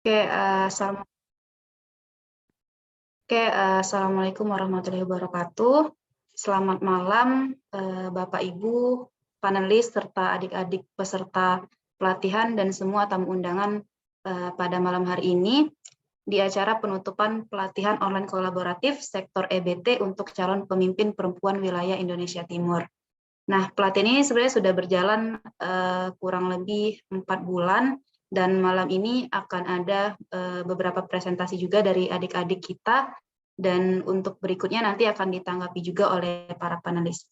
Oke, Assalamualaikum warahmatullahi wabarakatuh. Selamat malam, Bapak Ibu, panelis, serta adik-adik peserta pelatihan dan semua tamu undangan pada malam hari ini di acara penutupan pelatihan online kolaboratif sektor EBT untuk calon pemimpin perempuan wilayah Indonesia Timur. Nah, pelatihan ini sebenarnya sudah berjalan kurang lebih 4 bulan, dan malam ini akan ada beberapa presentasi juga dari adik-adik kita, dan untuk berikutnya nanti akan ditanggapi juga oleh para panelis.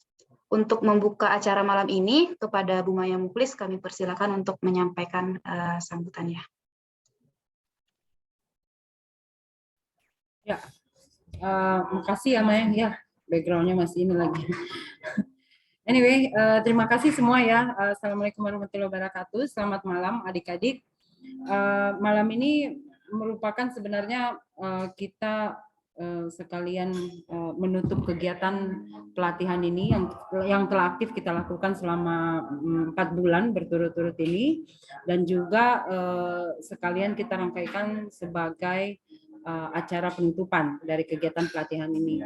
Untuk membuka acara malam ini, kepada Bu Maya Muklis kami persilakan untuk menyampaikan sambutannya. Ya, makasih ya Maya. Ya, backgroundnya masih ini lagi. Anyway, terima kasih semua ya. Assalamualaikum warahmatullahi wabarakatuh. Selamat malam adik-adik. Malam ini merupakan sebenarnya kita sekalian menutup kegiatan pelatihan ini yang telah aktif kita lakukan selama 4 bulan berturut-turut ini, dan juga sekalian kita rangkaikan sebagai acara penutupan dari kegiatan pelatihan ini.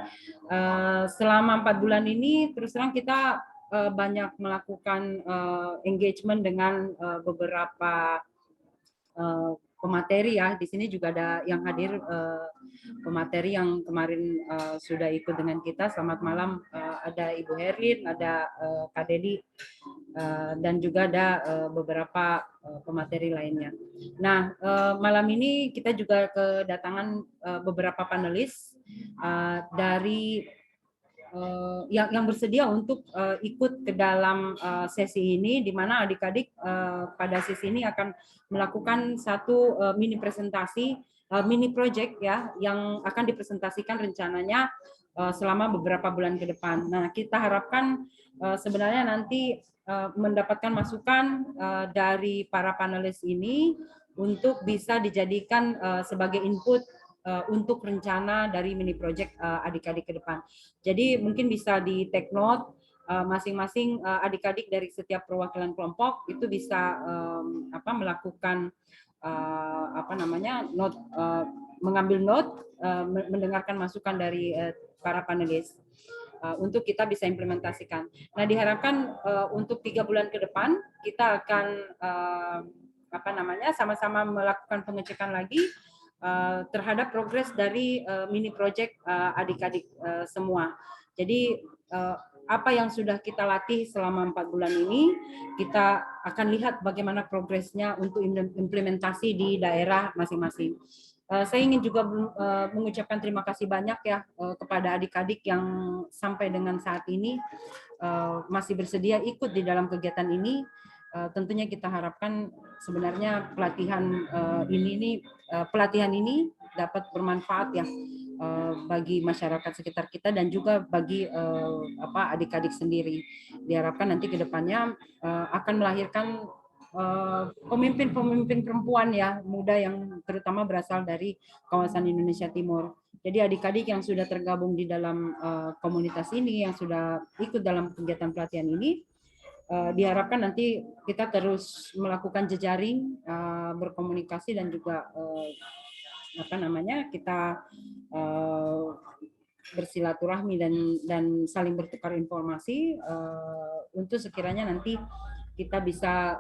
Selama 4 bulan ini terus terang kita banyak melakukan engagement dengan beberapa pemateri ya. Di sini juga ada yang hadir pemateri yang kemarin sudah ikut dengan kita. Selamat malam, ada Ibu Herlin, ada Kak Dedi, dan juga ada beberapa pemateri lainnya. Nah, malam ini kita juga kedatangan beberapa panelis dari yang bersedia untuk ikut ke dalam sesi ini, di mana adik-adik pada sesi ini akan melakukan satu mini presentasi, mini project ya, yang akan dipresentasikan rencananya selama beberapa bulan ke depan. Nah, kita harapkan sebenarnya nanti mendapatkan masukan dari para panelis ini untuk bisa dijadikan sebagai input untuk rencana dari mini project adik-adik ke depan. Jadi mungkin bisa di take note masing-masing adik-adik dari setiap perwakilan kelompok itu bisa melakukan note, mengambil note, mendengarkan masukan dari para panelis untuk kita bisa implementasikan. Nah, diharapkan untuk 3 bulan ke depan kita akan sama-sama melakukan pengecekan lagi terhadap progres dari mini project adik-adik semua. Jadi apa yang sudah kita latih selama 4 bulan ini, kita akan lihat bagaimana progresnya untuk implementasi di daerah masing-masing. Saya ingin juga mengucapkan terima kasih banyak ya kepada adik-adik yang sampai dengan saat ini masih bersedia ikut di dalam kegiatan ini. Tentunya kita harapkan sebenarnya pelatihan ini dapat bermanfaat ya bagi masyarakat sekitar kita dan juga bagi adik-adik sendiri. Diharapkan nanti ke depannya akan melahirkan pemimpin-pemimpin perempuan ya, muda yang terutama berasal dari kawasan Indonesia Timur. Jadi adik-adik yang sudah tergabung di dalam komunitas ini, yang sudah ikut dalam kegiatan pelatihan ini, diharapkan nanti kita terus melakukan jejaring, berkomunikasi, dan juga kita bersilaturahmi dan saling bertukar informasi untuk sekiranya nanti kita bisa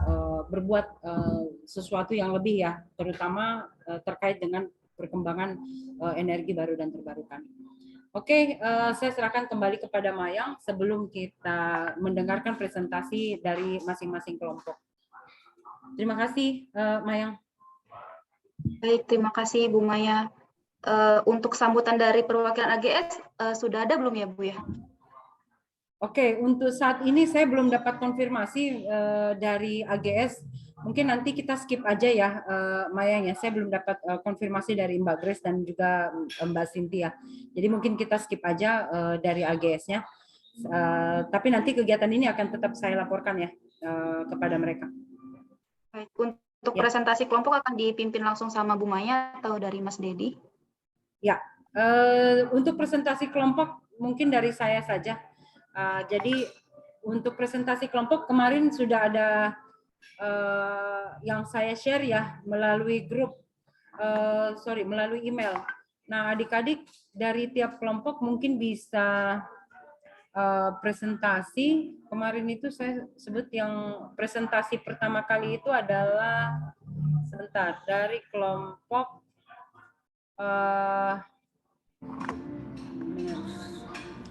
berbuat sesuatu yang lebih ya, terutama terkait dengan perkembangan energi baru dan terbarukan. Oke, saya serahkan kembali kepada Mayang sebelum kita mendengarkan presentasi dari masing-masing kelompok. Terima kasih, Mayang. Baik, terima kasih Bu Maya. Untuk sambutan dari perwakilan AGS sudah ada belum ya Bu ya? Oke, untuk saat ini saya belum dapat konfirmasi dari AGS. Mungkin nanti kita skip aja ya, Mayang ya. Saya belum dapat konfirmasi dari Mbak Grace dan juga Mbak Cynthia. Jadi mungkin kita skip aja dari AGS-nya. Tapi nanti kegiatan ini akan tetap saya laporkan ya kepada mereka. Baik, untuk presentasi kelompok akan dipimpin langsung sama Bu Maya atau dari Mas Dedi? Ya, untuk presentasi kelompok mungkin dari saya saja. Jadi untuk presentasi kelompok kemarin sudah ada yang saya share ya melalui grup melalui email. Nah, adik-adik dari tiap kelompok mungkin bisa presentasi. Kemarin itu saya sebut yang presentasi pertama kali itu adalah sebentar dari kelompok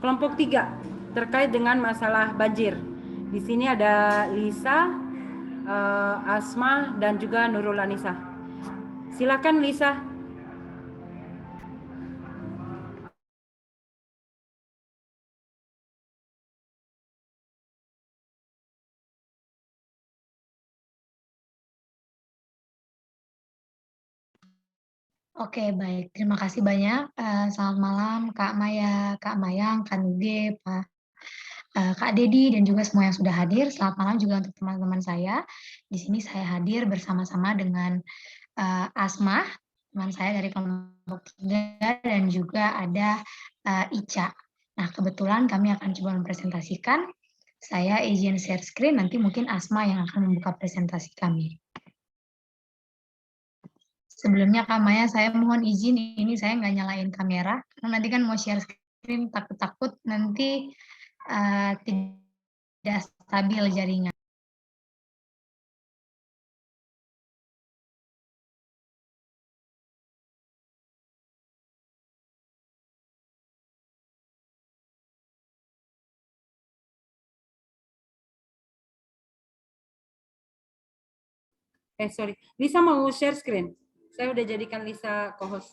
kelompok 3 terkait dengan masalah banjir. Di sini ada Lisa, Asma, dan juga Nurul Anissa. Silakan Lisa. Oke, baik. Terima kasih banyak. Selamat malam Kak Maya, Kak Mayang, Kak Nuge, Kak Dedi, dan juga semua yang sudah hadir. Selamat malam juga untuk teman-teman saya. Di sini saya hadir bersama-sama dengan Asma, teman saya dari kelompok 3, dan juga ada Ica. Nah, kebetulan kami akan coba mempresentasikan. Saya izin share screen, nanti mungkin Asma yang akan membuka presentasi kami. Sebelumnya Kak Maya, saya mohon izin, ini saya nggak nyalain kamera, karena nanti kan mau share screen, takut-takut nanti tidak stabil jaringan. Lisa mau share screen. Saya udah jadikan Lisa co-host.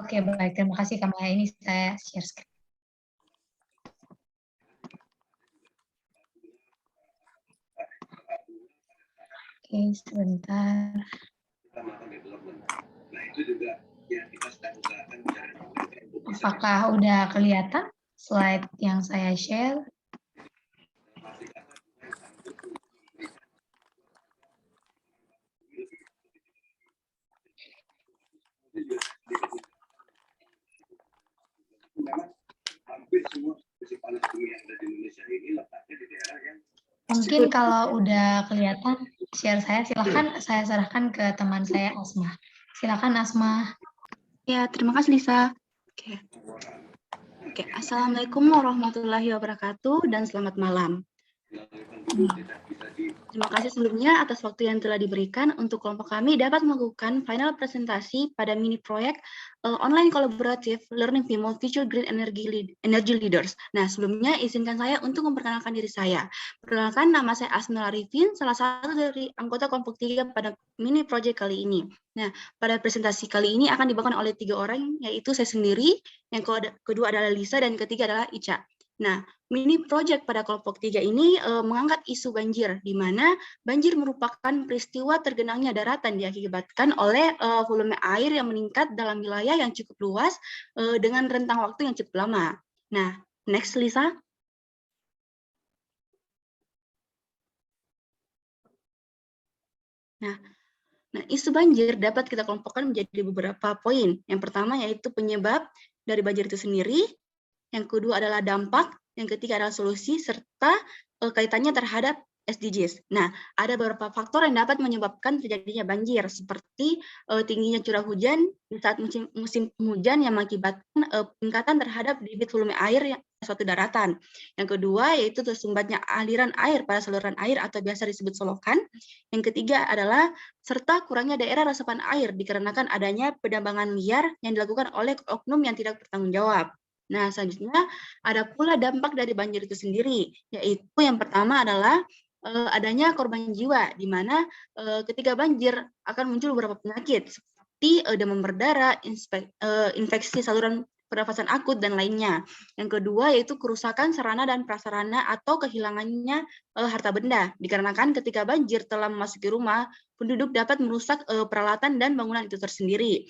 Oke, baik. Terima kasih Kak Maya. Ini saya share screen. Oke, sebentar. Apakah udah kelihatan slide yang saya share? Mungkin kalau udah kelihatan share saya, silahkan saya serahkan ke teman saya Asma. Silakan Asma. Ya, terima kasih Lisa. Oke, Assalamualaikum warahmatullahi wabarakatuh dan selamat malam. Terima kasih sebelumnya atas waktu yang telah diberikan untuk kelompok kami dapat melakukan final presentasi pada mini proyek online kolaboratif Learning PIMO Future Green Energy Leaders. Nah, sebelumnya izinkan saya untuk memperkenalkan diri saya. Perkenalkan, nama saya Asmila Arifin, salah satu dari anggota kelompok 3 pada mini project kali ini. Nah, pada presentasi kali ini akan dibawakan oleh 3 orang, yaitu saya sendiri, yang kedua adalah Lisa, dan ketiga adalah Ica. Nah, mini project pada kelompok 3 ini mengangkat isu banjir, di mana banjir merupakan peristiwa tergenangnya daratan diakibatkan oleh volume air yang meningkat dalam wilayah yang cukup luas dengan rentang waktu yang cukup lama. Nah, next Lisa. Nah, isu banjir dapat kita kelompokkan menjadi beberapa poin. Yang pertama yaitu penyebab dari banjir itu sendiri, yang kedua adalah dampak, yang ketiga adalah solusi, serta kaitannya terhadap SDGs. Nah, ada beberapa faktor yang dapat menyebabkan terjadinya banjir, seperti tingginya curah hujan di saat musim hujan yang mengakibatkan peningkatan terhadap debit volume air yang suatu daratan. Yang kedua yaitu tersumbatnya aliran air pada saluran air atau biasa disebut solokan. Yang ketiga adalah serta kurangnya daerah resapan air dikarenakan adanya pendambangan liar yang dilakukan oleh oknum yang tidak bertanggung jawab. Nah, selanjutnya ada pula dampak dari banjir itu sendiri, yaitu yang pertama adalah adanya korban jiwa, di mana ketika banjir akan muncul beberapa penyakit, seperti demam berdarah, infeksi saluran pernafasan akut, dan lainnya. Yang kedua yaitu kerusakan sarana dan prasarana atau kehilangannya harta benda, dikarenakan ketika banjir telah memasuki rumah, penduduk dapat merusak peralatan dan bangunan itu tersendiri.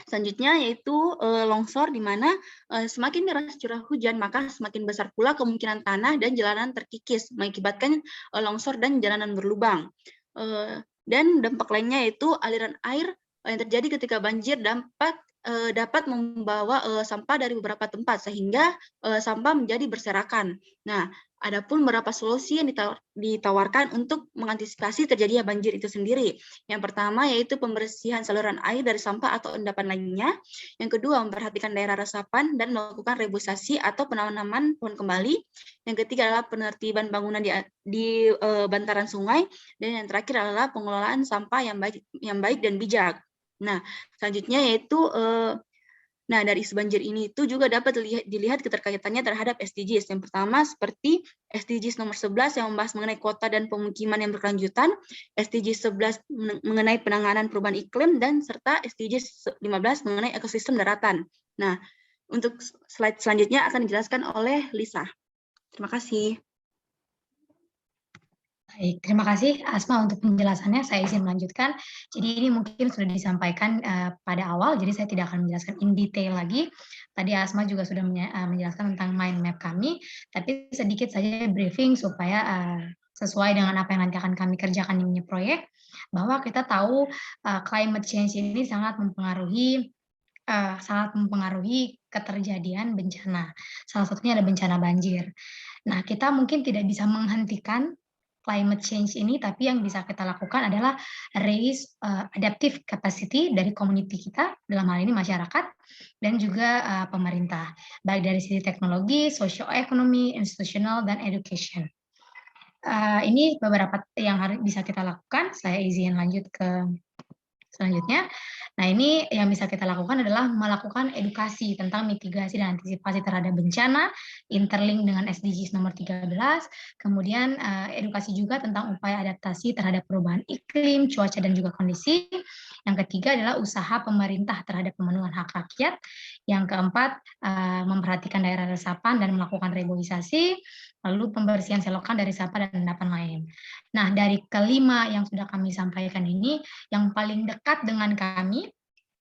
Selanjutnya yaitu longsor, di mana semakin deras curah hujan maka semakin besar pula kemungkinan tanah dan jalanan terkikis mengakibatkan longsor dan jalanan berlubang. Dan dampak lainnya yaitu aliran air yang terjadi ketika banjir dapat membawa sampah dari beberapa tempat sehingga sampah menjadi berserakan. Nah, adapun beberapa solusi yang ditawarkan untuk mengantisipasi terjadinya banjir itu sendiri. Yang pertama yaitu pembersihan saluran air dari sampah atau endapan lainnya. Yang kedua, memperhatikan daerah resapan dan melakukan rebusasi atau penanaman pohon kembali. Yang ketiga adalah penertiban bangunan di bantaran sungai. Dan yang terakhir adalah pengelolaan sampah yang baik dan bijak. Nah, selanjutnya yaitu Nah, dari isu banjir ini itu juga dapat dilihat keterkaitannya terhadap SDGs. Yang pertama seperti SDGs nomor 11 yang membahas mengenai kota dan pemukiman yang berkelanjutan, SDGs 11 mengenai penanganan perubahan iklim, dan serta SDGs 15 mengenai ekosistem daratan. Nah, untuk slide selanjutnya akan dijelaskan oleh Lisa. Terima kasih. Baik, terima kasih Asma untuk penjelasannya. Saya izin melanjutkan. Jadi ini mungkin sudah disampaikan pada awal, jadi saya tidak akan menjelaskan in detail lagi. Tadi Asma juga sudah menjelaskan tentang mind map kami, tapi sedikit saja briefing supaya sesuai dengan apa yang nanti akan kami kerjakan di proyek, bahwa kita tahu climate change ini sangat mempengaruhi keterjadian bencana. Salah satunya ada bencana banjir. Nah, kita mungkin tidak bisa menghentikan climate change ini, tapi yang bisa kita lakukan adalah raise adaptive capacity dari community kita, dalam hal ini masyarakat, dan juga pemerintah, baik dari sisi teknologi, socio-ekonomi, institusional, dan education. Ini beberapa yang harus bisa kita lakukan. Saya izin lanjut ke selanjutnya. Nah, ini yang bisa kita lakukan adalah melakukan edukasi tentang mitigasi dan antisipasi terhadap bencana, interlink dengan SDGs nomor 13, kemudian edukasi juga tentang upaya adaptasi terhadap perubahan iklim, cuaca, dan juga kondisi. Yang ketiga adalah usaha pemerintah terhadap pemenuhan hak rakyat. Yang keempat, memperhatikan daerah resapan dan melakukan reboisasi, lalu pembersihan selokan dari sampah dan endapan lain. Nah, dari kelima yang sudah kami sampaikan ini, yang paling dekat dengan kami,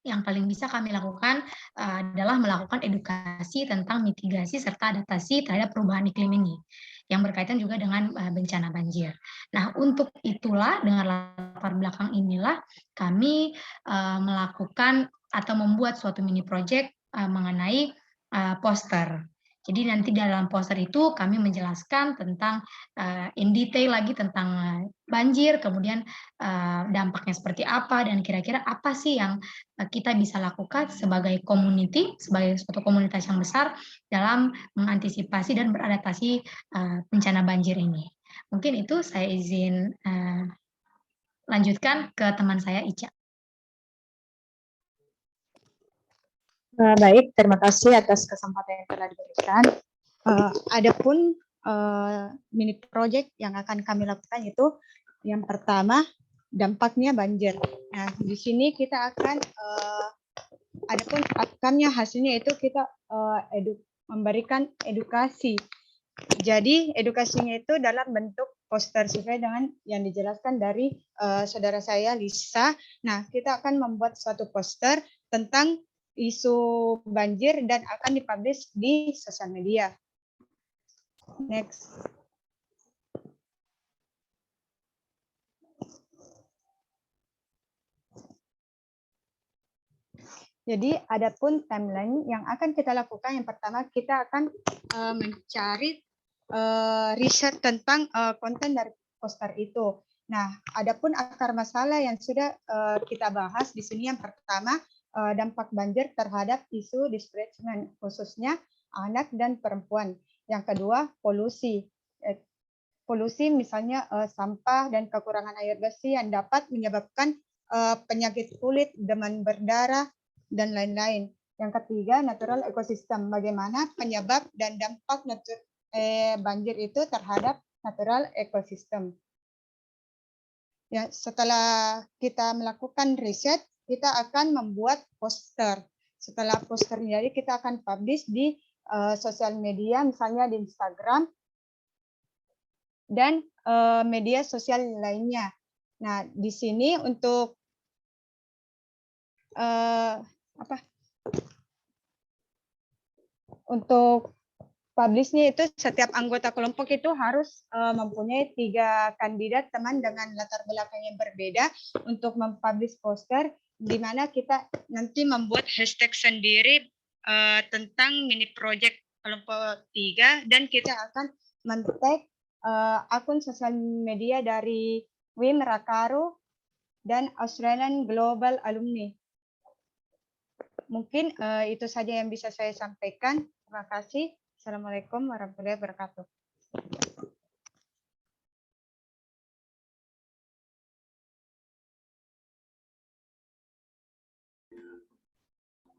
yang paling bisa kami lakukan adalah melakukan edukasi tentang mitigasi serta adaptasi terhadap perubahan iklim ini, yang berkaitan juga dengan bencana banjir. Nah, untuk itulah, dengan latar belakang inilah kami melakukan atau membuat suatu mini project mengenai poster. Jadi nanti dalam poster itu kami menjelaskan tentang in detail lagi tentang banjir, kemudian dampaknya seperti apa, dan kira-kira apa sih yang kita bisa lakukan sebagai community, sebagai suatu komunitas yang besar dalam mengantisipasi dan beradaptasi bencana banjir ini. Mungkin itu saya izin lanjutkan ke teman saya, Ica. Baik, terima kasih atas kesempatan yang telah diberikan. Adapun mini project yang akan kami lakukan itu yang pertama dampaknya banjir. Nah, di sini kita akan adapun outcome-nya, hasilnya itu kita memberikan edukasi. Jadi edukasinya itu dalam bentuk poster sesuai dengan yang dijelaskan dari saudara saya Lisa. Nah, kita akan membuat suatu poster tentang isu banjir dan akan dipublish di sosial media. Next. Jadi adapun timeline yang akan kita lakukan, yang pertama kita akan mencari riset tentang konten dari poster itu. Nah, adapun akar masalah yang sudah kita bahas di sini, yang pertama dampak banjir terhadap isu displacement, khususnya anak dan perempuan. Yang kedua, polusi. Polusi misalnya sampah dan kekurangan air bersih yang dapat menyebabkan penyakit kulit, demam berdarah, dan lain-lain. Yang ketiga, natural ekosistem. Bagaimana penyebab dan dampak banjir itu terhadap natural ekosistem. Ya, setelah kita melakukan riset, kita akan membuat poster. Setelah poster jadi, kita akan publish di sosial media, misalnya di Instagram dan media sosial lainnya. Nah, di sini untuk untuk publishnya itu setiap anggota kelompok itu harus mempunyai 3 kandidat teman dengan latar belakang yang berbeda untuk mempublish poster. di mana kita nanti membuat hashtag sendiri tentang mini project kelompok 3 dan kita akan men-tag akun sosial media dari WIM Rakaru dan Australian Global Alumni. Mungkin itu saja yang bisa saya sampaikan. Terima kasih. Assalamualaikum warahmatullahi wabarakatuh.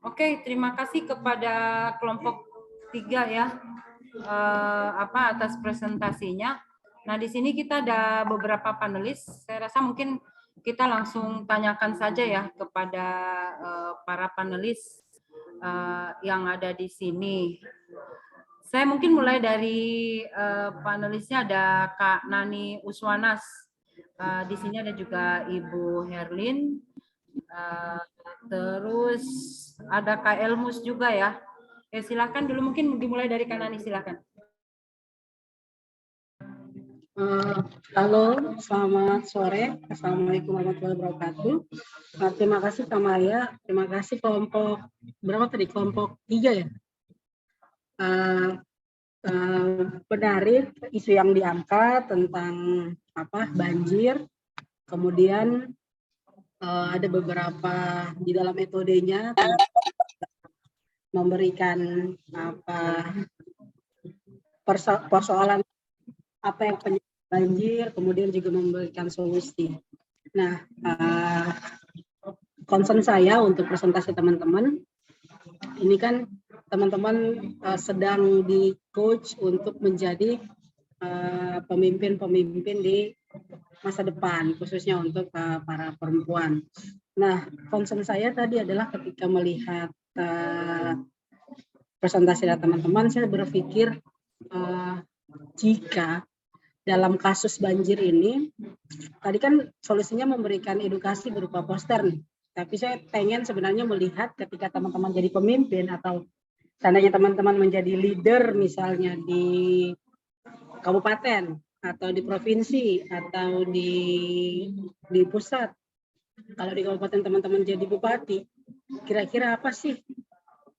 Oke, terima kasih kepada kelompok 3 ya, atas presentasinya. Nah, di sini kita ada beberapa panelis. Saya rasa mungkin kita langsung tanyakan saja ya kepada para panelis yang ada di sini. Saya mungkin mulai dari panelisnya, ada Kak Nani Uswanas. Di sini ada juga Ibu Herlin. Terus ada Kak Elmus juga ya. Silakan dulu, mungkin dimulai dari Kak Nani, silakan. Halo, selamat sore. Assalamualaikum warahmatullahi wabarakatuh. Terima kasih Kak Maya. Terima kasih kelompok berapa tadi? Kelompok 3 ya. Menarik isu yang diangkat tentang banjir. Kemudian ada beberapa di dalam metodenya memberikan persoalan apa yang penyebab banjir, kemudian juga memberikan solusi. Nah, concern saya untuk presentasi teman-teman, ini kan teman-teman sedang di coach untuk menjadi pemimpin-pemimpin di masa depan, khususnya untuk para perempuan. Nah, concern saya tadi adalah ketika melihat presentasi dari teman-teman, saya berpikir jika dalam kasus banjir ini, tadi kan solusinya memberikan edukasi berupa poster nih. Tapi saya pengen sebenarnya melihat ketika teman-teman jadi pemimpin atau seandainya teman-teman menjadi leader misalnya di kabupaten atau di provinsi atau di pusat. Kalau di kabupaten teman-teman jadi bupati, kira-kira apa sih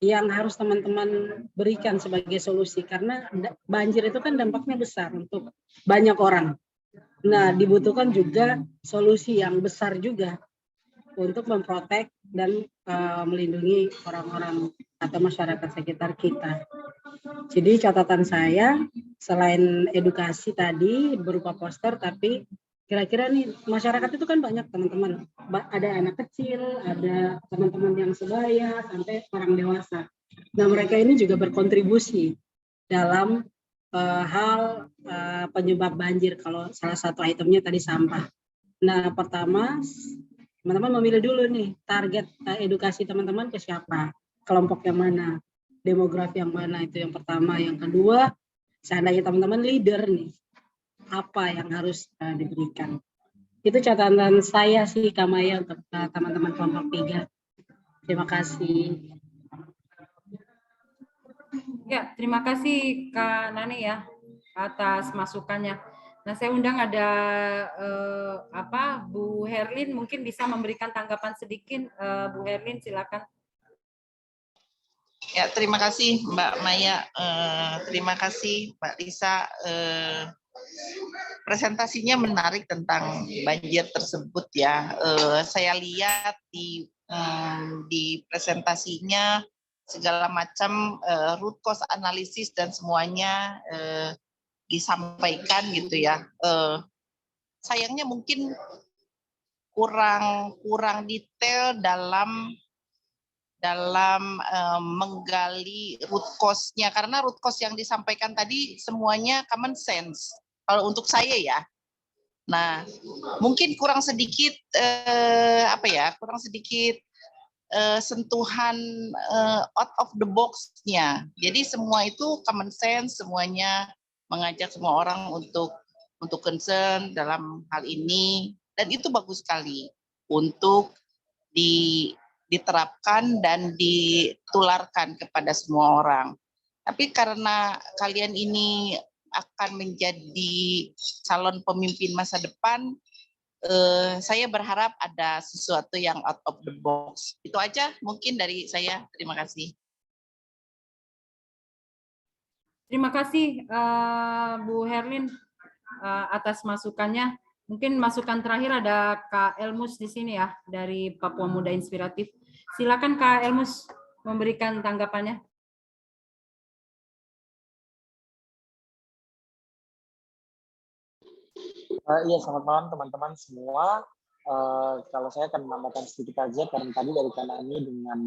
yang harus teman-teman berikan sebagai solusi? Karena banjir itu kan dampaknya besar untuk banyak orang. Nah, dibutuhkan juga solusi yang besar juga untuk memprotek dan melindungi orang-orang atau masyarakat sekitar kita. Jadi catatan saya, selain edukasi tadi berupa poster, tapi kira-kira nih masyarakat itu kan banyak teman-teman. Ada anak kecil, ada teman-teman yang sebaya, sampai orang dewasa. Nah, mereka ini juga berkontribusi dalam hal penyebab banjir, kalau salah satu itemnya tadi sampah. Nah, pertama, teman-teman memilih dulu nih target edukasi teman-teman ke siapa, kelompok yang mana, demografi yang mana, itu yang pertama. Yang kedua, seandainya teman-teman leader nih, apa yang harus diberikan. Itu catatan saya sih Kak Maya untuk teman-teman kelompok 3. Terima kasih. Ya, terima kasih Kak Nani ya atas masukannya. Nah, saya undang ada Bu Herlin, mungkin bisa memberikan tanggapan sedikit. Bu Herlin, silakan. Ya, terima kasih Mbak Maya. Terima kasih Mbak Lisa. Presentasinya menarik tentang banjir tersebut ya. Saya lihat di presentasinya segala macam root cause analisis dan semuanya disampaikan gitu ya. Sayangnya mungkin kurang detail dalam menggali root cause-nya, karena root cause yang disampaikan tadi semuanya common sense kalau untuk saya ya. Nah, mungkin kurang sedikit sentuhan out of the box-nya. Jadi semua itu common sense, semuanya mengajak semua orang untuk concern dalam hal ini, dan itu bagus sekali untuk diterapkan dan ditularkan kepada semua orang. Tapi karena kalian ini akan menjadi calon pemimpin masa depan, saya berharap ada sesuatu yang out of the box. Itu aja mungkin dari saya. Terima kasih. Terima kasih Bu Herlin atas masukannya. Mungkin masukan terakhir ada Kak Elmus di sini ya dari Papua Muda Inspiratif. Silakan Kak Elmus memberikan tanggapannya. Iya, selamat malam teman-teman semua. Kalau saya akan menambahkan sedikit aja, karena tadi dari Kanani dengan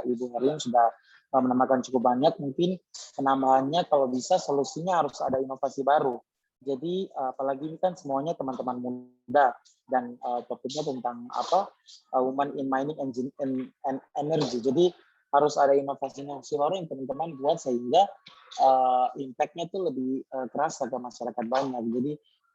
Ibu Herlin sudah menambahkan cukup banyak. Mungkin penambahannya kalau bisa solusinya harus ada inovasi baru. Jadi apalagi ini kan semuanya teman-teman muda dan topiknya tentang women in mining and energy. Jadi harus ada inovasi baru yang teman-teman buat sehingga impact-nya tuh lebih terasa ke masyarakat banyak. Jadi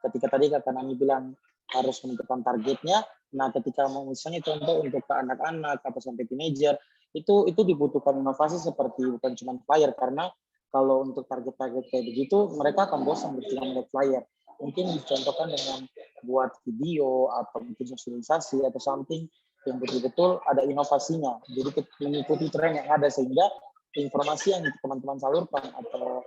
ketika tadi Kak Nani bilang harus menentukan targetnya, nah ketika mau misalnya contoh untuk ke anak-anak atau sampai teenager, itu dibutuhkan inovasi seperti bukan cuma flyer, karena kalau untuk target-target kayak begitu mereka akan bosan cuma melihat flyer. Mungkin dicontohkan dengan buat video atau mungkin sosialisasi atau something yang betul-betul ada inovasinya. Jadi mengikuti tren yang ada sehingga informasi yang teman-teman salurkan atau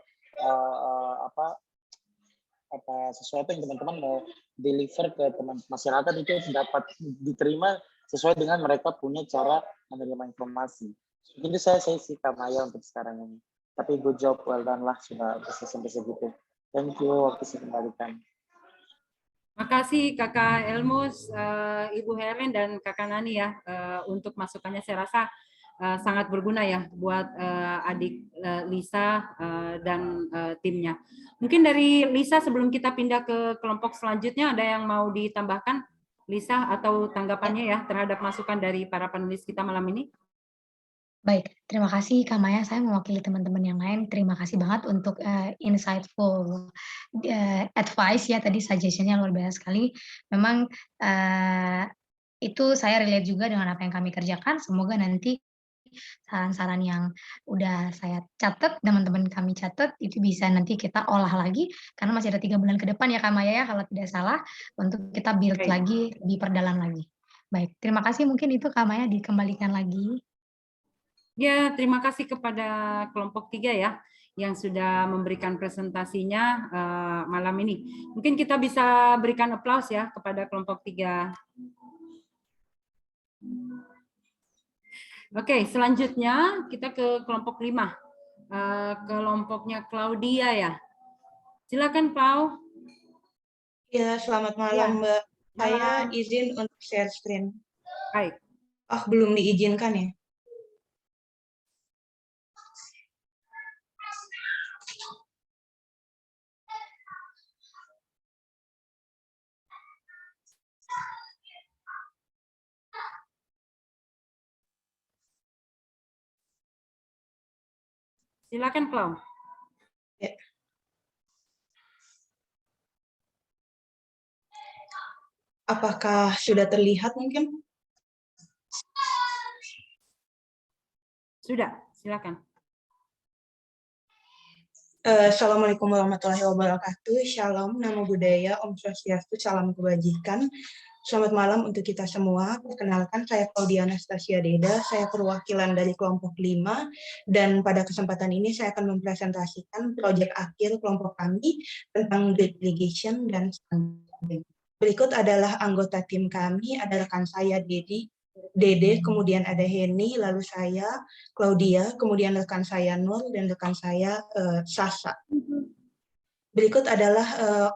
sesuatu yang teman-teman mau deliver ke teman masyarakat itu dapat diterima sesuai dengan mereka punya cara menerima informasi. Mungkin itu saya sih Kak Maya untuk sekarang ini. Tapi good job, well done lah sudah bisa sampai segitu. Thank you, waktu saya kembalikan. Makasih Kakak Elmus, Ibu Herlin dan Kakak Nani ya untuk masukannya. Saya rasa sangat berguna ya buat adik Lisa dan timnya. Mungkin dari Lisa sebelum kita pindah ke kelompok selanjutnya ada yang mau ditambahkan Lisa atau tanggapannya ya terhadap masukan dari para panelis kita malam ini? Baik, terima kasih Kak Maya. Saya mewakili teman-teman yang lain. Terima kasih banget untuk insightful advice ya, tadi suggestion-nya luar biasa sekali. Memang itu saya relate juga dengan apa yang kami kerjakan. Semoga nanti saran-saran yang udah saya catat, teman-teman kami catat, itu bisa nanti kita olah lagi, karena masih ada 3 bulan ke depan ya Kak Maya ya, kalau tidak salah, untuk kita build lagi, diperdalam lagi. Baik, terima kasih, mungkin itu Kak Maya dikembalikan lagi. Ya, terima kasih kepada kelompok 3 ya, yang sudah memberikan presentasinya malam ini. Mungkin kita bisa berikan aplaus ya kepada kelompok 3. Oke, selanjutnya kita ke kelompok 5. Kelompoknya Claudia ya. Silakan Clau. Ya, selamat malam Mbak. Saya izin untuk share screen. Baik. Belum diizinkan ya? Silakan Clau. Ya. Apakah sudah terlihat mungkin? Sudah, silakan. Assalamualaikum warahmatullahi wabarakatuh. Shalom, namo buddhaya, Om Swastiastu, salam kebajikan. Selamat malam untuk kita semua. Perkenalkan, saya Claudia Anastasia Deda, saya perwakilan dari kelompok 5, dan pada kesempatan ini saya akan mempresentasikan proyek akhir kelompok kami tentang grid irrigation dan stunting. Berikut adalah anggota tim kami, ada rekan saya Dede, kemudian ada Heni, lalu saya Claudia, kemudian rekan saya Nur, dan rekan saya Sasa. Berikut adalah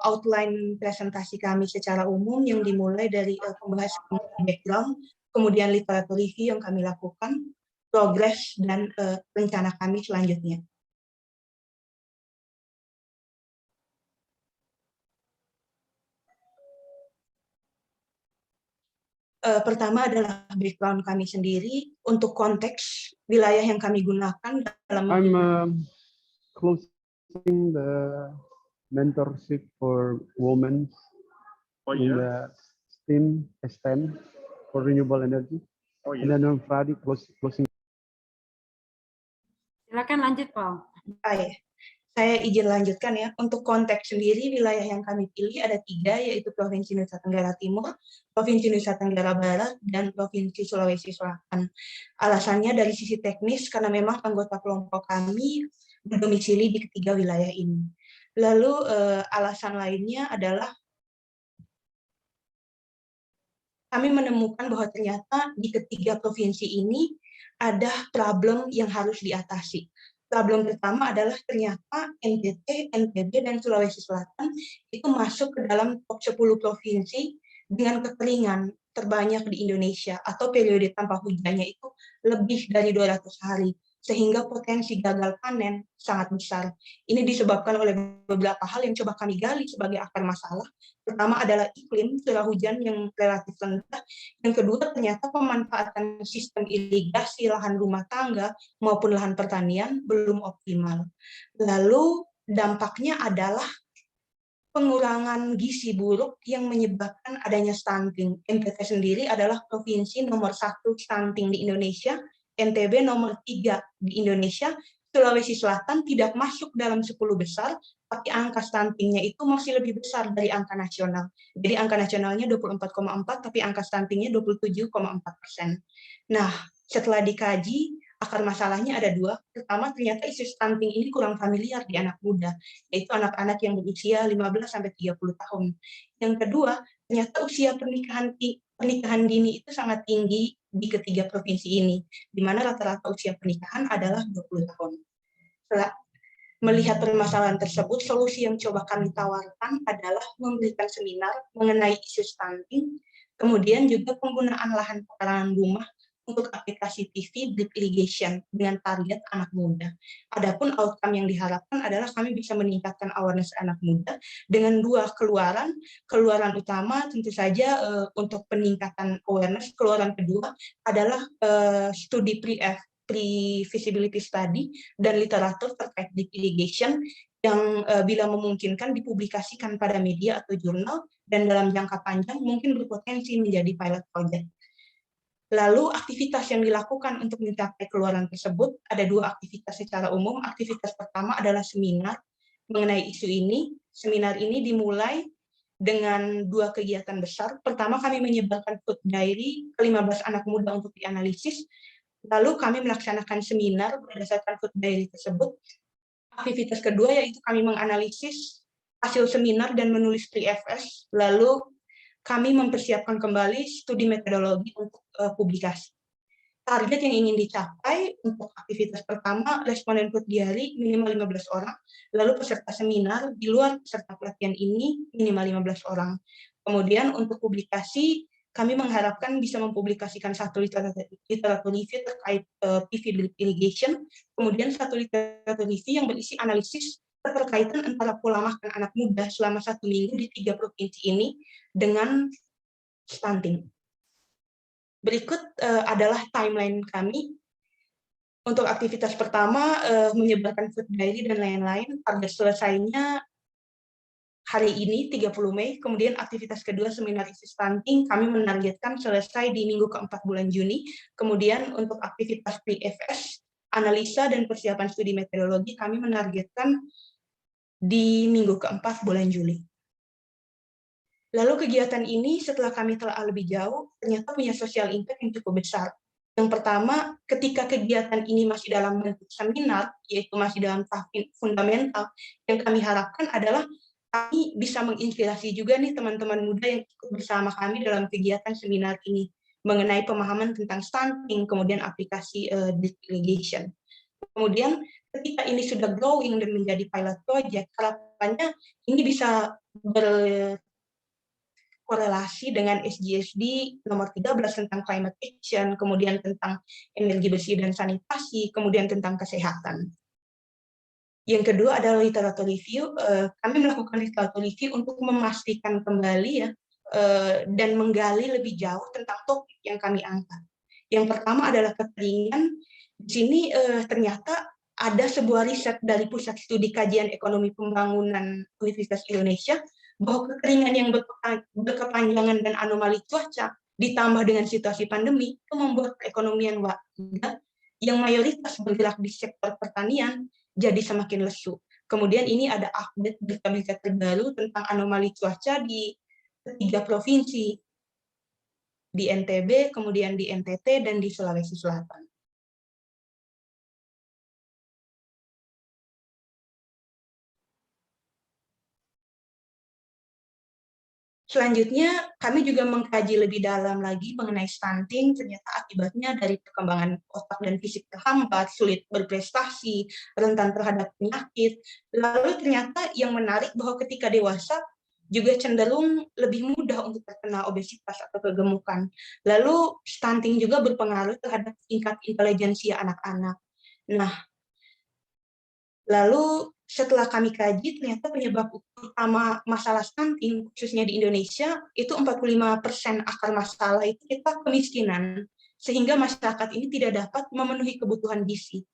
outline presentasi kami secara umum yang dimulai dari pembahasan background, kemudian literatur review yang kami lakukan, progres, dan rencana kami selanjutnya. Pertama adalah background kami sendiri, untuk konteks wilayah yang kami gunakan dalam closing the mentorship for women in the STEM for renewable energy. And then on Friday closing. Silakan lanjut, Pak. Baik. Saya izin lanjutkan ya. Untuk konteks sendiri, wilayah yang kami pilih ada 3, yaitu Provinsi Nusa Tenggara Timur, Provinsi Nusa Tenggara Barat, dan Provinsi Sulawesi Selatan. Alasannya dari sisi teknis, karena memang anggota kelompok kami berdomisili di ketiga wilayah ini. Lalu alasan lainnya adalah kami menemukan bahwa ternyata di ketiga provinsi ini ada problem yang harus diatasi. Problem pertama adalah ternyata NTT, NTB, dan Sulawesi Selatan itu masuk ke dalam top 10 provinsi dengan kekeringan terbanyak di Indonesia, atau periode tanpa hujannya itu lebih dari 200 hari, sehingga potensi gagal panen sangat besar. Ini disebabkan oleh beberapa hal yang coba kami gali sebagai akar masalah. Pertama adalah iklim, curah hujan yang relatif rendah. Yang kedua, ternyata pemanfaatan sistem irigasi lahan rumah tangga maupun lahan pertanian belum optimal. Lalu dampaknya adalah pengurangan gizi buruk yang menyebabkan adanya stunting. NTT sendiri adalah provinsi nomor 1 stunting di Indonesia, NTB nomor 3 di Indonesia, Sulawesi Selatan tidak masuk dalam 10 besar, tapi angka stuntingnya itu masih lebih besar dari angka nasional. Jadi angka nasionalnya 24,4, tapi angka stuntingnya 27,4%. Nah, setelah dikaji, akar masalahnya ada 2. Pertama, ternyata isu stunting ini kurang familiar di anak muda, yaitu anak-anak yang berusia 15-30 tahun. Yang kedua, ternyata usia pernikahan dini itu sangat tinggi di ketiga provinsi ini, di mana rata-rata usia pernikahan adalah 20 tahun. Setelah melihat permasalahan tersebut, solusi yang coba kami tawarkan adalah memberikan seminar mengenai isu stunting, kemudian juga penggunaan lahan pekarangan rumah untuk aplikasi TV drip irrigation dengan target anak muda. Adapun outcome yang diharapkan adalah kami bisa meningkatkan awareness anak muda dengan 2 keluaran. Keluaran utama tentu saja untuk peningkatan awareness. Keluaran kedua adalah studi pre-feasibility study dan literatur terkait drip irrigation yang bila memungkinkan dipublikasikan pada media atau jurnal dan dalam jangka panjang mungkin berpotensi menjadi pilot project. Lalu aktivitas yang dilakukan untuk mencapai keluaran tersebut, ada 2 aktivitas secara umum. Aktivitas pertama adalah seminar mengenai isu ini. Seminar ini dimulai dengan 2 kegiatan besar. Pertama, kami menyebarkan food diary ke 15 anak muda untuk dianalisis. Lalu kami melaksanakan seminar berdasarkan food diary tersebut. Aktivitas kedua yaitu kami menganalisis hasil seminar dan menulis 3FS. Lalu kami mempersiapkan kembali studi metodologi untuk publikasi. Target yang ingin dicapai untuk aktivitas pertama, responden food diary minimal 15 orang, lalu peserta seminar di luar peserta pelatihan ini minimal 15 orang. Kemudian untuk publikasi, kami mengharapkan bisa mempublikasikan 1 literatur review terkait PV drip irrigation, kemudian 1 literatur review yang berisi analisis keterkaitan antara pola makan anak muda selama 1 minggu di 3 provinsi ini dengan stunting. Berikut adalah timeline kami. Untuk aktivitas pertama, menyebarkan food diary dan lain-lain, target selesainya hari ini 30 Mei, kemudian aktivitas kedua seminar isu stunting kami menargetkan selesai di minggu keempat bulan Juni, kemudian untuk aktivitas PFS, analisa dan persiapan studi metodologi kami menargetkan di minggu keempat bulan Juli. Lalu kegiatan ini setelah kami telah lebih jauh, ternyata punya social impact yang cukup besar. Yang pertama, ketika kegiatan ini masih dalam bentuk seminar, yaitu masih dalam tahap fundamental, yang kami harapkan adalah kami bisa menginspirasi juga nih teman-teman muda yang ikut bersama kami dalam kegiatan seminar ini, mengenai pemahaman tentang stunting, kemudian aplikasi drip irrigation. Kemudian ketika ini sudah growing dan menjadi pilot project, harapannya ini bisa korelasi dengan SDGs nomor 13 tentang climate action, kemudian tentang energi bersih dan sanitasi, kemudian tentang kesehatan. Yang kedua adalah literatur review. Kami melakukan literatur review untuk memastikan kembali ya dan menggali lebih jauh tentang topik yang kami angkat. Yang pertama adalah kekeringan. Di sini ternyata ada sebuah riset dari Pusat Studi Kajian Ekonomi Pembangunan Universitas Indonesia bahwa kekeringan yang berkepanjangan dan anomali cuaca ditambah dengan situasi pandemi itu membuat perekonomian warga yang mayoritas bergerak di sektor pertanian jadi semakin lesu. Kemudian ini ada update berita-berita terbaru tentang anomali cuaca di 3 provinsi, di NTB, kemudian di NTT, dan di Sulawesi Selatan. Selanjutnya, kami juga mengkaji lebih dalam lagi mengenai stunting, ternyata akibatnya dari perkembangan otak dan fisik terhambat, sulit berprestasi, rentan terhadap penyakit. Lalu ternyata yang menarik bahwa ketika dewasa juga cenderung lebih mudah untuk terkena obesitas atau kegemukan. Lalu stunting juga berpengaruh terhadap tingkat intelijensia anak-anak. Nah, lalu setelah kami kaji, ternyata penyebab utama masalah stunting, khususnya di Indonesia, itu 45% akar masalah itu kita kemiskinan, sehingga masyarakat ini tidak dapat memenuhi kebutuhan gizi.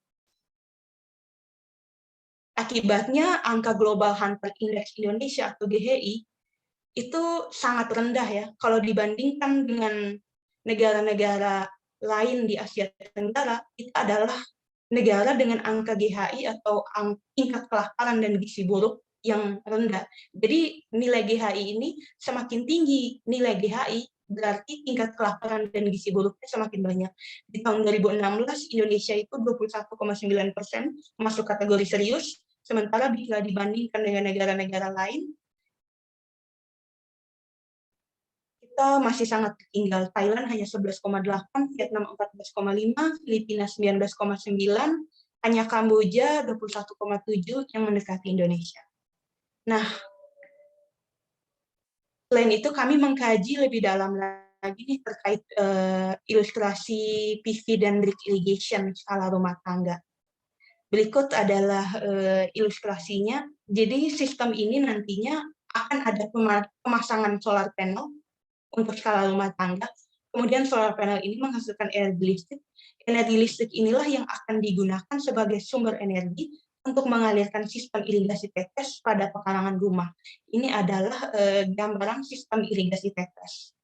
Akibatnya, angka Global Hunger Index Indonesia atau GHI itu sangat rendah ya, kalau dibandingkan dengan negara-negara lain di Asia Tenggara, itu adalah negara dengan angka GHI atau tingkat kelaparan dan gizi buruk yang rendah. Jadi nilai GHI ini semakin tinggi nilai GHI, berarti tingkat kelaparan dan gizi buruknya semakin banyak. Di tahun 2016, Indonesia itu 21,9% masuk kategori serius, sementara bila dibandingkan dengan negara-negara lain, kita masih sangat tertinggal. Thailand hanya 11,8, Vietnam 14,5, Filipina 19,9, hanya Kamboja 21,7 yang mendekati Indonesia. Nah, selain itu kami mengkaji lebih dalam lagi nih terkait ilustrasi PV dan drip irrigation skala rumah tangga. Berikut adalah ilustrasinya. Jadi sistem ini nantinya akan ada pemasangan solar panel untuk skala rumah tangga. Kemudian solar panel ini menghasilkan energi listrik. Energi listrik inilah yang akan digunakan sebagai sumber energi untuk mengalirkan sistem irigasi tetes pada pekarangan rumah. Ini adalah gambaran sistem irigasi tetes.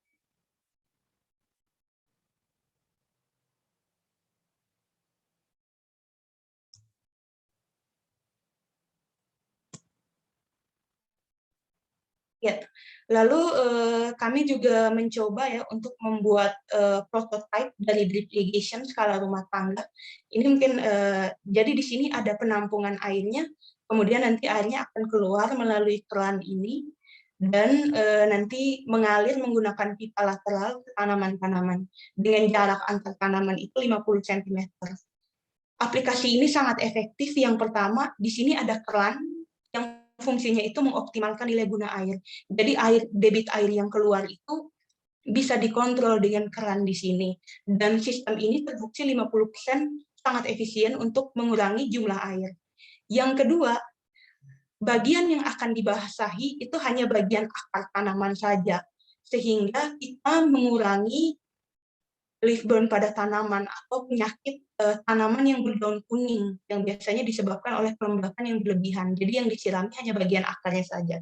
Ya, lalu kami juga mencoba ya untuk membuat prototipe dari drip irrigation skala rumah tangga. Ini mungkin jadi di sini ada penampungan airnya, kemudian nanti airnya akan keluar melalui keran ini dan nanti mengalir menggunakan pipa lateral ke tanaman-tanaman dengan jarak antar tanaman itu 50 cm. Aplikasi ini sangat efektif. Yang pertama, di sini ada keran yang fungsinya itu mengoptimalkan nilai guna air. Jadi debit air yang keluar itu bisa dikontrol dengan keran di sini. Dan sistem ini terbukti 50% sangat efisien untuk mengurangi jumlah air. Yang kedua, bagian yang akan dibasahi itu hanya bagian akar tanaman saja, sehingga kita mengurangi leaf burn pada tanaman atau penyakit tanaman yang berdaun kuning yang biasanya disebabkan oleh kelembapan yang berlebihan. Jadi yang disirami hanya bagian akarnya saja.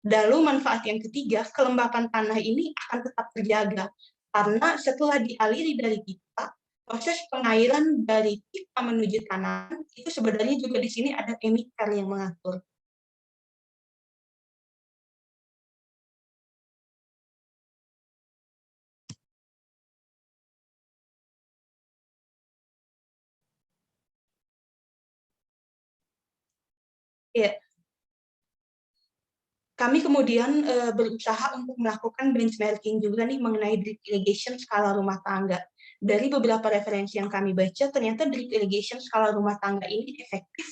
Lalu manfaat yang ketiga, kelembapan tanah ini akan tetap terjaga karena setelah dialiri dari pipa, proses pengairan dari pipa menuju tanaman itu sebenarnya juga di sini ada emitter yang mengatur. Ya. Kami kemudian berusaha untuk melakukan benchmarking juga nih mengenai drip irrigation skala rumah tangga. Dari beberapa referensi yang kami baca, ternyata drip irrigation skala rumah tangga ini efektif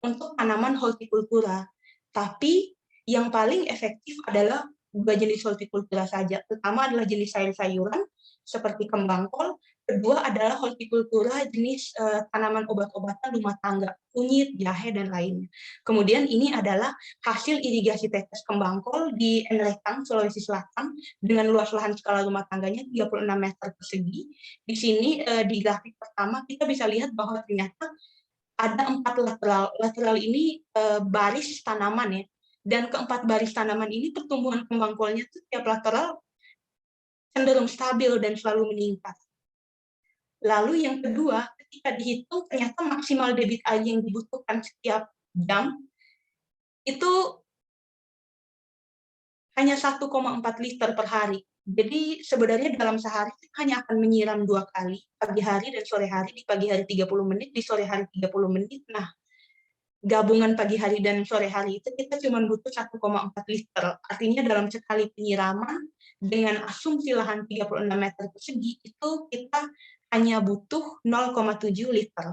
untuk tanaman hortikultura. Tapi yang paling efektif adalah dua jenis hortikultura saja. Pertama adalah jenis sayur-sayuran seperti kembang kol. Kedua adalah hortikultura jenis tanaman obat-obatan rumah tangga, kunyit, jahe, dan lainnya. Kemudian ini adalah hasil irigasi tetes kembang kol di Enrekang, Sulawesi Selatan, dengan luas lahan skala rumah tangganya 36 meter persegi. Di sini di grafik pertama kita bisa lihat bahwa ternyata ada 4 lateral. Lateral ini baris tanaman ya. Dan keempat baris tanaman ini pertumbuhan kembang kolnya setiap lateral cenderung stabil dan selalu meningkat. Lalu yang kedua, ketika dihitung ternyata maksimal debit air yang dibutuhkan setiap jam itu hanya 1,4 liter per hari. Jadi sebenarnya dalam sehari hanya akan menyiram 2 kali, pagi hari dan sore hari. Di pagi hari 30 menit, di sore hari 30 menit. Nah, gabungan pagi hari dan sore hari itu kita cuma butuh 1,4 liter. Artinya dalam sekali penyiraman dengan asumsi lahan 36 meter persegi itu kita hanya butuh 0,7 liter.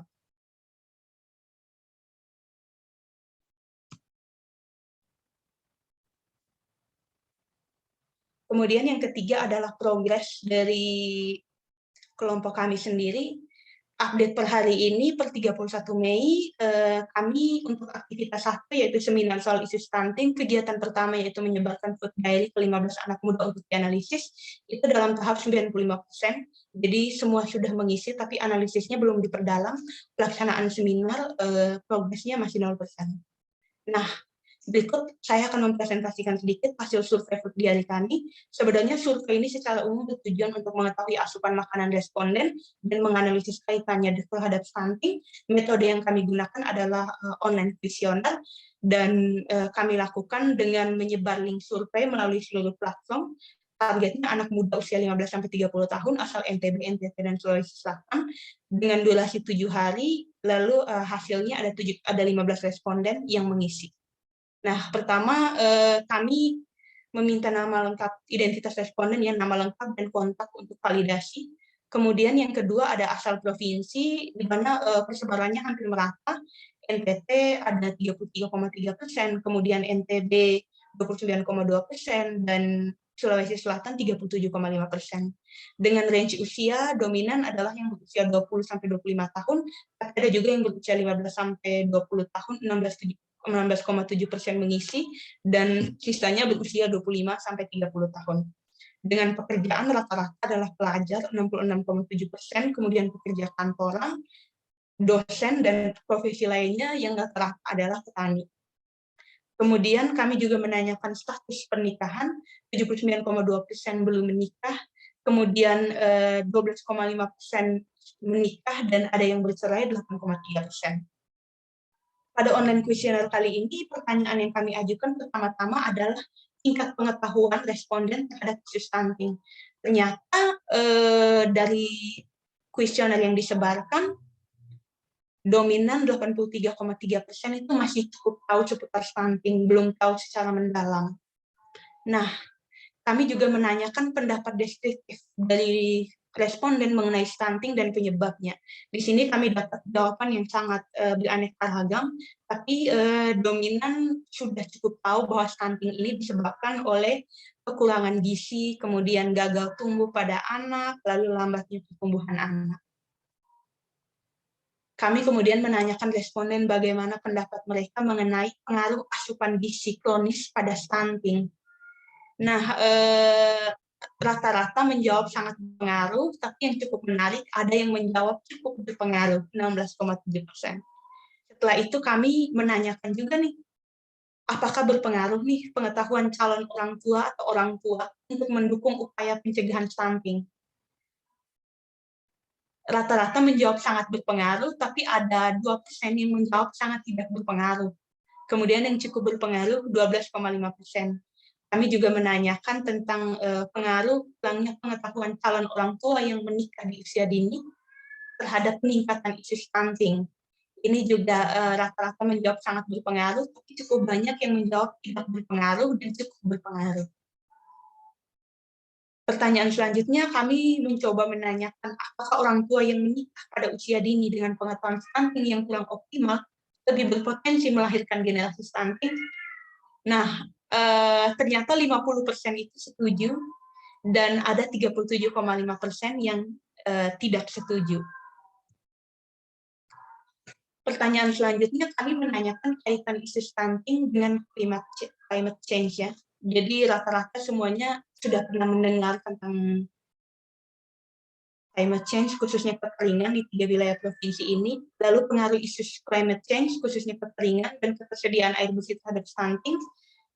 Kemudian yang ketiga adalah progres dari kelompok kami sendiri. Update per hari ini, per 31 Mei, kami untuk aktivitas 1 yaitu seminar soal isu stunting, kegiatan pertama yaitu menyebarkan food diary ke 15 anak muda untuk dianalisis, itu dalam tahap 95%, jadi semua sudah mengisi, tapi analisisnya belum diperdalam, pelaksanaan seminar, progresnya masih 0%. Nah, berikut saya akan mempresentasikan sedikit hasil survei food diary kami. Sebenarnya survei ini secara umum bertujuan untuk mengetahui asupan makanan responden dan menganalisis kaitannya terhadap stunting. Metode yang kami gunakan adalah online kuesioner dan kami lakukan dengan menyebar link survei melalui seluruh platform. Targetnya anak muda usia 15-30 tahun asal NTB, NTT, dan Sulawesi Selatan dengan durasi 7 hari, lalu hasilnya ada 15 responden yang mengisi. Nah, pertama kami meminta nama lengkap identitas responden, ya, nama lengkap dan kontak untuk validasi. Kemudian yang kedua ada asal provinsi, di mana persebarannya hampir merata. NTT ada 33,3%, kemudian NTB 29,2%, dan Sulawesi Selatan 37,5%. Dengan range usia dominan adalah yang berusia 20-25 tahun, tapi ada juga yang berusia 15-20 tahun, 16,7% mengisi, dan sisanya berusia 25-30 tahun. Dengan pekerjaan rata-rata adalah pelajar 66,7%, kemudian pekerja kantoran, dosen, dan profesi lainnya yang rata-rata adalah petani. Kemudian kami juga menanyakan status pernikahan, 79,2% belum menikah, kemudian 12,5% menikah, dan ada yang bercerai 8,3%. Pada online kuesioner kali ini, pertanyaan yang kami ajukan pertama-tama adalah tingkat pengetahuan responden terhadap isu stunting. Ternyata dari kuesioner yang disebarkan, dominan 83,3% itu masih cukup tahu seputar stunting, belum tahu secara mendalam. Nah, kami juga menanyakan pendapat deskriptif dari responden mengenai stunting dan penyebabnya. Di sini kami dapat jawaban yang sangat beraneka ragam, tapi dominan sudah cukup tahu bahwa stunting ini disebabkan oleh kekurangan gizi, kemudian gagal tumbuh pada anak, lalu lambatnya pertumbuhan anak. Kami kemudian menanyakan responden bagaimana pendapat mereka mengenai pengaruh asupan gizi kronis pada stunting. Nah, rata-rata menjawab sangat berpengaruh, tapi yang cukup menarik ada yang menjawab cukup berpengaruh, 16,7%. Setelah itu kami menanyakan juga nih, apakah berpengaruh nih pengetahuan calon orang tua atau orang tua untuk mendukung upaya pencegahan stunting. Rata-rata menjawab sangat berpengaruh, tapi ada 2% yang menjawab sangat tidak berpengaruh. Kemudian yang cukup berpengaruh 12,5%. Kami juga menanyakan tentang pengaruh kurangnya pengetahuan calon orang tua yang menikah di usia dini terhadap peningkatan isu stunting. Ini juga rata-rata menjawab sangat berpengaruh, tapi cukup banyak yang menjawab tidak berpengaruh dan cukup berpengaruh. Pertanyaan selanjutnya, kami mencoba menanyakan apakah orang tua yang menikah pada usia dini dengan pengetahuan stunting yang kurang optimal lebih berpotensi melahirkan generasi stunting. Nah, ternyata 50% itu setuju dan ada 37,5% yang tidak setuju. Pertanyaan selanjutnya, kami menanyakan kaitan isu stunting dengan climate change, ya. Jadi rata-rata semuanya sudah pernah mendengar tentang climate change, khususnya kekeringan di 3 wilayah provinsi ini. Lalu pengaruh isu climate change, khususnya kekeringan dan ketersediaan air bersih terhadap stunting,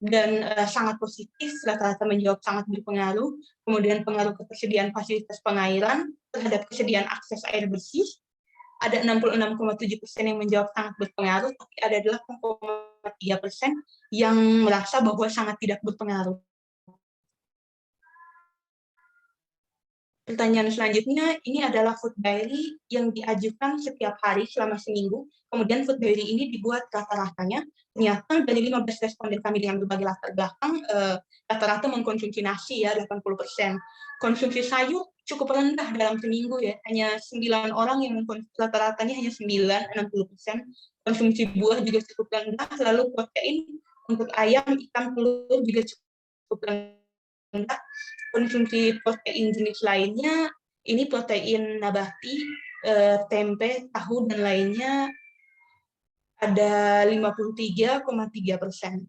dan sangat positif, rata-rata menjawab sangat berpengaruh. Kemudian pengaruh ketersediaan fasilitas pengairan terhadap kesediaan akses air bersih, ada 66,7% yang menjawab sangat berpengaruh, tapi ada 8,5% 3% yang merasa bahwa sangat tidak berpengaruh. Pertanyaan selanjutnya, ini adalah food diary yang diajukan setiap hari selama seminggu. Kemudian food diary ini dibuat rata-ratanya. Ternyata dari 15 responden kami dengan berbagai latar belakang, rata-rata mengkonsumsi nasi ya, 80%. Konsumsi sayur cukup rendah dalam seminggu ya, hanya 9 orang yang rata-ratanya hanya 9, 60%. Konsumsi buah juga cukup rendah, lalu protein untuk ayam, ikan, telur juga cukup rendah. Konsumsi protein jenis lainnya, ini protein nabati, tempe, tahu, dan lainnya ada 53,3%.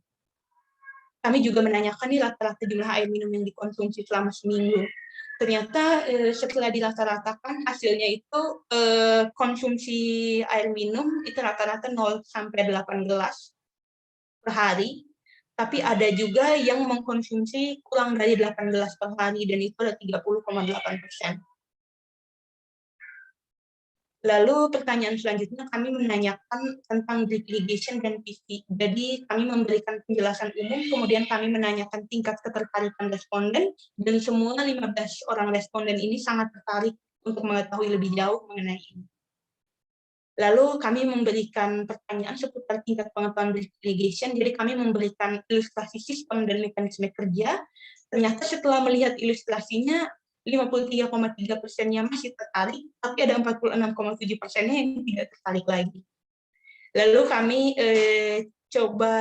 Kami juga menanyakan nih rata-rata jumlah air minum yang dikonsumsi selama seminggu. Ternyata setelah dirata-ratakan hasilnya itu konsumsi air minum itu rata-rata 0 sampai 8 gelas per hari. Tapi ada juga yang mengkonsumsi kurang dari 8 gelas per hari, dan itu ada 30,8%. Lalu pertanyaan selanjutnya kami menanyakan tentang drip irrigation dan PV. Jadi kami memberikan penjelasan umum, kemudian kami menanyakan tingkat ketertarikan responden, dan semua 15 orang responden ini sangat tertarik untuk mengetahui lebih jauh mengenai ini. Lalu kami memberikan pertanyaan seputar tingkat pengetahuan drip irrigation, jadi kami memberikan ilustrasi sistem dan mekanisme kerja. Ternyata setelah melihat ilustrasinya, 53,3%-nya masih tertarik, tapi ada 46,7%-nya yang tidak tertarik lagi. Lalu kami coba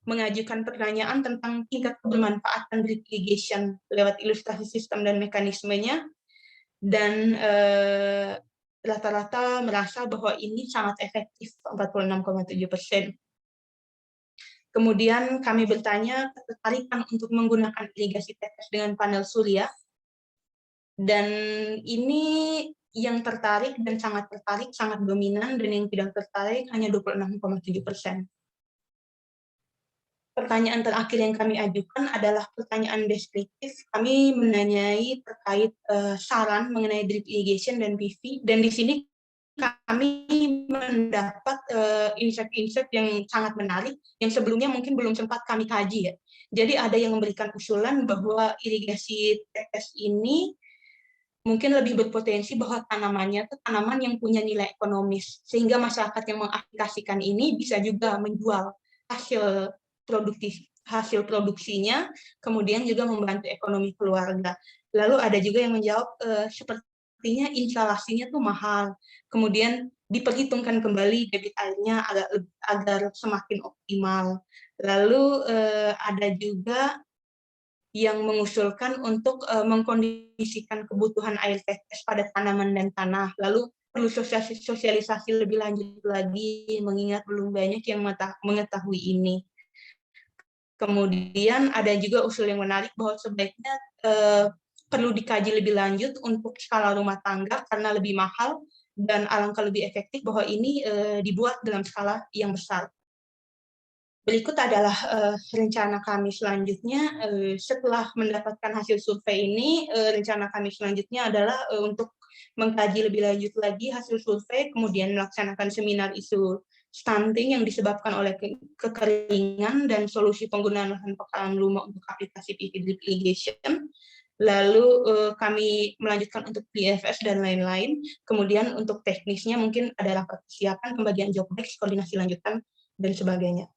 mengajukan pertanyaan tentang tingkat kebermanfaatan drip irrigation lewat ilustrasi sistem dan mekanismenya, dan rata-rata merasa bahwa ini sangat efektif, 46,7%. Kemudian kami bertanya ketertarikan untuk menggunakan irigasi tetes dengan panel surya, dan ini yang tertarik dan sangat tertarik sangat dominan, dan yang tidak tertarik hanya 26,7%. Pertanyaan terakhir yang kami ajukan adalah pertanyaan deskriptif. Kami menanyai terkait saran mengenai drip irrigation dan PV, dan di sini kami mendapat insight-insight yang sangat menarik, yang sebelumnya mungkin belum sempat kami kaji ya. Jadi ada yang memberikan usulan bahwa irigasi tetes ini mungkin lebih berpotensi bahwa tanamannya itu tanaman yang punya nilai ekonomis, sehingga masyarakat yang mengaplikasikan ini bisa juga menjual hasil produksinya, kemudian juga membantu ekonomi keluarga. Lalu ada juga yang menjawab sepertinya instalasinya tuh mahal, kemudian diperhitungkan kembali debit airnya agar semakin optimal. Lalu ada juga yang mengusulkan untuk mengkondisikan kebutuhan air tetes pada tanaman dan tanah. Lalu perlu sosialisasi lebih lanjut lagi, mengingat belum banyak yang mengetahui ini. Kemudian ada juga usul yang menarik bahwa sebaiknya perlu dikaji lebih lanjut untuk skala rumah tangga karena lebih mahal, dan alangkah lebih efektif bahwa ini dibuat dalam skala yang besar. Berikut adalah rencana kami selanjutnya. Setelah mendapatkan hasil survei ini, rencana kami selanjutnya adalah untuk mengkaji lebih lanjut lagi hasil survei, kemudian melaksanakan seminar isu stunting yang disebabkan oleh kekeringan dan solusi penggunaan lahan pekarangan lumak untuk aplikasi PV drip irrigation. Lalu kami melanjutkan untuk PFS dan lain-lain. Kemudian untuk teknisnya mungkin ada rapat persiapan, pembagian job desk, koordinasi lanjutan, dan sebagainya.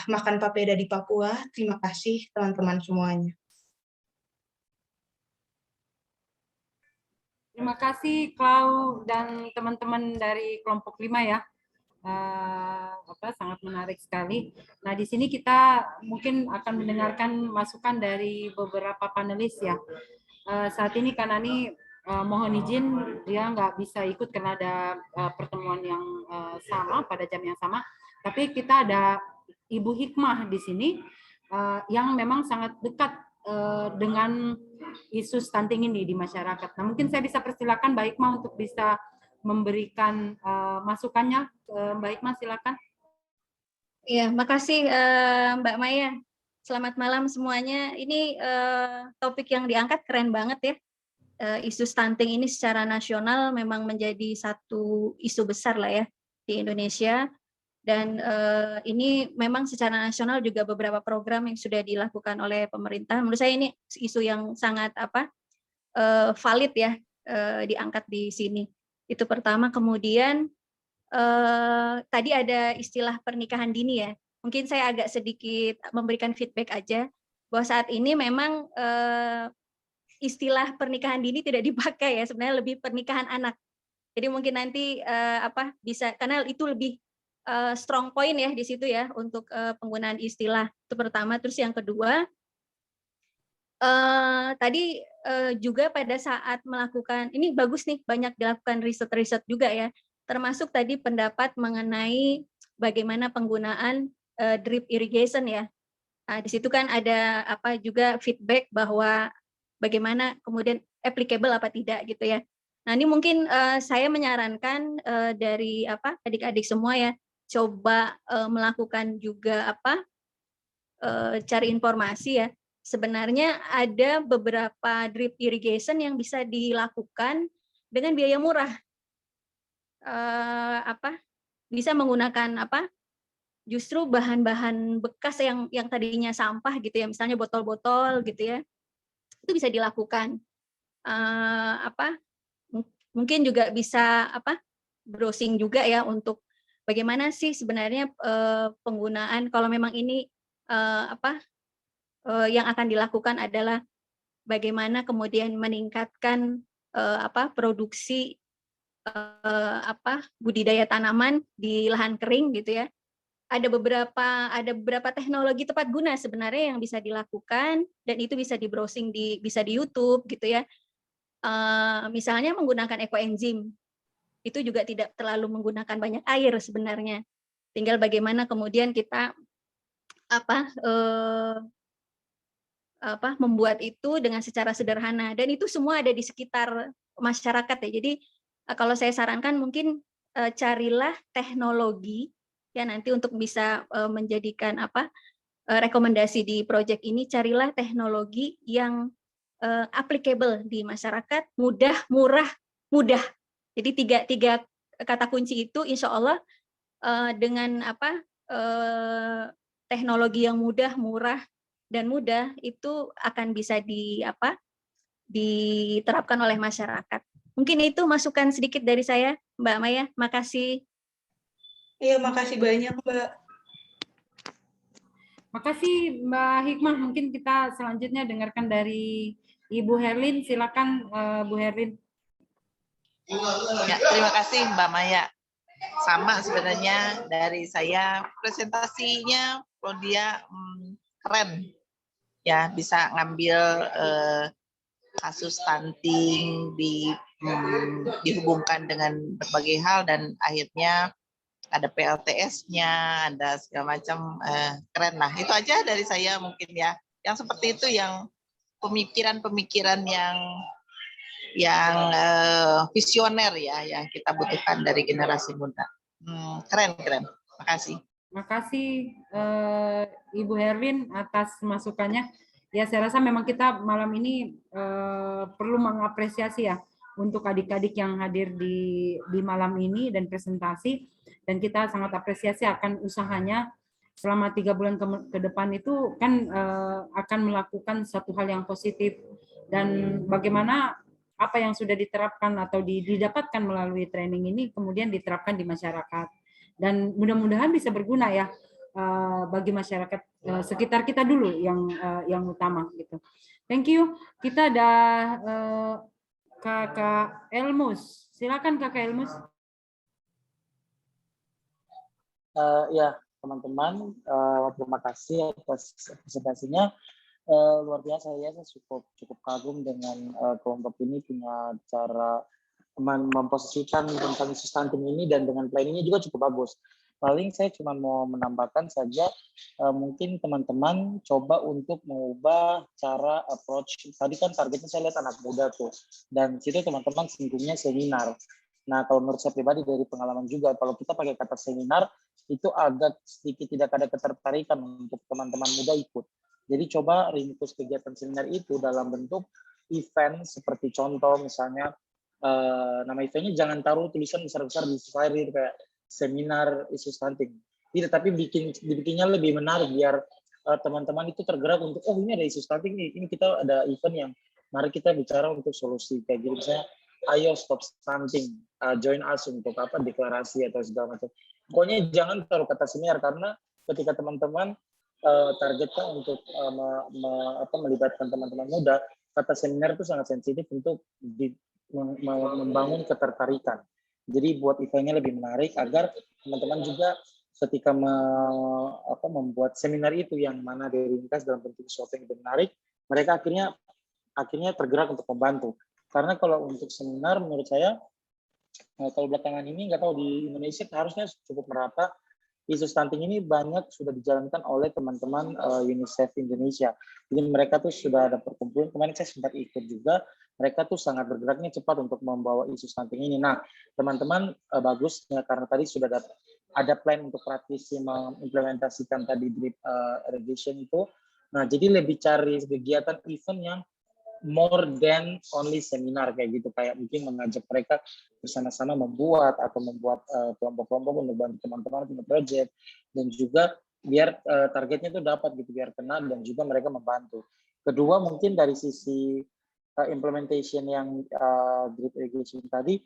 Makan papeda di Papua. Terima kasih teman-teman semuanya. Terima kasih Klau dan teman-teman dari kelompok 5 ya. Sangat menarik sekali. Nah, di sini kita mungkin akan mendengarkan masukan dari beberapa panelis ya. Saat ini Kanani mohon izin dia nggak bisa ikut karena ada pertemuan yang sama pada jam yang sama. Tapi kita ada Ibu Hikmah di sini yang memang sangat dekat dengan isu stunting ini di masyarakat. Nah, mungkin saya bisa persilakan Mbak Hikmah untuk bisa memberikan masukannya. Mbak Hikmah, silakan. Iya, makasih Mbak Maya. Selamat malam semuanya. Ini topik yang diangkat keren banget ya. Isu stunting ini secara nasional memang menjadi satu isu besar lah ya di Indonesia. Dan ini memang secara nasional juga beberapa program yang sudah dilakukan oleh pemerintah. Menurut saya ini isu yang sangat valid ya, diangkat di sini. Itu pertama. Kemudian tadi ada istilah pernikahan dini ya. Mungkin saya agak sedikit memberikan feedback aja bahwa saat ini memang istilah pernikahan dini tidak dipakai ya, sebenarnya lebih pernikahan anak. Jadi mungkin nanti bisa, karena itu lebih strong point ya di situ ya untuk penggunaan istilah. Itu pertama. Terus yang kedua, tadi juga pada saat melakukan, ini bagus nih, banyak dilakukan riset-riset juga ya, termasuk tadi pendapat mengenai bagaimana penggunaan drip irrigation ya. Nah, di situ kan ada juga feedback bahwa bagaimana kemudian applicable apa tidak gitu ya. Nah, ini mungkin saya menyarankan dari adik-adik semua ya, coba melakukan juga cari informasi ya. Sebenarnya ada beberapa drip irrigation yang bisa dilakukan dengan biaya murah. Bisa menggunakan justru bahan-bahan bekas yang tadinya sampah gitu ya, misalnya botol-botol gitu ya, itu bisa dilakukan. Mungkin juga bisa browsing juga ya untuk bagaimana sih sebenarnya penggunaan, kalau memang ini yang akan dilakukan adalah bagaimana kemudian meningkatkan produksi budidaya tanaman di lahan kering gitu ya. Ada beberapa teknologi tepat guna sebenarnya yang bisa dilakukan, dan itu bisa di browsing bisa di YouTube gitu ya. Misalnya menggunakan ekoenzim, itu juga tidak terlalu menggunakan banyak air sebenarnya. Tinggal bagaimana kemudian kita membuat itu dengan secara sederhana, dan itu semua ada di sekitar masyarakat ya. Jadi kalau saya sarankan mungkin carilah teknologi ya nanti untuk bisa menjadikan rekomendasi di proyek ini, carilah teknologi yang applicable di masyarakat, mudah, murah, mudah. Jadi tiga kata kunci itu insya Allah dengan teknologi yang mudah, murah, dan mudah itu akan bisa diterapkan oleh masyarakat. Mungkin itu masukan sedikit dari saya, Mbak Maya. Makasih. Iya, makasih banyak, Mbak. Makasih Mbak Hikmah. Mungkin kita selanjutnya dengarkan dari Ibu Herlin. Silakan Bu Herlin. Ya, terima kasih Mbak Maya. Sama sebenarnya dari saya, presentasinya Claudia keren. Ya, bisa ngambil kasus stunting dihubungkan dengan berbagai hal, dan akhirnya ada PLTS-nya, ada segala macam, keren lah. Itu aja dari saya mungkin ya. Yang seperti itu yang pemikiran-pemikiran yang visioner ya, yang kita butuhkan dari generasi muda. Keren. Makasih. Makasih Ibu Herlin atas masukannya. Ya, saya rasa memang kita malam ini perlu mengapresiasi ya untuk adik-adik yang hadir di malam ini dan presentasi, dan kita sangat apresiasi akan usahanya selama 3 bulan ke depan itu kan akan melakukan satu hal yang positif, dan bagaimana apa yang sudah diterapkan atau didapatkan melalui training ini kemudian diterapkan di masyarakat, dan mudah-mudahan bisa berguna ya bagi masyarakat sekitar kita dulu yang utama gitu. Thank you. Kita ada Kakak Elmus. Silakan Kakak Elmus. Ya, teman-teman, terima kasih atas presentasinya. Luar biasa ya, saya cukup kagum dengan kelompok ini punya cara memposisikan tentang isu stunting ini, dan dengan planningnya juga cukup bagus. Paling saya cuma mau menambahkan saja, mungkin teman-teman coba untuk mengubah cara approach. Tadi kan targetnya saya lihat anak muda tuh, dan situ teman-teman singgungnya seminar. Nah, kalau menurut saya pribadi dari pengalaman juga, kalau kita pakai kata seminar, itu agak sedikit tidak ada ketertarikan untuk teman-teman muda ikut. Jadi coba ringkus kegiatan seminar itu dalam bentuk event, seperti contoh misalnya, nama eventnya jangan taruh tulisan besar-besar di flyer kayak seminar isu stunting. Tidak, tapi dibikinnya lebih menarik biar teman-teman itu tergerak untuk, oh ini ada isu stunting nih, ini kita ada event yang mari kita bicara untuk solusi kayak gitu, misalnya ayo stop stunting, join us untuk apa deklarasi atau segala macam. Pokoknya jangan taruh kata senior, karena ketika teman-teman targetnya untuk melibatkan teman-teman muda, kata seminar itu sangat sensitif untuk membangun ketertarikan. Jadi buat eventnya lebih menarik agar teman-teman juga ketika membuat seminar itu yang mana diringkas dalam bentuk sesuatu yang lebih menarik, mereka akhirnya tergerak untuk membantu. Karena kalau untuk seminar menurut saya kalau belakangan ini nggak tahu di Indonesia harusnya cukup merata, isu stunting ini banyak sudah dijalankan oleh teman-teman UNICEF Indonesia. Jadi mereka tuh sudah ada perkumpulan, kemarin saya sempat ikut juga, mereka tuh sangat bergeraknya cepat untuk membawa isu stunting ini. Nah, teman-teman bagusnya karena tadi sudah ada plan untuk praktisi mengimplementasikan tadi drip irrigation itu. Nah, jadi lebih cari kegiatan event yang more than only seminar kayak gitu, kayak mungkin mengajak mereka bersama-sama membuat kelompok-kelompok untuk bantu teman-teman punya project, dan juga biar targetnya itu dapat gitu, biar kena dan juga mereka membantu. Kedua mungkin dari sisi implementation yang drip irrigation tadi,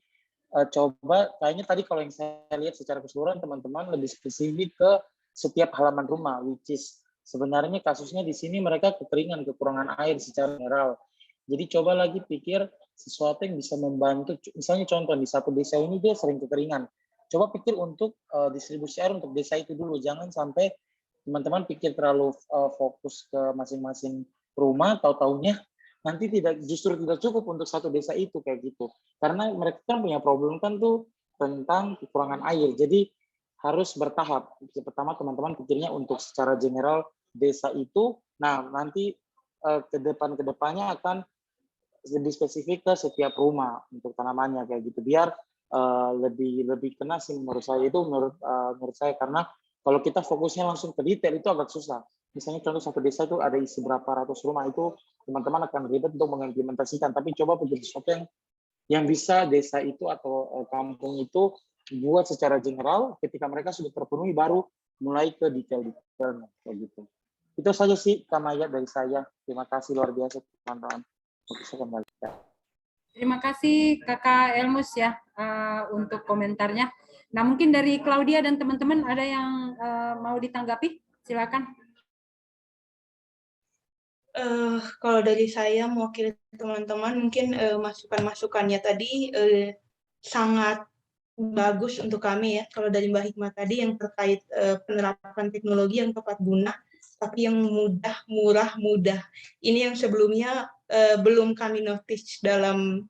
coba kayaknya tadi kalau yang saya lihat secara keseluruhan teman-teman lebih spesifik ke setiap halaman rumah, which is sebenarnya kasusnya di sini mereka kekurangan air secara general. Jadi coba lagi pikir sesuatu yang bisa membantu, misalnya contoh di satu desa ini dia sering kekeringan. Coba pikir untuk distribusi air untuk desa itu dulu, jangan sampai teman-teman pikir terlalu fokus ke masing-masing rumah, tahu-taunya nanti justru tidak cukup untuk satu desa itu kayak gitu. Karena mereka kan punya problem kan tuh tentang kekurangan air. Jadi harus bertahap. Pertama teman-teman pikirnya untuk secara general desa itu, nah nanti kedepannya akan lebih spesifik ke setiap rumah untuk tanamannya kayak gitu, biar lebih kena sih menurut saya. Itu menurut saya, karena kalau kita fokusnya langsung ke detail itu agak susah. Misalnya contoh satu desa itu ada isi berapa ratus rumah, itu teman-teman akan ribet untuk mengimplementasikan. Tapi coba pikir sesuatu yang bisa desa itu atau kampung itu buat secara general, ketika mereka sudah terpenuhi baru mulai ke detail-detailnya kayak gitu. Itu saja sih Kak Maya dari saya. Terima kasih luar biasa teman-teman. Terima kasih Kakak Elmus ya untuk komentarnya. Nah mungkin dari Claudia dan teman-teman ada yang mau ditanggapi, silakan. Kalau dari saya mewakili teman-teman, mungkin masukan-masukannya tadi sangat bagus untuk kami ya. Kalau dari Mbak Hikmah tadi yang terkait penerapan teknologi yang tepat guna, tapi yang mudah, murah, mudah. Ini yang sebelumnya belum kami notice dalam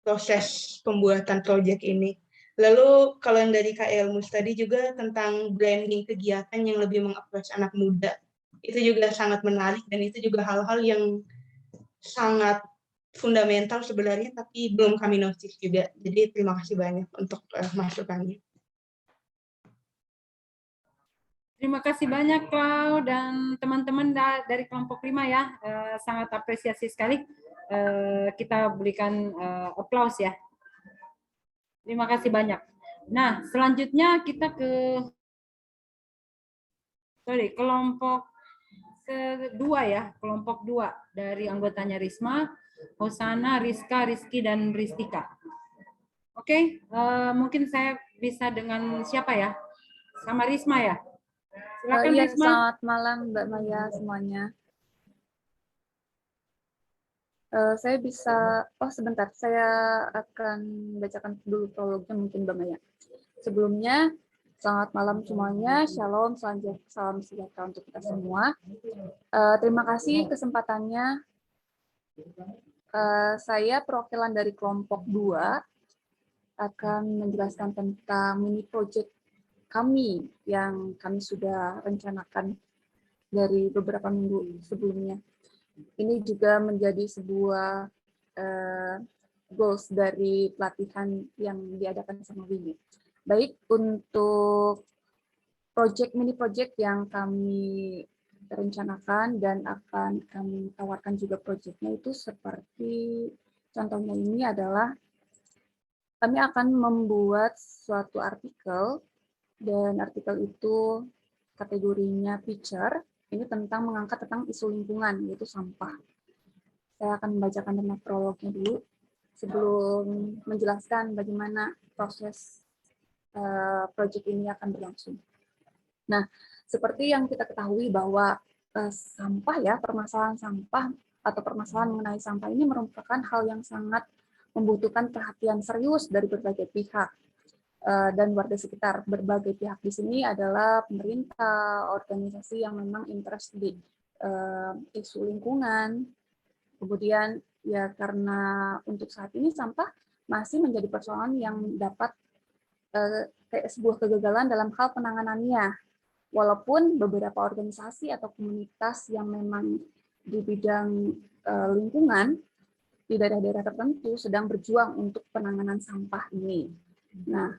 proses pembuatan proyek ini. Lalu kalau yang dari Kak Elmus tadi juga tentang branding kegiatan yang lebih mengapproach anak muda, itu juga sangat menarik, dan itu juga hal-hal yang sangat fundamental sebenarnya, tapi belum kami notice juga. Jadi terima kasih banyak untuk masukannya. Terima kasih banyak Clau dan teman-teman dari kelompok 5 ya, sangat apresiasi sekali. Kita berikan aplaus ya. Terima kasih banyak. Nah, selanjutnya kita ke kelompok kedua ya, kelompok 2 dari anggotanya Risma, Hosana, Rizka, Rizky, dan Ristika. Oke, mungkin saya bisa dengan siapa ya? Sama Risma ya? Silakan Iya, Risma. selamat malam Mbak Maya semuanya. Saya bisa, sebentar, saya akan bacakan dulu prolognya mungkin Mbak Maya. Sebelumnya, selamat malam semuanya, shalom, salam sejahtera untuk kita semua. Terima kasih kesempatannya. Saya perwakilan dari kelompok 2 akan menjelaskan tentang mini project kami yang kami sudah rencanakan dari beberapa minggu sebelumnya. Ini juga menjadi sebuah goals dari pelatihan yang diadakan sama Winnie. Baik, untuk mini project yang kami rencanakan dan akan kami tawarkan juga projectnya itu seperti contohnya ini adalah kami akan membuat suatu artikel Dan artikel itu kategorinya feature, ini tentang mengangkat tentang isu lingkungan, yaitu sampah. Saya akan membacakan tentang prolognya dulu, sebelum menjelaskan bagaimana proses proyek ini akan berlangsung. Nah, seperti yang kita ketahui bahwa sampah ya, permasalahan sampah atau permasalahan mengenai sampah ini merupakan hal yang sangat membutuhkan perhatian serius dari berbagai pihak dan warga sekitar. Berbagai pihak di sini adalah pemerintah, organisasi yang memang interest di isu lingkungan. Kemudian ya karena untuk saat ini sampah masih menjadi persoalan yang dapat kayak sebuah kegagalan dalam hal penanganannya. Walaupun beberapa organisasi atau komunitas yang memang di bidang lingkungan di daerah-daerah tertentu sedang berjuang untuk penanganan sampah ini. Nah,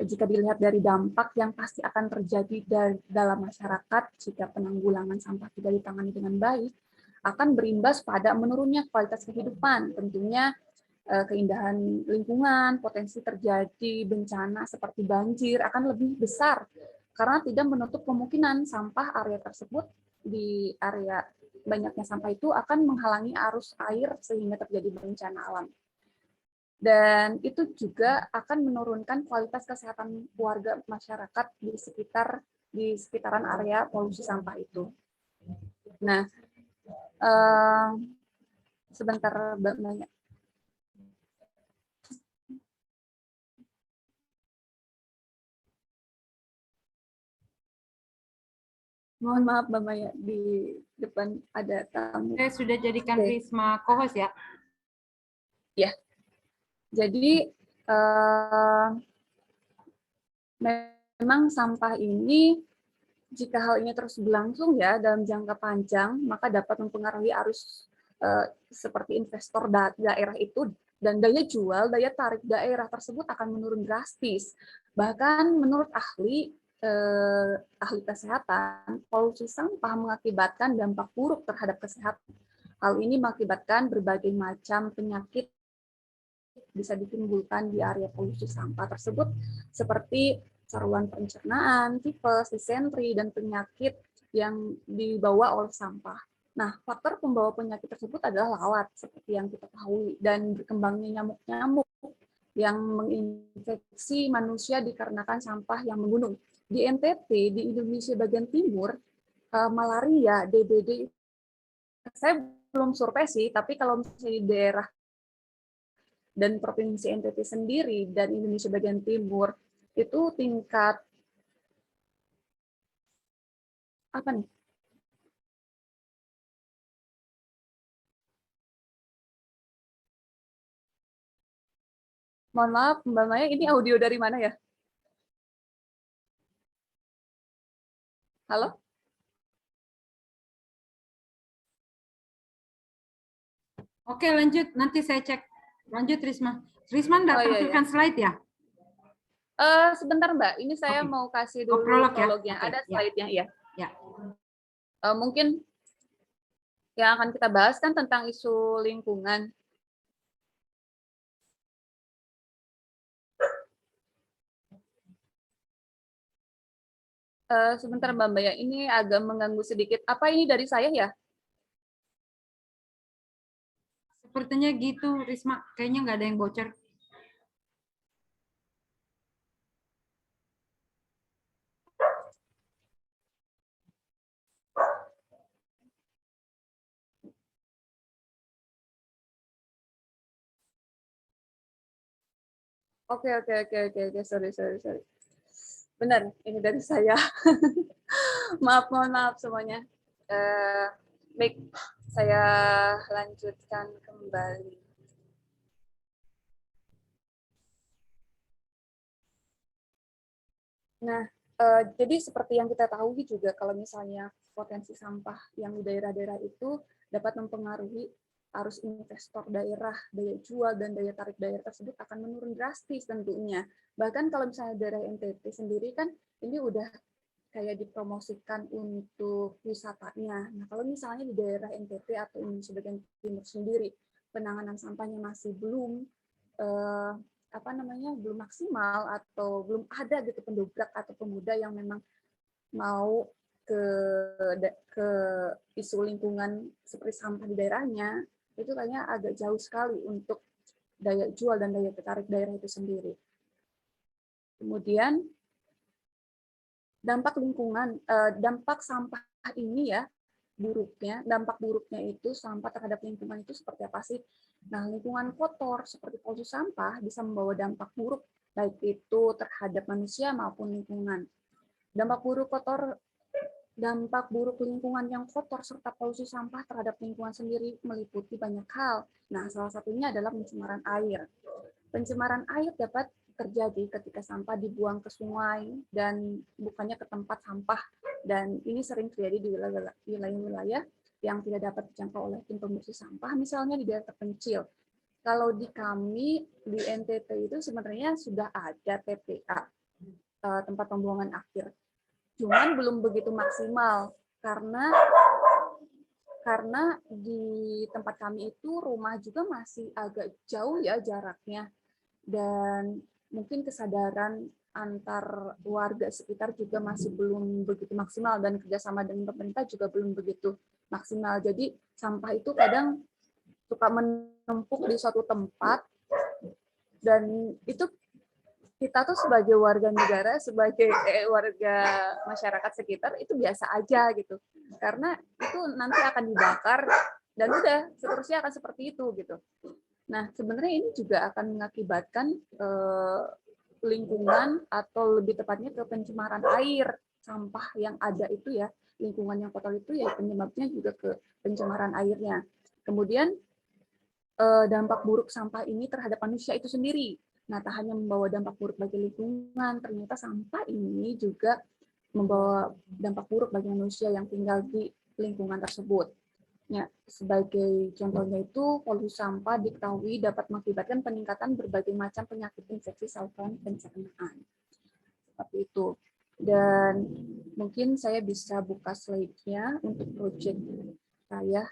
jika dilihat dari dampak yang pasti akan terjadi dalam masyarakat jika penanggulangan sampah tidak ditangani dengan baik, akan berimbas pada menurunnya kualitas kehidupan. Tentunya keindahan lingkungan, potensi terjadi bencana seperti banjir akan lebih besar karena tidak menutup kemungkinan sampah area tersebut di area banyaknya sampah itu akan menghalangi arus air sehingga terjadi bencana alam. Dan itu juga akan menurunkan kualitas kesehatan warga masyarakat di sekitaran area polusi sampah itu. Nah, sebentar Mbak Maya. Mohon maaf Mbak Maya, di depan ada tamu. Saya sudah jadikan Risma co-host ya. Ya, jadi memang sampah ini, jika hal ini terus berlangsung ya dalam jangka panjang, maka dapat mempengaruhi arus seperti investor daerah itu, dan daya jual, daya tarik daerah tersebut akan menurun drastis. Bahkan menurut ahli kesehatan, polusi sampah mengakibatkan dampak buruk terhadap kesehatan. Hal ini mengakibatkan berbagai macam penyakit bisa ditimbulkan di area polusi sampah tersebut, seperti saluran pencernaan, tifus, disentri, dan penyakit yang dibawa oleh sampah. Nah, faktor pembawa penyakit tersebut adalah lalat, seperti yang kita ketahui, dan berkembangnya nyamuk-nyamuk yang menginfeksi manusia dikarenakan sampah yang menggunung. Di NTT, di Indonesia bagian timur, malaria, DBD, saya belum survei sih, tapi kalau misalnya di daerah dan Provinsi NTT sendiri dan Indonesia bagian timur, itu tingkat apa nih? Mohon maaf, Mbak Maya, ini audio dari mana ya? Halo? Oke, lanjut. Nanti saya cek. Lanjut, Risma. Risma nggak tampilkan slide ya? Sebentar, Mbak. Ini saya mau kasih dulu prolognya. Okay. Ada slide-nya, ya. Ya. Mungkin yang akan kita bahas kan tentang isu lingkungan. Sebentar Mbak Maya, ini agak mengganggu sedikit. Apa ini dari saya ya? Sepertinya gitu, Risma. Kayaknya nggak ada yang bocor. Oke, sorry. Benar, ini dari saya. Mohon maaf semuanya. Baik, saya lanjutkan kembali. Nah, jadi seperti yang kita tahu juga kalau misalnya potensi sampah yang di daerah-daerah itu dapat mempengaruhi arus investor daerah, daya jual, dan daya tarik daerah tersebut akan menurun drastis tentunya. Bahkan kalau misalnya daerah NTT sendiri kan ini udah kayak dipromosikan untuk wisatanya. Nah, kalau misalnya di daerah NTT atau Indonesia bagian timur sendiri, penanganan sampahnya masih belum belum maksimal atau belum ada gitu pendobrak atau pemuda yang memang mau ke isu lingkungan seperti sampah di daerahnya, itu kayaknya agak jauh sekali untuk daya jual dan daya tarik daerah itu sendiri. Kemudian dampak lingkungan, dampak sampah ini ya, dampak buruknya itu sampah terhadap lingkungan itu seperti apa sih? Nah, lingkungan kotor seperti polusi sampah bisa membawa dampak buruk baik itu terhadap manusia maupun lingkungan. Dampak buruk lingkungan yang kotor serta polusi sampah terhadap lingkungan sendiri meliputi banyak hal. Nah, salah satunya adalah pencemaran air. Pencemaran air dapat terjadi ketika sampah dibuang ke sungai dan bukannya ke tempat sampah. Dan ini sering terjadi di wilayah-wilayah yang tidak dapat dijangkau oleh tim pembersih sampah, misalnya di daerah terpencil. Kalau di kami, di NTT itu sebenarnya sudah ada TPA, tempat pembuangan akhir. Cuman belum begitu maksimal, karena di tempat kami itu rumah juga masih agak jauh ya jaraknya. Dan mungkin kesadaran antar warga sekitar juga masih belum begitu maksimal dan kerjasama dengan pemerintah juga belum begitu maksimal. Jadi sampah itu kadang suka menumpuk di suatu tempat dan itu kita tuh sebagai warga negara, sebagai warga masyarakat sekitar itu biasa aja gitu. Karena itu nanti akan dibakar dan udah seterusnya akan seperti itu gitu. Nah, sebenarnya ini juga akan mengakibatkan lingkungan atau lebih tepatnya ke pencemaran air. Sampah yang ada itu ya, lingkungan yang kotor itu ya penyebabnya juga ke pencemaran airnya. Kemudian dampak buruk sampah ini terhadap manusia itu sendiri. Nah, tak hanya membawa dampak buruk bagi lingkungan, ternyata sampah ini juga membawa dampak buruk bagi manusia yang tinggal di lingkungan tersebut. Ya, sebagai contohnya itu, polusi sampah diketahui dapat mengakibatkan peningkatan berbagai macam penyakit infeksi saluran pencernaan. Seperti itu. Dan mungkin saya bisa buka slide-nya untuk proyek saya.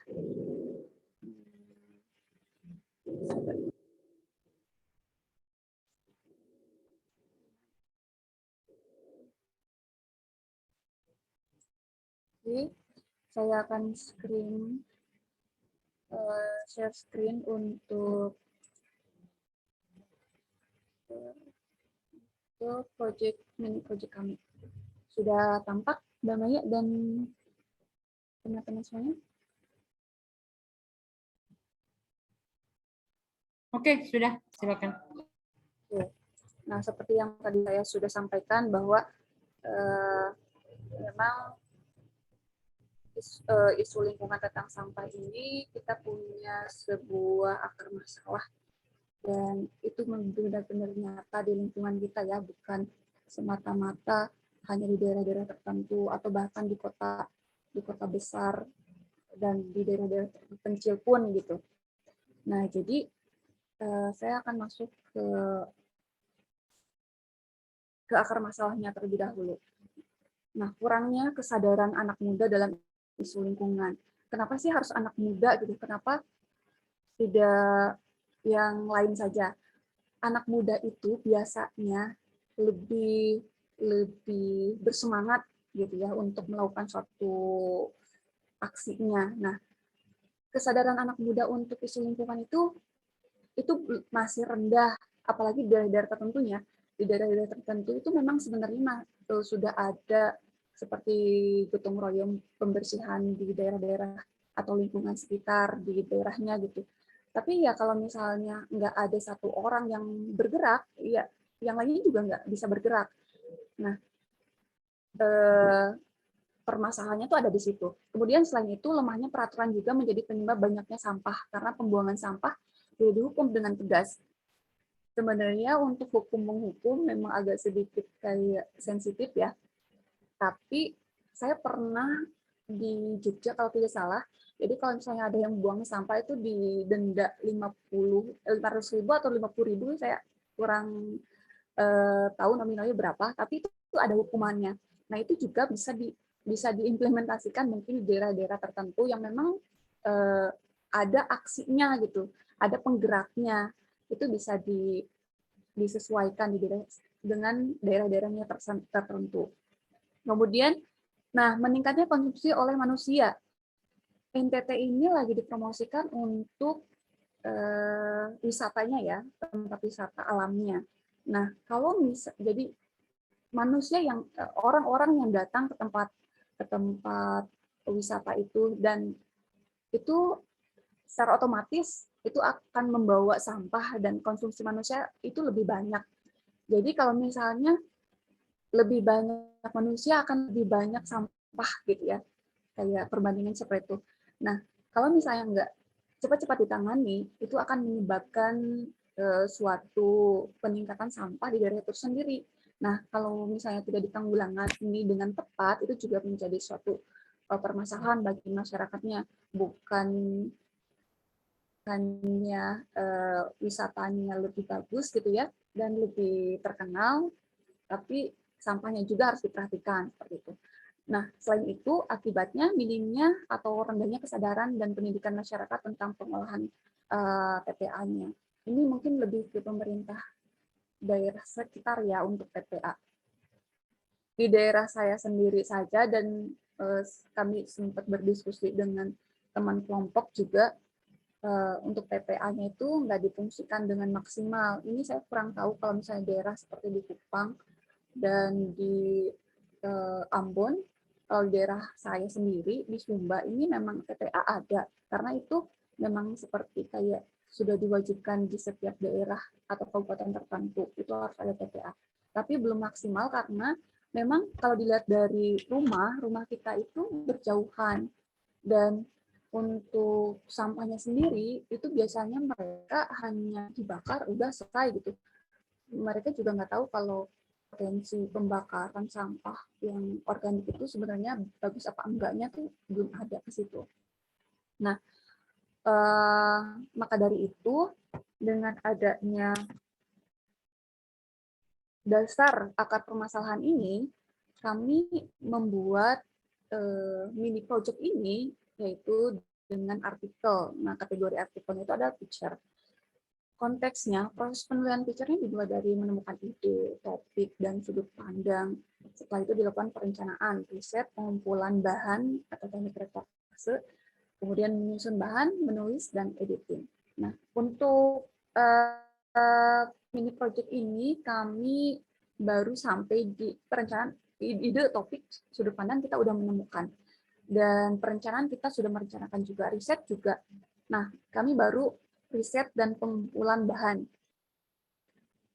Oke, saya akan share screen untuk mini project kami. Sudah tampak Mbak Maya dan teman-teman semuanya? Oke, sudah. Silakan. Nah, seperti yang tadi saya sudah sampaikan bahwa memang isu lingkungan tentang sampah ini kita punya sebuah akar masalah dan itu benar-benar nyata di lingkungan kita ya, bukan semata-mata hanya di daerah-daerah tertentu atau bahkan di kota besar dan di daerah-daerah terpencil pun gitu. Nah, jadi saya akan masuk ke akar masalahnya terlebih dahulu. Nah, kurangnya kesadaran anak muda dalam isu lingkungan. Kenapa sih harus anak muda gitu? Kenapa tidak yang lain saja? Anak muda itu biasanya lebih bersemangat gitu ya untuk melakukan suatu aksinya. Nah, kesadaran anak muda untuk isu lingkungan itu masih rendah, apalagi di daerah-daerah tertentunya. Di daerah-daerah tertentu itu memang sebenarnya sudah ada seperti gotong royong pembersihan di daerah-daerah atau lingkungan sekitar di daerahnya gitu. Tapi ya kalau misalnya nggak ada satu orang yang bergerak, ya yang lainnya juga nggak bisa bergerak. Nah, permasalahannya itu ada di situ. Kemudian selain itu lemahnya peraturan juga menjadi penyebab banyaknya sampah karena pembuangan sampah tidak dihukum dengan tegas. Sebenarnya untuk hukum menghukum memang agak sedikit kayak sensitif ya. Tapi saya pernah di Jogja kalau tidak salah. Jadi kalau misalnya ada yang buang sampah itu didenda 500.000 atau 50.000, saya kurang tahu nominalnya berapa. Tapi itu ada hukumannya. Nah itu juga bisa diimplementasikan mungkin di daerah-daerah tertentu yang memang ada aksinya gitu, ada penggeraknya. Itu bisa disesuaikan dengan daerah-daerahnya tertentu. Kemudian, nah meningkatnya konsumsi oleh manusia. NTT ini lagi dipromosikan untuk wisatanya ya, tempat wisata alamnya. Nah, kalau jadi manusia yang orang-orang yang datang ke tempat wisata itu, dan itu secara otomatis itu akan membawa sampah dan konsumsi manusia itu lebih banyak. Jadi kalau misalnya lebih banyak manusia akan lebih banyak sampah gitu ya, kayak perbandingan seperti itu. Nah, kalau misalnya nggak cepat-cepat ditangani, itu akan menyebabkan suatu peningkatan sampah di daerah itu sendiri. Nah, kalau misalnya tidak ditanggulangi dengan tepat, itu juga menjadi suatu permasalahan bagi masyarakatnya, bukan hanya wisatanya lebih bagus gitu ya, dan lebih terkenal, tapi sampahnya juga harus diperhatikan seperti itu. Nah, selain itu, akibatnya minimnya atau rendahnya kesadaran dan pendidikan masyarakat tentang pengolahan TPA-nya. Ini mungkin lebih ke pemerintah daerah sekitar ya untuk TPA. Di daerah saya sendiri saja, dan kami sempat berdiskusi dengan teman kelompok juga, untuk TPA-nya itu nggak difungsikan dengan maksimal. Ini saya kurang tahu kalau misalnya daerah seperti di Kupang dan di Ambon. Kalau daerah saya sendiri di Sumba ini memang TPA ada, karena itu memang seperti kayak sudah diwajibkan di setiap daerah atau kabupaten tertentu itu harus ada TPA. Tapi belum maksimal karena memang kalau dilihat dari rumah kita itu berjauhan, dan untuk sampahnya sendiri itu biasanya mereka hanya dibakar udah selesai gitu. Mereka juga nggak tahu kalau potensi pembakaran sampah yang organik itu sebenarnya bagus apa enggaknya tuh belum ada ke situ. Nah, maka dari itu dengan adanya dasar akar permasalahan ini, kami membuat mini project ini, yaitu dengan artikel. Nah, kategori artikelnya itu adalah picture. Konteksnya, proses penulisan picture-nya dibuat dari menemukan ide, topik, dan sudut pandang. Setelah itu dilakukan perencanaan, riset, pengumpulan bahan atau teknik reportase, kemudian menyusun bahan, menulis, dan editing. Nah, untuk mini project ini kami baru sampai di perencanaan ide, topik, sudut pandang kita udah menemukan. Dan perencanaan kita sudah merencanakan juga, riset juga. Nah, kami baru riset dan pengumpulan bahan.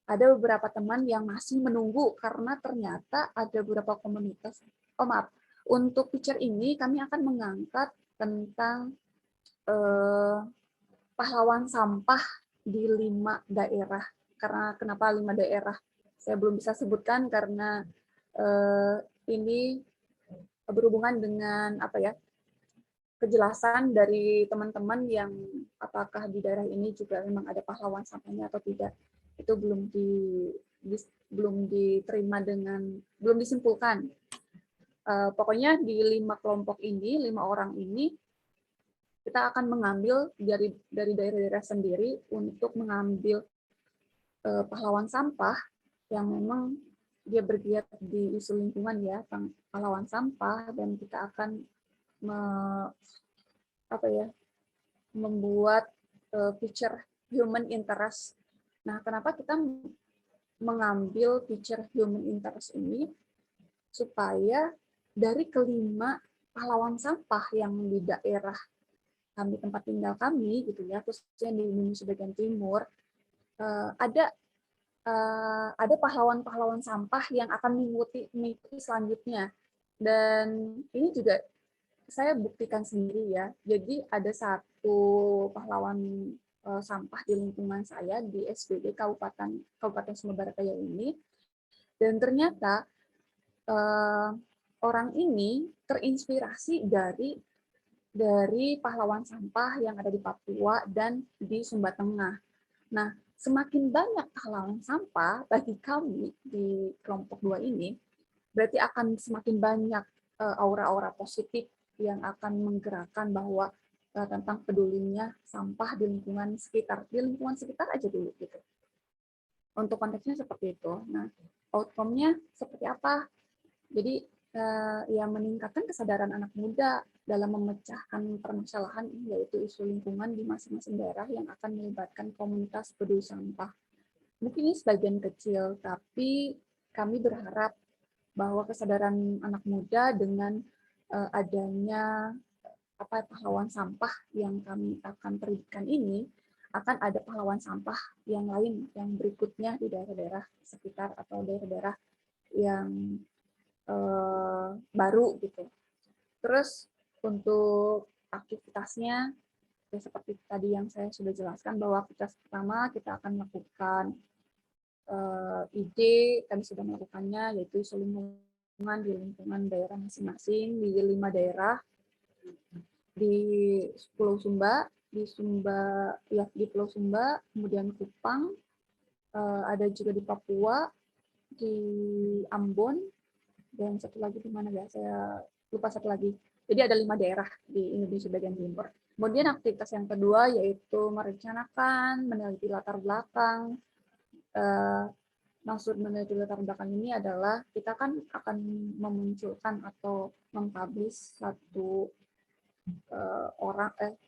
Ada beberapa teman yang masih menunggu karena ternyata ada beberapa komunitas. Oh maaf, untuk picture ini kami akan mengangkat tentang pahlawan sampah di 5 daerah. Karena kenapa 5 daerah? Saya belum bisa sebutkan karena ini berhubungan dengan apa ya? Kejelasan dari teman-teman yang apakah di daerah ini juga memang ada pahlawan sampahnya atau tidak, itu belum diterima belum disimpulkan. Pokoknya di 5 kelompok ini, 5 orang ini, kita akan mengambil dari daerah-daerah sendiri untuk mengambil pahlawan sampah yang memang dia bergiat di isu lingkungan ya, pahlawan sampah, dan kita akan membuat feature human interest. Nah, kenapa kita mengambil feature human interest ini? Supaya dari kelima pahlawan sampah yang di daerah kami, tempat tinggal kami, gitu ya, khususnya di Indonesia bagian timur, ada pahlawan-pahlawan sampah yang akan mengikuti selanjutnya. Dan ini juga saya buktikan sendiri ya. Jadi ada satu pahlawan sampah di lingkungan saya di SPB Kabupaten Sumber Barat Daya ini, dan ternyata orang ini terinspirasi dari pahlawan sampah yang ada di Papua dan di Sumba Tengah. Nah, semakin banyak pahlawan sampah bagi kami di kelompok 2 ini, berarti akan semakin banyak aura-aura positif yang akan menggerakkan bahwa tentang pedulinya sampah di lingkungan sekitar aja dulu gitu. untuk konteksnya seperti itu. Nah, outcome-nya seperti apa? Jadi ya meningkatkan kesadaran anak muda dalam memecahkan permasalahan yaitu isu lingkungan di masing-masing daerah yang akan melibatkan komunitas peduli sampah. Mungkin ini sebagian kecil, tapi kami berharap bahwa kesadaran anak muda dengan adanya pahlawan sampah yang kami akan terbitkan ini, akan ada pahlawan sampah yang lain yang berikutnya di daerah-daerah sekitar atau daerah-daerah yang baru gitu. Terus untuk aktivitasnya ya seperti tadi yang saya sudah jelaskan bahwa aktivitas pertama kita akan melakukan ide kami sudah melakukannya yaitu isu lingkungan di lingkungan daerah masing-masing di 5 daerah di Pulau Sumba, di Pulau Sumba, kemudian Kupang, ada juga di Papua, di Ambon, dan satu lagi di mana ya, saya lupa satu lagi. Jadi ada 5 daerah di Indonesia bagian timur. Kemudian aktivitas yang kedua yaitu merencanakan, meneliti latar belakang. Maksud meneliti latar belakang ini adalah kita kan akan memunculkan atau mempublish satu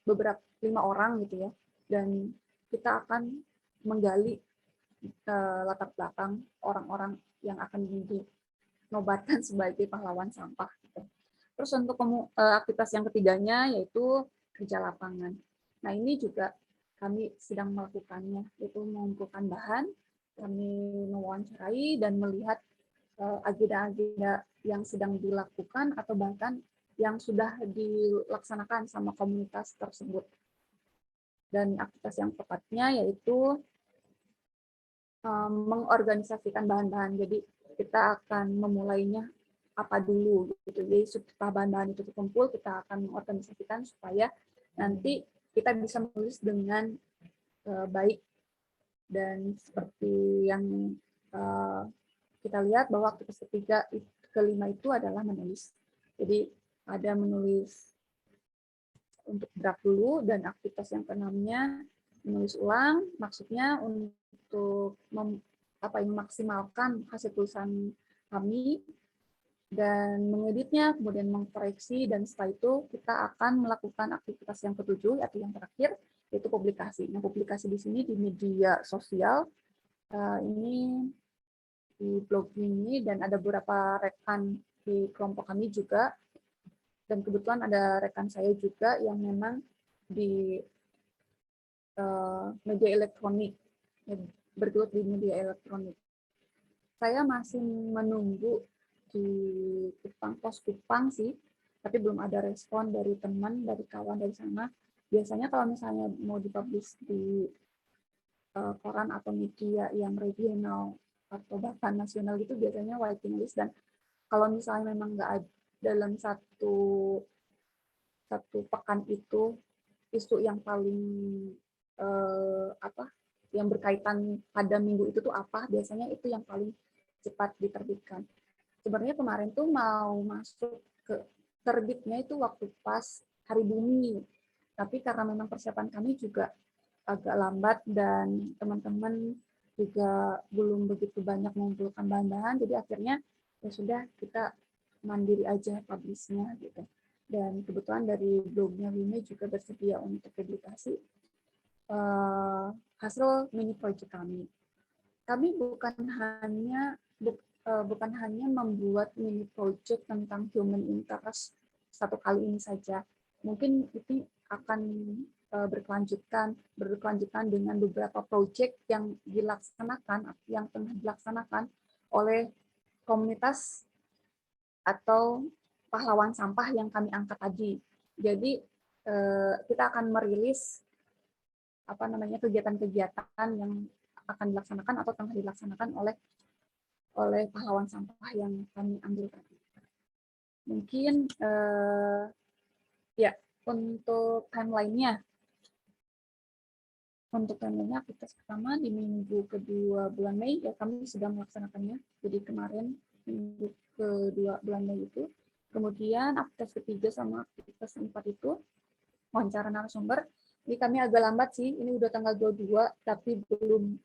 beberapa 5 orang gitu ya, dan kita akan menggali latar belakang orang-orang yang akan dinobatkan sebagai pahlawan sampah. Gitu. Terus untuk aktivitas yang ketiganya yaitu kerja lapangan. Nah ini juga kami sedang melakukannya, yaitu mengumpulkan bahan, kami mewawancarai dan melihat agenda-agenda yang sedang dilakukan atau bahkan yang sudah dilaksanakan sama komunitas tersebut. Dan aktivitas yang tepatnya yaitu mengorganisasikan bahan-bahan. Jadi kita akan memulainya apa dulu gitu. Jadi setelah bahan-bahan itu terkumpul, kita akan mengorganisasikan supaya nanti kita bisa menulis dengan baik. Dan seperti yang kita lihat bahwa aktivitas kelima itu adalah menulis. Jadi ada menulis untuk draft dulu, dan aktivitas yang keenamnya menulis ulang, maksudnya untuk memaksimalkan hasil tulisan kami dan mengeditnya, kemudian mengkoreksi, dan setelah itu kita akan melakukan aktivitas yang ketujuh atau yang terakhir yaitu publikasi. Nah, publikasi di sini di media sosial, ini di blog ini, dan ada beberapa rekan di kelompok kami juga, dan kebetulan ada rekan saya juga yang memang di media elektronik, bergelut di media elektronik. Saya masih menunggu di pos Kupang sih, tapi belum ada respon dari teman, dari kawan dari sana. Biasanya kalau misalnya mau dipublish di koran atau media yang regional atau bahkan nasional gitu, biasanya waiting list, dan kalau misalnya memang nggak ada dalam satu pekan itu isu yang paling yang berkaitan pada minggu itu tuh apa, biasanya itu yang paling cepat diterbitkan. Sebenarnya kemarin tuh mau masuk ke terbitnya itu waktu pas Hari Bumi, tapi karena memang persiapan kami juga agak lambat dan teman-teman juga belum begitu banyak mengumpulkan bahan-bahan, jadi akhirnya ya sudah kita mandiri aja publish-nya gitu. Dan kebetulan dari blognya Wime juga bersedia untuk publikasi hasil mini project kami. Kami bukan hanya membuat mini project tentang human interest satu kali ini saja. Mungkin ini akan berkelanjutan dengan beberapa project yang tengah dilaksanakan oleh komunitas atau pahlawan sampah yang kami angkat tadi. Jadi kita akan merilis kegiatan-kegiatan yang akan dilaksanakan atau tengah dilaksanakan oleh pahlawan sampah yang kami ambil tadi. Mungkin ya untuk timeline-nya. Untuk timeline-nya, aktivitas pertama di minggu kedua bulan Mei ya kami sudah melaksanakannya. Jadi kemarin minggu kedua bulan Mei itu. Kemudian aktivitas ketiga sama aktivitas keempat itu wawancara narasumber. Ini kami agak lambat sih, ini udah tanggal 22 tapi belum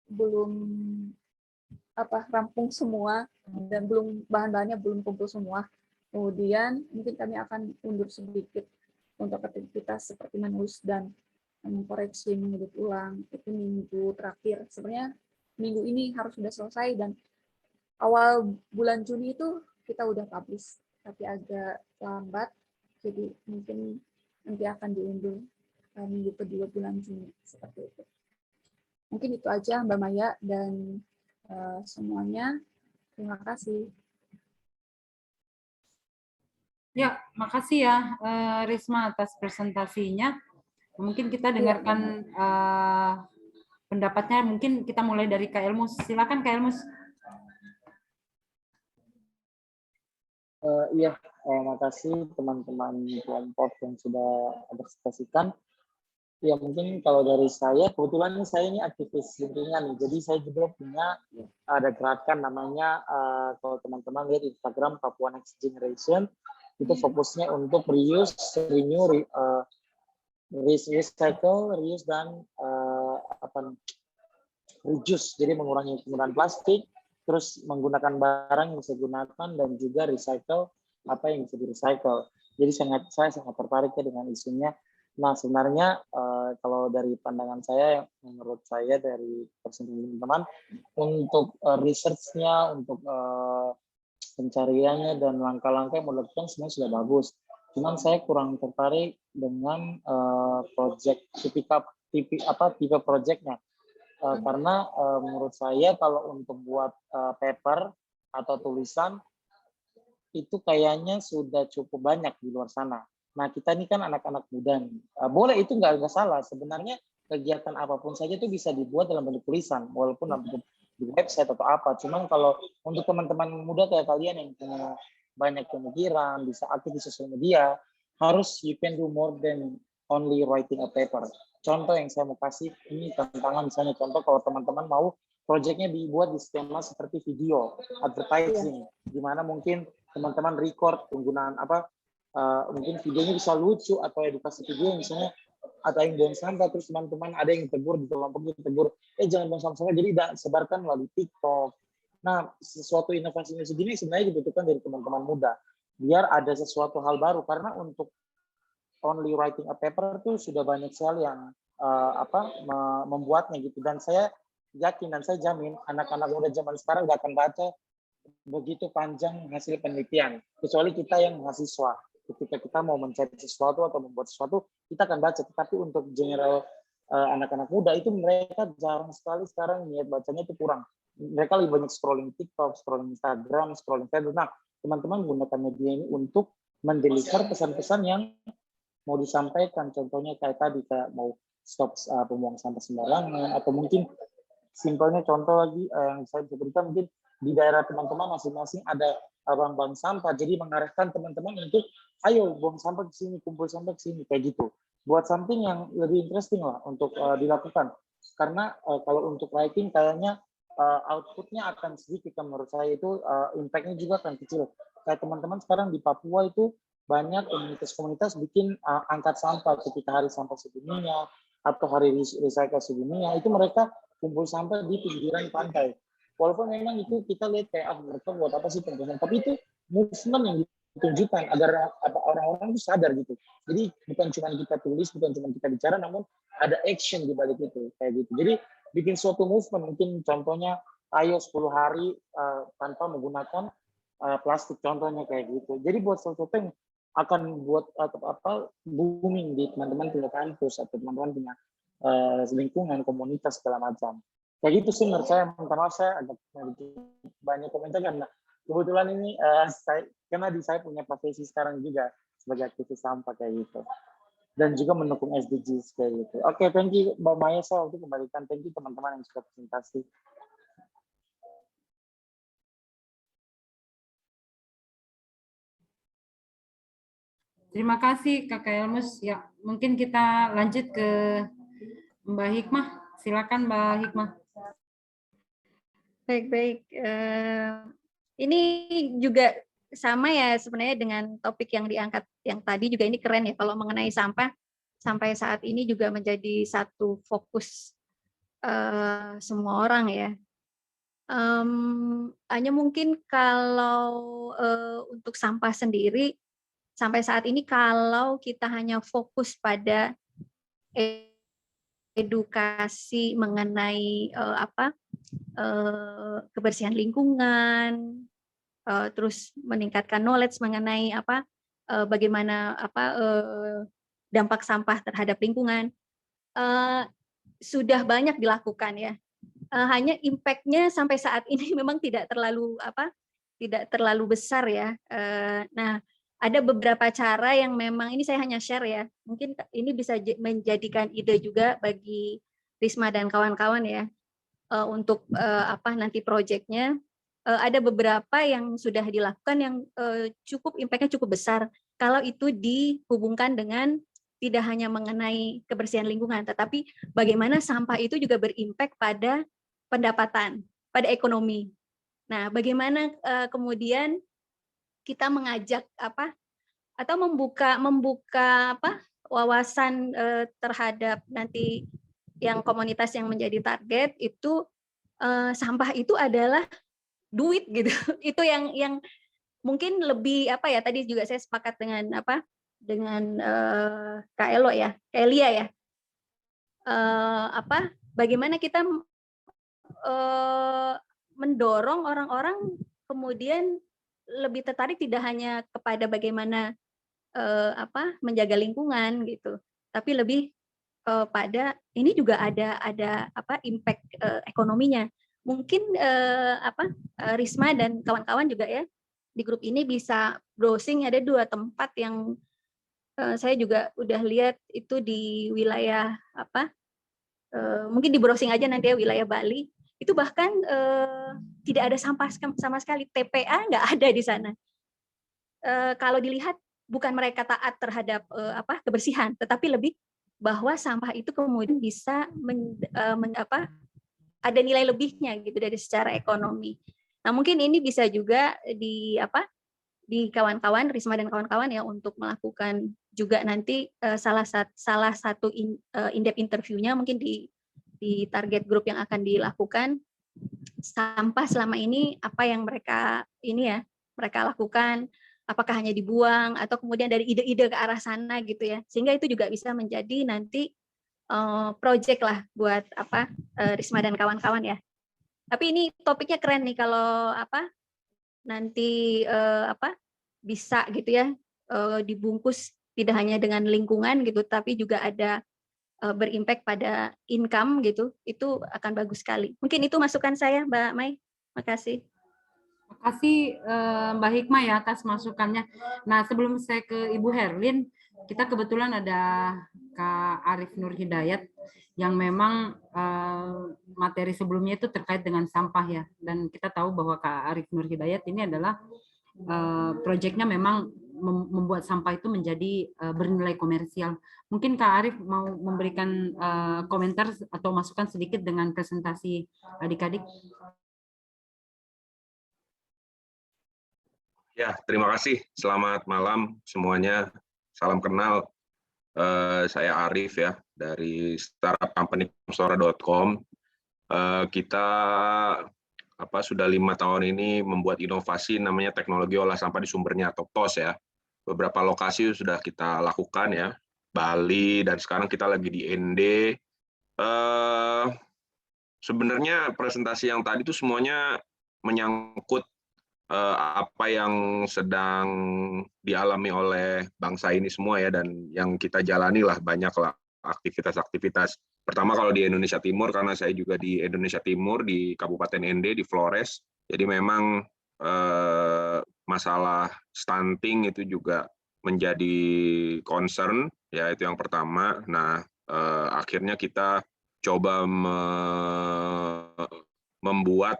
belum rampung semua dan bahan-bahannya belum kumpul semua. Kemudian mungkin kami akan undur sedikit untuk aktivitas seperti menulis dan mengkoreksi, mengedit ulang. Itu minggu terakhir. Sebenarnya minggu ini harus sudah selesai dan awal bulan Juni itu kita udah publish, tapi agak lambat. Jadi mungkin nanti akan diundur minggu kedua bulan Juni seperti itu. Mungkin itu aja Mbak Maya dan semuanya. Terima kasih. Ya, makasih ya Risma atas presentasinya. Mungkin kita dengarkan pendapatnya. Mungkin kita mulai dari Kak Elmus. Silakan Kak Elmus. Iya, makasih teman-teman kelompok yang sudah presentasikan. Ya mungkin kalau dari saya, kebetulan saya ini aktivis lingkungan, jadi saya juga punya ada gerakan namanya, kalau teman-teman lihat Instagram Papua Next Generation, itu fokusnya untuk reuse, renew, recycle, reuse dan reduce, jadi mengurangi penggunaan plastik, terus menggunakan barang yang bisa digunakan dan juga recycle apa yang bisa di-recycle. Jadi saya sangat tertarik ya dengan isunya. Nah sebenarnya kalau dari pandangan saya, menurut saya dari presentasi teman-teman, untuk research-nya, untuk pencariannya dan langkah-langkah yang dilakukan sebenarnya sudah bagus. Cuman saya kurang tertarik dengan project tipe projectnya. Karena menurut saya kalau untuk buat paper atau tulisan itu kayaknya sudah cukup banyak di luar sana. Nah kita ini kan anak-anak muda nih. Boleh itu nggak salah. Sebenarnya kegiatan apapun saja itu bisa dibuat dalam bentuk tulisan, walaupun dalam bentuk di website atau apa. Cuman kalau untuk teman-teman muda kayak kalian yang punya banyak pemikiran, bisa aktif di sosial media, harus you can do more than only writing a paper. Contoh yang saya mau kasih ini tantangan, misalnya contoh kalau teman-teman mau proyeknya dibuat di skema seperti video advertising, di mana mungkin teman-teman record penggunaan mungkin videonya bisa lucu atau edukasi video misalnya ada yang buang sampah terus teman-teman ada yang tegur di kelompoknya tegur jangan buang sampah jadi sebarkan melalui TikTok. Nah sesuatu inovasinya segini sebenarnya dibutuhkan dari teman-teman muda biar ada sesuatu hal baru karena untuk only writing a paper itu sudah banyak sekali yang membuatnya gitu dan saya yakin dan saya jamin anak-anak muda zaman sekarang nggak akan baca begitu panjang hasil penelitian kecuali kita yang mahasiswa. Ketika kita mau mencari sesuatu atau membuat sesuatu, kita akan baca. Tapi untuk general anak-anak muda itu mereka jarang sekali sekarang niat bacanya itu kurang. Mereka lebih banyak scrolling TikTok, scrolling Instagram, scrolling Facebook. Nah, teman-teman gunakan media ini untuk mendeliver pesan-pesan yang mau disampaikan. Contohnya kayak tadi, kayak mau stop pembuangan sampah sembarangan, atau mungkin simpelnya contoh lagi yang saya bisa berikan mungkin di daerah teman-teman masing-masing ada bank sampah, jadi mengarahkan teman-teman untuk ayo buang sampah ke sini, kumpul sampah ke sini, kayak gitu. Buat something yang lebih interesting lah untuk dilakukan. Karena kalau untuk writing kayaknya outputnya akan sedikit, menurut saya itu impact-nya juga akan kecil. Kayak teman-teman sekarang di Papua itu banyak komunitas-komunitas bikin angkat sampah ketika hari sampah sedunia atau hari recycle sedunia, itu mereka kumpul sampah di pinggiran pantai. Walaupun memang itu kita lihat kayak mereka buat apa sih penggunaan, tapi itu movement yang ditunjukkan agar orang-orang itu sadar gitu. Jadi bukan cuma kita tulis, bukan cuma kita bicara, namun ada action di balik itu kayak gitu. Jadi bikin suatu movement, mungkin contohnya ayo 10 hari tanpa menggunakan plastik, contohnya kayak gitu. Jadi buat sesuatu yang akan buat booming di teman-teman punya kampus atau teman-teman punya lingkungan, komunitas segala macam. Kayak gitu sih menurut saya. Minta maaf saya agak banyak komentar karena kebetulan ini karena saya punya profesi sekarang juga sebagai aktivis sampah kayak gitu. Dan juga mendukung SDGs kayak gitu. Oke, thank you Mbak Maya, saya untuk kembalikan. Thank you teman-teman yang sudah presentasi. Terima kasih Kakak Elmus. Ya, mungkin kita lanjut ke Mbak Hikmah. Silakan Mbak Hikmah. Baik-baik. Ini juga sama ya sebenarnya dengan topik yang diangkat yang tadi juga, ini keren ya kalau mengenai sampah sampai saat ini juga menjadi satu fokus semua orang ya. Hanya mungkin kalau untuk sampah sendiri sampai saat ini kalau kita hanya fokus pada edukasi mengenai kebersihan lingkungan, terus meningkatkan knowledge mengenai bagaimana dampak sampah terhadap lingkungan, sudah banyak dilakukan ya. Hanya impact-nya sampai saat ini memang tidak terlalu besar ya. Nah, ada beberapa cara yang memang ini saya hanya share ya. Mungkin ini bisa menjadikan ide juga bagi Risma dan kawan-kawan ya untuk nanti proyeknya. Ada beberapa yang sudah dilakukan yang impact-nya cukup besar kalau itu dihubungkan dengan tidak hanya mengenai kebersihan lingkungan, tetapi bagaimana sampah itu juga berimpact pada pendapatan, pada ekonomi. Nah, bagaimana kemudian kita mengajak atau membuka wawasan terhadap nanti yang komunitas yang menjadi target itu sampah itu adalah duit gitu. Itu yang mungkin lebih tadi juga saya sepakat dengan Kak Elo ya, Kak Elia ya. Bagaimana kita mendorong orang-orang kemudian lebih tertarik tidak hanya kepada bagaimana menjaga lingkungan gitu, tapi lebih pada ini juga ada impact ekonominya. Mungkin Risma dan kawan-kawan juga ya di grup ini bisa browsing, ada 2 tempat yang saya juga udah lihat itu di wilayah mungkin di browsing aja nanti ya, wilayah Bali itu bahkan tidak ada sampah sama sekali, TPA nggak ada di sana. Kalau dilihat bukan mereka taat terhadap kebersihan, tetapi lebih bahwa sampah itu kemudian bisa ada nilai lebihnya gitu dari secara ekonomi. Nah, mungkin ini bisa juga di kawan-kawan Risma dan kawan-kawan ya untuk melakukan juga nanti salah satu in-depth interview-nya mungkin di target grup yang akan dilakukan, sampah selama ini apa yang mereka lakukan, apakah hanya dibuang atau kemudian dari ide-ide ke arah sana gitu ya, sehingga itu juga bisa menjadi nanti project lah buat Risma dan kawan-kawan ya. Tapi ini topiknya keren nih kalau nanti bisa gitu ya dibungkus tidak hanya dengan lingkungan gitu, tapi juga ada berimpact pada income gitu, itu akan bagus sekali. Mungkin itu masukan saya, Mbak Mai. Makasih. Makasih Mbak Hikmah ya atas masukannya. Nah, sebelum saya ke Ibu Herlin, kita kebetulan ada Kak Arif Nur Hidayat yang memang materi sebelumnya itu terkait dengan sampah ya. Dan kita tahu bahwa Kak Arif Nur Hidayat ini adalah proyeknya memang membuat sampah itu menjadi bernilai komersial. Mungkin Kak Arif mau memberikan komentar atau masukan sedikit dengan presentasi adik-adik. Ya, terima kasih. Selamat malam semuanya. Salam kenal. Saya Arif ya dari startup company Komstora.com. Kita sudah 5 tahun ini membuat inovasi namanya teknologi olah sampah di sumbernya atau TOS ya. Beberapa lokasi sudah kita lakukan ya, Bali dan sekarang kita lagi di ND. Sebenarnya presentasi yang tadi itu semuanya menyangkut apa yang sedang dialami oleh bangsa ini semua ya, dan yang kita jalani lah banyaklah aktivitas-aktivitas. Pertama kalau di Indonesia Timur, karena saya juga di Indonesia Timur di Kabupaten ND di Flores, jadi memang masalah stunting itu juga menjadi concern ya, itu yang pertama. Nah akhirnya kita coba membuat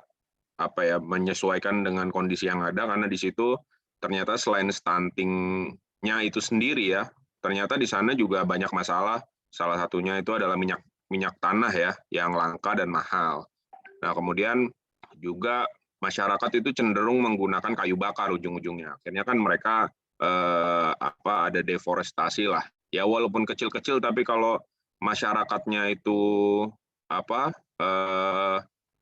menyesuaikan dengan kondisi yang ada, karena di situ ternyata selain stuntingnya itu sendiri ya, ternyata di sana juga banyak masalah. Salah satunya itu adalah minyak tanah ya, yang langka dan mahal. Nah kemudian juga masyarakat itu cenderung menggunakan kayu bakar ujung-ujungnya. Akhirnya kan mereka ada deforestasi lah. Ya walaupun kecil-kecil, tapi kalau masyarakatnya itu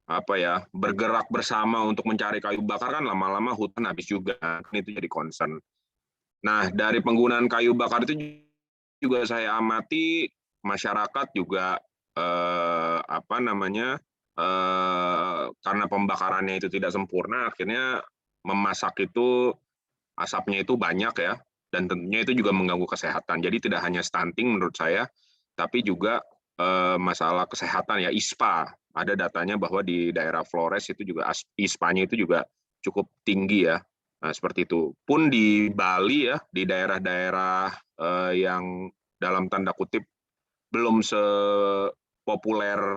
apa ya, bergerak bersama untuk mencari kayu bakar, kan lama-lama hutan habis juga, kan itu jadi concern. Nah, dari penggunaan kayu bakar itu juga saya amati masyarakat juga apa namanya, karena pembakarannya itu tidak sempurna, akhirnya memasak itu asapnya itu banyak ya, dan tentunya itu juga mengganggu kesehatan. Jadi tidak hanya stunting menurut saya, tapi juga masalah kesehatan ya, ISPA. Ada datanya bahwa di daerah Flores itu juga ISPA-nya itu juga cukup tinggi ya. Nah, seperti itu. Pun di Bali ya, di daerah-daerah yang dalam tanda kutip belum sepopuler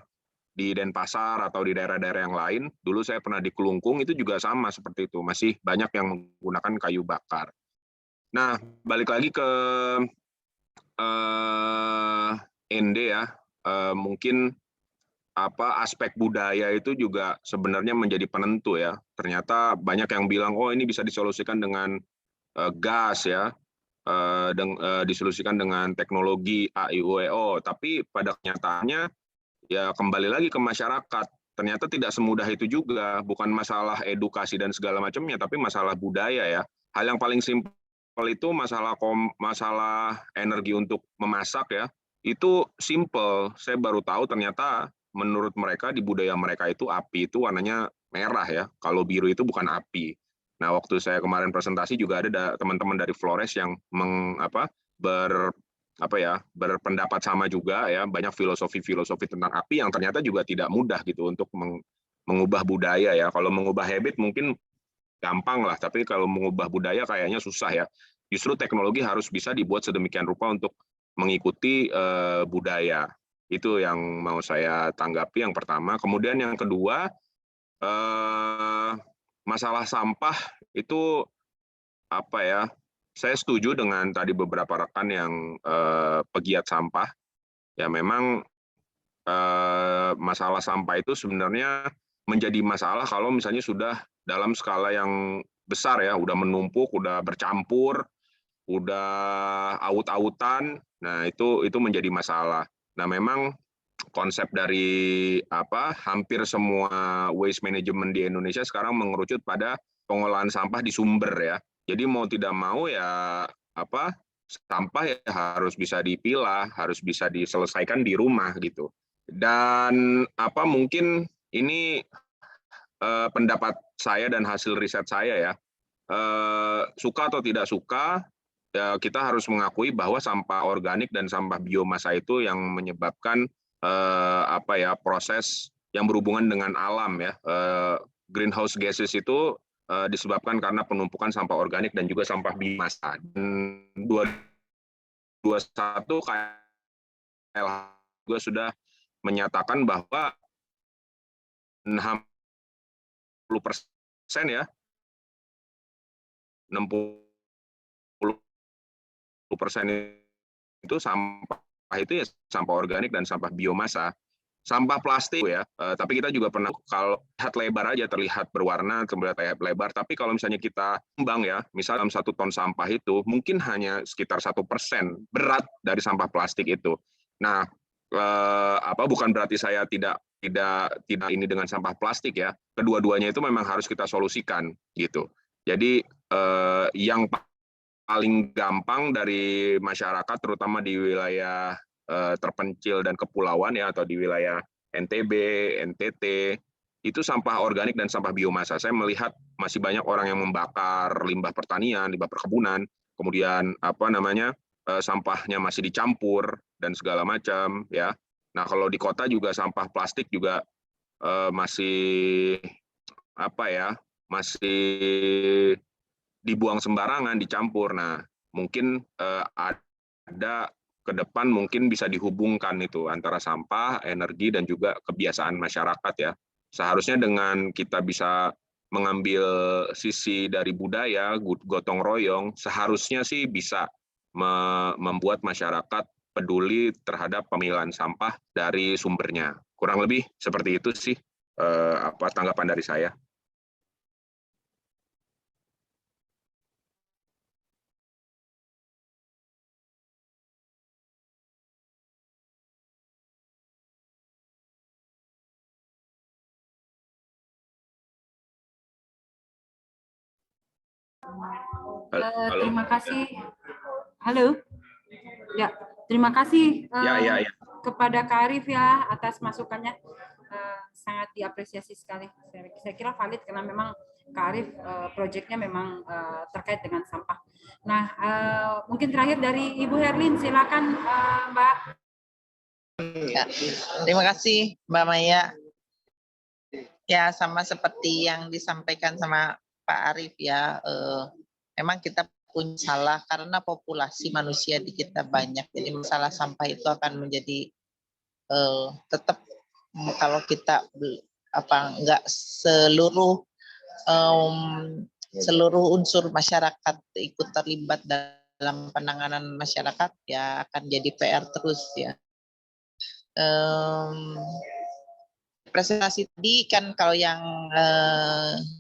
di Denpasar atau di daerah-daerah yang lain. Dulu saya pernah di Kelungkung, itu juga sama seperti itu. Masih banyak yang menggunakan kayu bakar. Nah, balik lagi ke Ende ya, mungkin aspek budaya itu juga sebenarnya menjadi penentu ya. Ternyata banyak yang bilang, oh ini bisa disolusikan dengan gas ya, disolusikan dengan teknologi AIUEO. Tapi pada kenyataannya ya kembali lagi ke masyarakat. Ternyata tidak semudah itu juga, bukan masalah edukasi dan segala macamnya, tapi masalah budaya ya. Hal yang paling simpel itu masalah energi untuk memasak ya. Itu simple. Saya baru tahu ternyata menurut mereka di budaya mereka itu api itu warnanya merah ya. Kalau biru itu bukan api. Nah, waktu saya kemarin presentasi juga ada teman-teman dari Flores yang berpendapat sama juga ya, banyak filosofi tentang api yang ternyata juga tidak mudah gitu untuk mengubah budaya ya. Kalau mengubah habit mungkin gampang lah, tapi kalau mengubah budaya kayaknya susah ya. Justru teknologi harus bisa dibuat sedemikian rupa untuk mengikuti budaya. Itu yang mau saya tanggapi yang pertama. Kemudian yang kedua, masalah sampah itu apa ya? Saya setuju dengan tadi beberapa rekan yang pegiat sampah. Ya memang masalah sampah itu sebenarnya menjadi masalah kalau misalnya sudah dalam skala yang besar ya, udah menumpuk, udah bercampur, udah aut-autan. Nah, itu menjadi masalah. Nah, memang konsep dari hampir semua waste management di Indonesia sekarang mengerucut pada pengolahan sampah di sumber ya. Jadi mau tidak mau ya sampah ya harus bisa dipilah, harus bisa diselesaikan di rumah gitu. Dan mungkin ini pendapat saya dan hasil riset saya ya. Suka atau tidak suka, ya kita harus mengakui bahwa sampah organik dan sampah biomasa itu yang menyebabkan proses yang berhubungan dengan alam ya. Greenhouse gases itu disebabkan karena penumpukan sampah organik dan juga sampah biomasa. Dan 2021 KLH juga sudah menyatakan bahwa 60% ya, 60% itu sampah itu ya sampah organik dan sampah biomasa. Sampah plastik ya, tapi kita juga pernah kalau lihat lebar aja terlihat berwarna, terlihat lebar. Tapi kalau misalnya kita timbang ya, misal dalam 1 ton sampah itu mungkin hanya sekitar 1% berat dari sampah plastik itu. Nah, bukan berarti saya tidak ini dengan sampah plastik ya. Kedua-duanya itu memang harus kita solusikan gitu. Jadi yang paling gampang dari masyarakat, terutama di wilayah terpencil dan kepulauan ya, atau di wilayah NTB, NTT, itu sampah organik dan sampah biomasa. Saya melihat masih banyak orang yang membakar limbah pertanian, limbah perkebunan, kemudian sampahnya masih dicampur dan segala macam ya. Nah, kalau di kota juga sampah plastik juga masih masih dibuang sembarangan, dicampur. Nah, mungkin ada ke depan mungkin bisa dihubungkan itu antara sampah, energi, dan juga kebiasaan masyarakat ya. Seharusnya dengan kita bisa mengambil sisi dari budaya, gotong royong, seharusnya sih bisa membuat masyarakat peduli terhadap pemilahan sampah dari sumbernya. Kurang lebih seperti itu sih tanggapan dari saya. Halo. Terima kasih. Halo. Ya, terima kasih Ya. kepada Kak Arif ya atas masukannya. Sangat diapresiasi sekali. Saya kira valid karena memang Kak Arif proyeknya memang terkait dengan sampah. Nah, mungkin terakhir dari Ibu Herlin, silakan Mbak. Ya, terima kasih Mbak Maya. Ya, sama seperti yang disampaikan sama Pak Arif ya, memang kita punya salah karena populasi manusia di kita banyak. Jadi masalah sampah itu akan menjadi tetap kalau kita nggak seluruh unsur masyarakat ikut terlibat dalam penanganan masyarakat ya akan jadi PR terus ya. Presentasi tadi kan kalau yang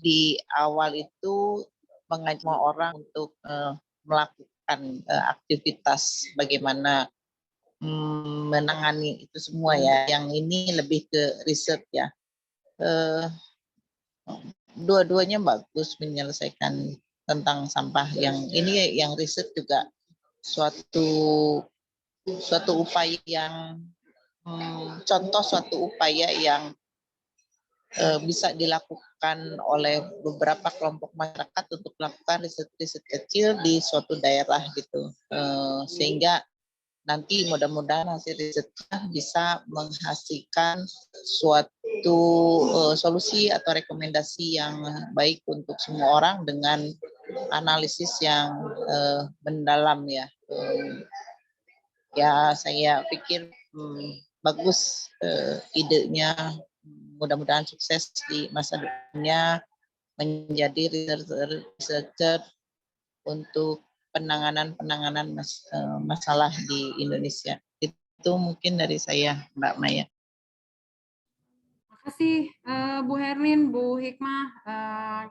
di awal itu mengajak semua orang untuk melakukan aktivitas bagaimana menangani itu semua ya. Yang ini lebih ke riset ya. Dua-duanya bagus menyelesaikan tentang sampah. Yang ini yang riset juga suatu upaya yang contoh suatu upaya yang bisa dilakukan oleh beberapa kelompok masyarakat untuk melakukan riset-riset kecil di suatu daerah gitu, sehingga nanti mudah-mudahan hasil risetnya bisa menghasilkan suatu solusi atau rekomendasi yang baik untuk semua orang dengan analisis yang mendalam ya. Ya saya pikir bagus idenya. Mudah-mudahan sukses di masa depannya menjadi researcher untuk penanganan masalah di Indonesia. Itu mungkin dari saya, Mbak Maya. Terima kasih Bu Herlin, Bu Hikmah,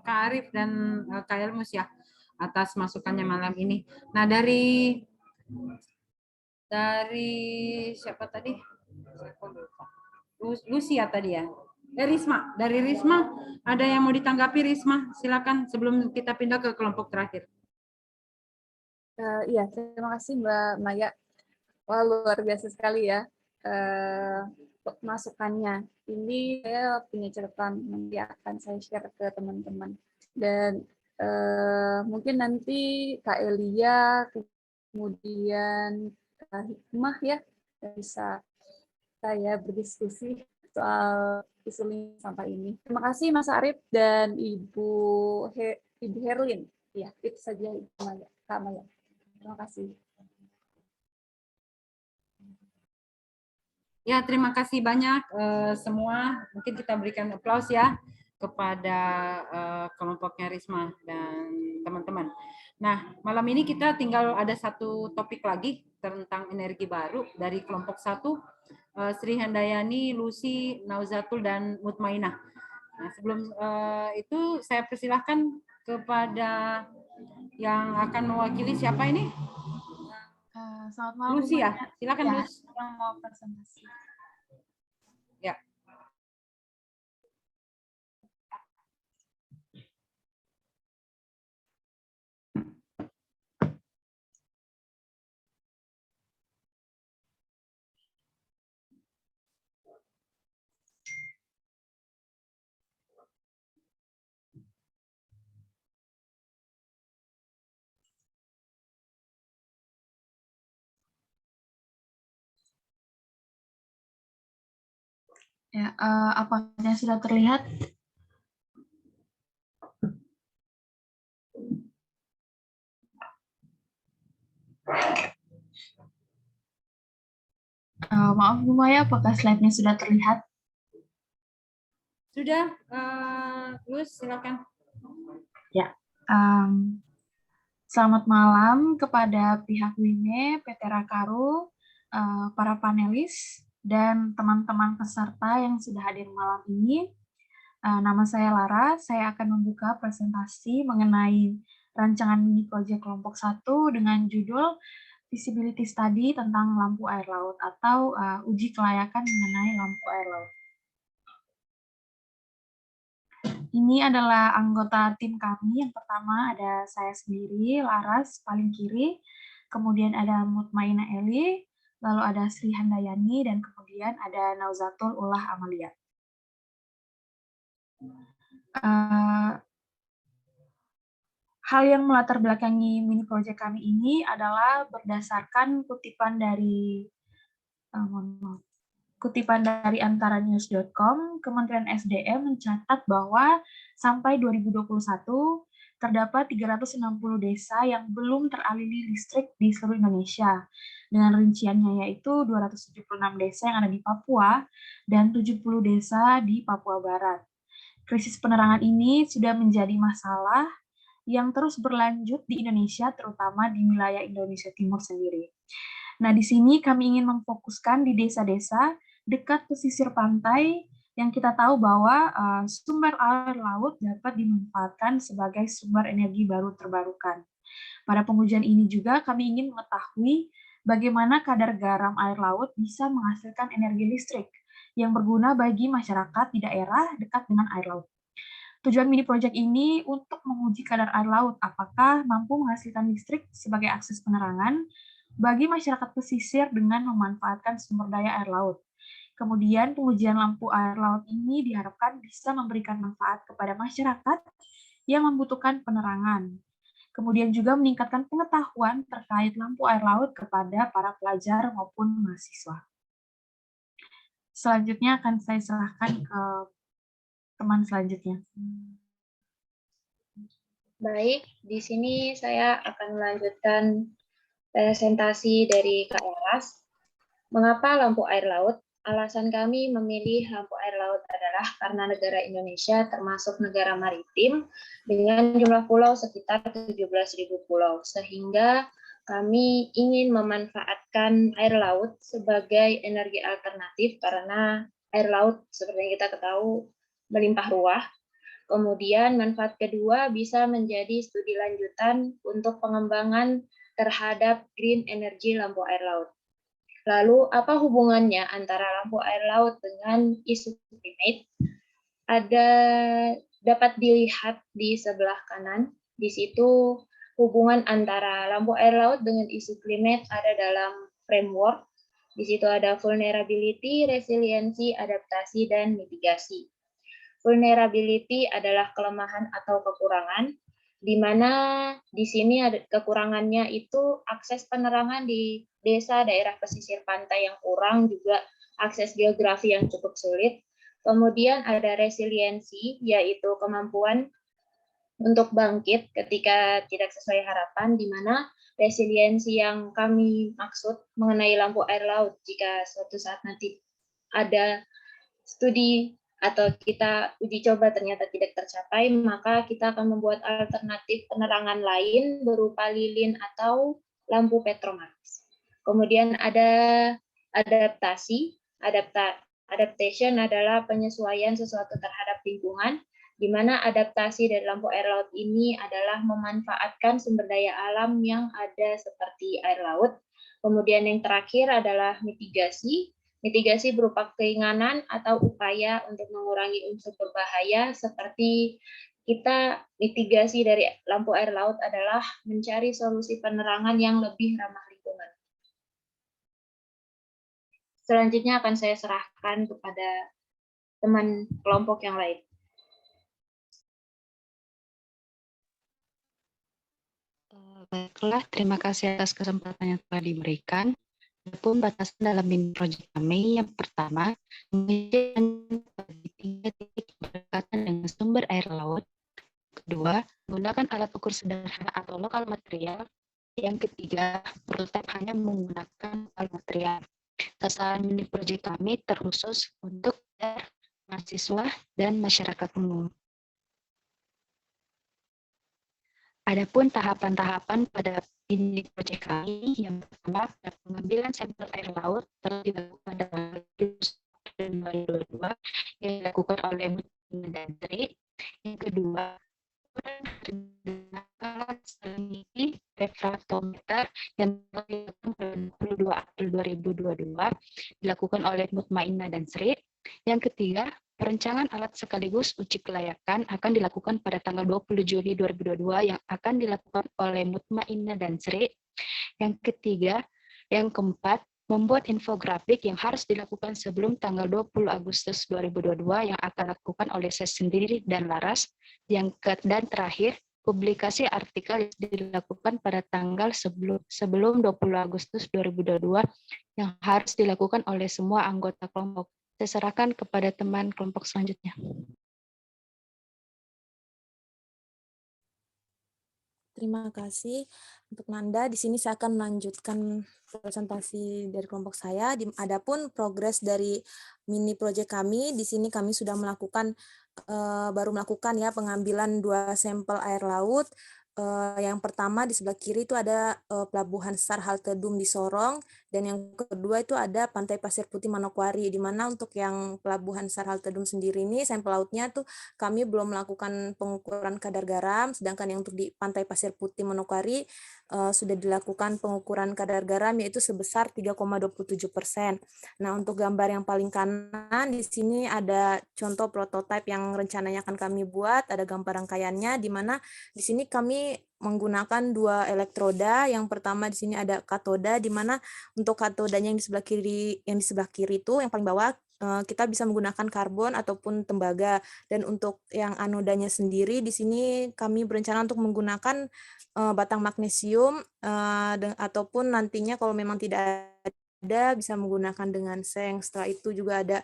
Kak Arif, dan Kak Elmus ya atas masukannya malam ini. Nah dari siapa tadi? Lucia tadi ya. Risma, dari Risma ada yang mau ditanggapi Risma? Silakan sebelum kita pindah ke kelompok terakhir. Iya, terima kasih Mbak Maya. Wah, luar biasa sekali ya masukannya. Ini saya punya catatan nanti akan saya share ke teman-teman. Dan mungkin nanti Kak Elia, kemudian Kak Hikmah ya, bisa saya berdiskusi soal isu sampah ini. Terima kasih Mas Arif dan Ibu Herlin. Ya, itu saja Kak Maya. Terima kasih. Ya, terima kasih banyak semua. Mungkin kita berikan aplaus ya kepada kelompoknya Risma dan teman-teman. Nah, malam ini kita tinggal ada satu topik lagi tentang energi baru dari kelompok 1, Sri Handayani, Lucy, Nauzatul, dan Mutmainah. Nah, sebelum itu saya persilahkan kepada yang akan mewakili siapa ini? Selamat malam. Lucy ya, silakan ya, Lucy. Yang mau presentasi. Ya. Ya, apakah sudah terlihat? Maaf Bu Maya, apakah slide-nya sudah terlihat? Sudah, Luz, silakan. Ya, selamat malam kepada pihak WIME, PT Rakaru, para panelis, dan teman-teman peserta yang sudah hadir malam ini. Nama saya Lara, saya akan membuka presentasi mengenai rancangan mini project kelompok 1 dengan judul Feasibility Study tentang lampu air laut atau uji kelayakan mengenai lampu air laut. Ini adalah anggota tim kami. Yang pertama ada saya sendiri, Laras, paling kiri. Kemudian ada Mutmaina Eli, lalu ada Sri Handayani, dan kemudian ada Nauzatul Ulah Amalia. Hal yang melatar belakangi mini project kami ini adalah berdasarkan kutipan dari antaranews.com, Kementerian SDM mencatat bahwa sampai 2021 terdapat 360 desa yang belum teraliri listrik di seluruh Indonesia. Dengan rinciannya yaitu 276 desa yang ada di Papua dan 70 desa di Papua Barat. Krisis penerangan ini sudah menjadi masalah yang terus berlanjut di Indonesia, terutama di wilayah Indonesia Timur sendiri. Nah, di sini kami ingin memfokuskan di desa-desa dekat pesisir pantai yang kita tahu bahwa sumber air laut dapat dimanfaatkan sebagai sumber energi baru terbarukan. Pada pengujian ini juga kami ingin mengetahui bagaimana kadar garam air laut bisa menghasilkan energi listrik yang berguna bagi masyarakat di daerah dekat dengan air laut. Tujuan mini project ini untuk menguji kadar air laut, apakah mampu menghasilkan listrik sebagai akses penerangan bagi masyarakat pesisir dengan memanfaatkan sumber daya air laut. Kemudian pengujian lampu air laut ini diharapkan bisa memberikan manfaat kepada masyarakat yang membutuhkan penerangan. Kemudian juga meningkatkan pengetahuan terkait lampu air laut kepada para pelajar maupun mahasiswa. Selanjutnya akan saya serahkan ke teman selanjutnya. Baik, di sini saya akan melanjutkan presentasi dari Kak Laras. Mengapa lampu air laut? Alasan kami memilih lampu air laut adalah karena negara Indonesia termasuk negara maritim dengan jumlah pulau sekitar 17.000 pulau, sehingga kami ingin memanfaatkan air laut sebagai energi alternatif karena air laut seperti yang kita ketahui melimpah ruah. Kemudian manfaat kedua bisa menjadi studi lanjutan untuk pengembangan terhadap green energy lampu air laut. Lalu apa hubungannya antara lampu air laut dengan isu climate? Dapat dilihat di sebelah kanan. Di situ hubungan antara lampu air laut dengan isu climate ada dalam framework. Di situ ada vulnerability, resiliensi, adaptasi, dan mitigasi. Vulnerability adalah kelemahan atau kekurangan, di mana di sini ada kekurangannya itu akses penerangan di desa daerah pesisir pantai yang kurang, juga akses geografi yang cukup sulit. Kemudian ada resiliensi, yaitu kemampuan untuk bangkit ketika tidak sesuai harapan, di mana resiliensi yang kami maksud mengenai lampu air laut jika suatu saat nanti ada studi atau kita uji coba ternyata tidak tercapai, maka kita akan membuat alternatif penerangan lain berupa lilin atau lampu petromax. Kemudian ada adaptasi. Adaptation adalah penyesuaian sesuatu terhadap lingkungan, di mana adaptasi dari lampu air laut ini adalah memanfaatkan sumber daya alam yang ada seperti air laut. Kemudian yang terakhir adalah mitigasi. Mitigasi berupa keringanan atau upaya untuk mengurangi unsur berbahaya, seperti kita mitigasi dari lampu air laut adalah mencari solusi penerangan yang lebih ramah lingkungan. Selanjutnya akan saya serahkan kepada teman kelompok yang lain. Baiklah, terima kasih atas kesempatan yang telah diberikan. Adapun batasan dalam mini project kami, yang pertama, menguji 3 titik berdekatan dengan sumber air laut. Kedua, menggunakan alat ukur sederhana atau lokal material. Yang ketiga, prototipe hanya menggunakan lokal material. Sasaran mini project kami terkhusus untuk mahasiswa dan masyarakat umum. Adapun tahapan-tahapan pada mini project kami, yang pertama, pengambilan sampel air laut telah dilakukan dalam 2022 yang dilakukan oleh Mutmaina dan Sri. Yang kedua, alat salinity refraktometer yang dilakukan pada 22 April 2022 dilakukan oleh Mutmaina dan Sri. Yang ketiga, Perencanaan alat sekaligus uji kelayakan akan dilakukan pada tanggal 20 Juli 2022 yang akan dilakukan oleh Mutmainah dan Sri. Yang ketiga, yang keempat, membuat infografik yang harus dilakukan sebelum tanggal 20 Agustus 2022 yang akan dilakukan oleh saya sendiri dan Laras. Dan terakhir, publikasi artikel yang dilakukan pada tanggal sebelum 20 Agustus 2022 yang harus dilakukan oleh semua anggota kelompok. Saya serahkan kepada teman kelompok selanjutnya. Terima kasih untuk Nanda. Di sini saya akan melanjutkan presentasi dari kelompok saya. Adapun progres dari mini project kami, di sini kami sudah baru melakukan ya pengambilan 2 sampel air laut. Yang pertama di sebelah kiri itu ada Pelabuhan Sar Halte Dum di Sorong, dan yang kedua itu ada Pantai Pasir Putih Manokwari, di mana untuk yang Pelabuhan Sar Halte Dum sendiri ini sampel lautnya tuh kami belum melakukan pengukuran kadar garam, sedangkan yang untuk di Pantai Pasir Putih Manokwari sudah dilakukan pengukuran kadar garam yaitu sebesar 3,27%. Nah, untuk gambar yang paling kanan di sini ada contoh prototipe yang rencananya akan kami buat, ada gambar rangkaiannya di mana di sini kami menggunakan 2 elektroda. Yang pertama di sini ada katoda, di mana untuk katodanya yang di sebelah kiri itu yang paling bawah kita bisa menggunakan karbon ataupun tembaga, dan untuk yang anodanya sendiri di sini kami berencana untuk menggunakan batang magnesium ataupun nantinya kalau memang tidak ada bisa menggunakan dengan seng. Setelah itu juga ada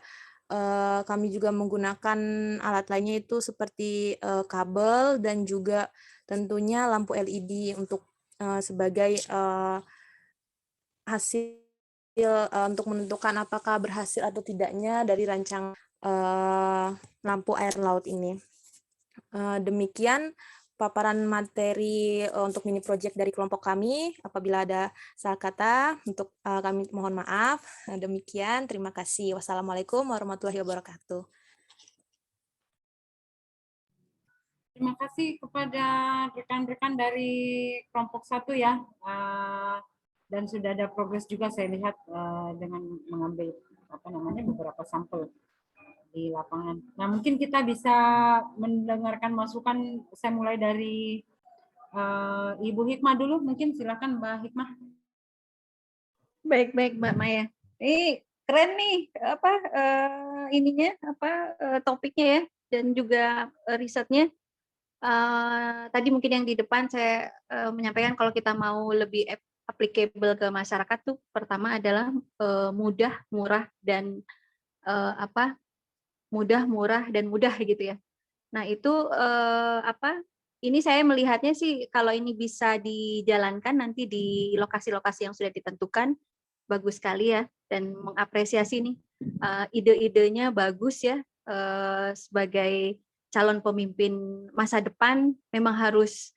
kami juga menggunakan alat lainnya itu seperti kabel dan juga tentunya lampu LED untuk sebagai hasil untuk menentukan apakah berhasil atau tidaknya dari rancang lampu air laut ini. Demikian paparan materi untuk mini project dari kelompok kami. Apabila ada salah kata, untuk kami mohon maaf. Demikian, terima kasih. Wassalamualaikum warahmatullahi wabarakatuh. Terima kasih kepada rekan-rekan dari kelompok 1 ya. Dan sudah ada progres juga saya lihat dengan mengambil beberapa sampel di lapangan. Nah, mungkin kita bisa mendengarkan masukan. Saya mulai dari Ibu Hikmah dulu, mungkin silakan Mbak Hikmah. Baik Mbak Maya. Ini keren nih topiknya ya, dan juga risetnya. Tadi mungkin yang di depan saya menyampaikan kalau kita mau lebih applicable ke masyarakat tuh pertama adalah mudah, murah dan mudah gitu ya. Nah, itu ini saya melihatnya sih kalau ini bisa dijalankan nanti di lokasi-lokasi yang sudah ditentukan, bagus sekali ya, dan mengapresiasi nih ide-idenya bagus ya. Sebagai calon pemimpin masa depan memang harus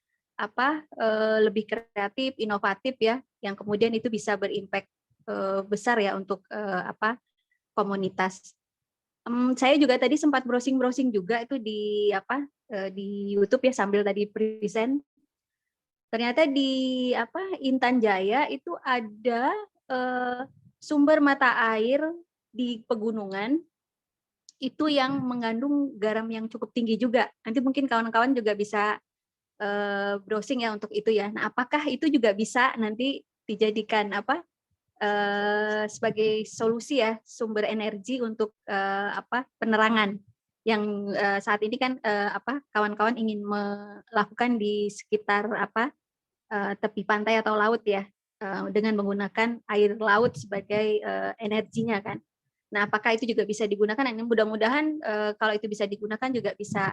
lebih kreatif, inovatif ya, yang kemudian itu bisa berimpact besar ya untuk komunitas. Saya juga tadi sempat browsing juga itu di YouTube ya sambil tadi present. Ternyata di Intan Jaya itu ada sumber mata air di pegunungan itu yang mengandung garam yang cukup tinggi juga. Nanti mungkin kawan-kawan juga bisa browsing ya untuk itu ya. Nah, apakah itu juga bisa nanti dijadikan sebagai solusi ya, sumber energi untuk penerangan yang saat ini kan kawan-kawan ingin melakukan di sekitar tepi pantai atau laut ya, dengan menggunakan air laut sebagai energinya kan. Nah, apakah itu juga bisa digunakan? Nah, mudah-mudahan kalau itu bisa digunakan juga bisa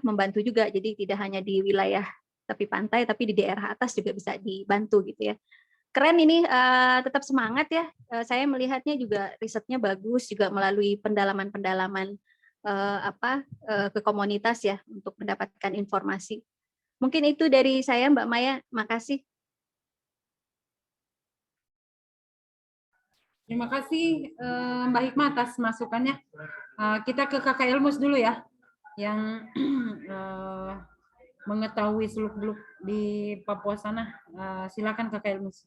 membantu juga. Jadi tidak hanya di wilayah tepi pantai, tapi di daerah atas juga bisa dibantu gitu ya. Keren ini, tetap semangat ya. Saya melihatnya juga risetnya bagus juga melalui pendalaman-pendalaman ke komunitas ya untuk mendapatkan informasi. Mungkin itu dari saya Mbak Maya. Makasih. Terima kasih Mbak Hikmah atas masukannya. Kita ke Kakak Elmus dulu ya, yang mengetahui seluk-beluk di Papua sana. Silakan Kakak Elmus.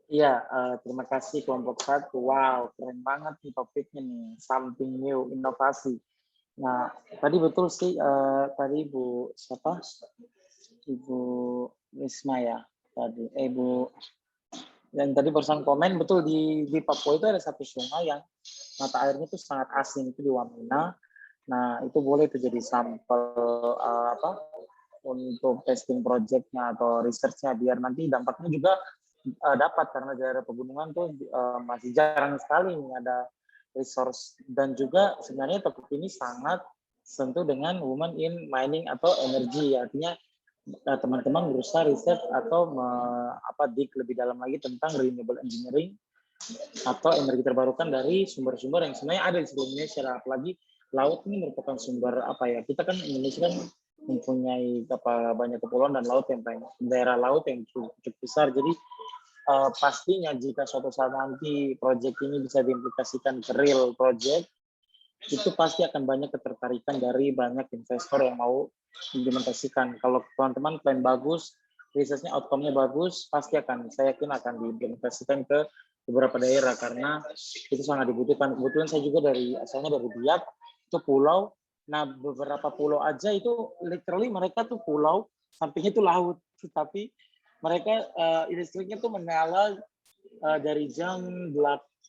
Iya, terima kasih kelompok 1. Wow, keren banget nih topiknya nih, something new, inovasi. Nah, tadi betul sih, tadi Ibu siapa? Ibu Risma ya, tadi. Ibu yang tadi barusan komen, betul di Papua itu ada satu sungai yang mata airnya itu sangat asin, itu di Wamena. Nah, itu boleh itu jadi sampel untuk testing project-nya atau research-nya, biar nanti dampaknya juga dapat, karena daerah pegunungan tuh masih jarang sekali nih ada resource, dan juga sebenarnya topik ini sangat sentuh dengan women in mining atau energi, artinya teman-teman berusaha riset atau dig lebih dalam lagi tentang renewable engineering atau energi terbarukan dari sumber-sumber yang sebenarnya ada di seluruh Indonesia, apalagi laut ini merupakan sumber kita kan Indonesia kan mempunyai banyak kepulauan dan laut yang banyak, daerah laut yang cukup besar, jadi pastinya jika suatu saat nanti proyek ini bisa diimplikasikan ke real project, itu pasti akan banyak ketertarikan dari banyak investor yang mau implementasikan. Kalau teman-teman plan bagus, risetnya outcome-nya bagus, pasti saya yakin akan diimplementasikan ke beberapa daerah, karena itu sangat dibutuhkan. Kebetulan saya juga asalnya dari Biak, itu pulau. Nah, beberapa pulau aja itu literally mereka tuh pulau, sampingnya itu laut, tapi mereka listriknya tuh menyala dari jam 6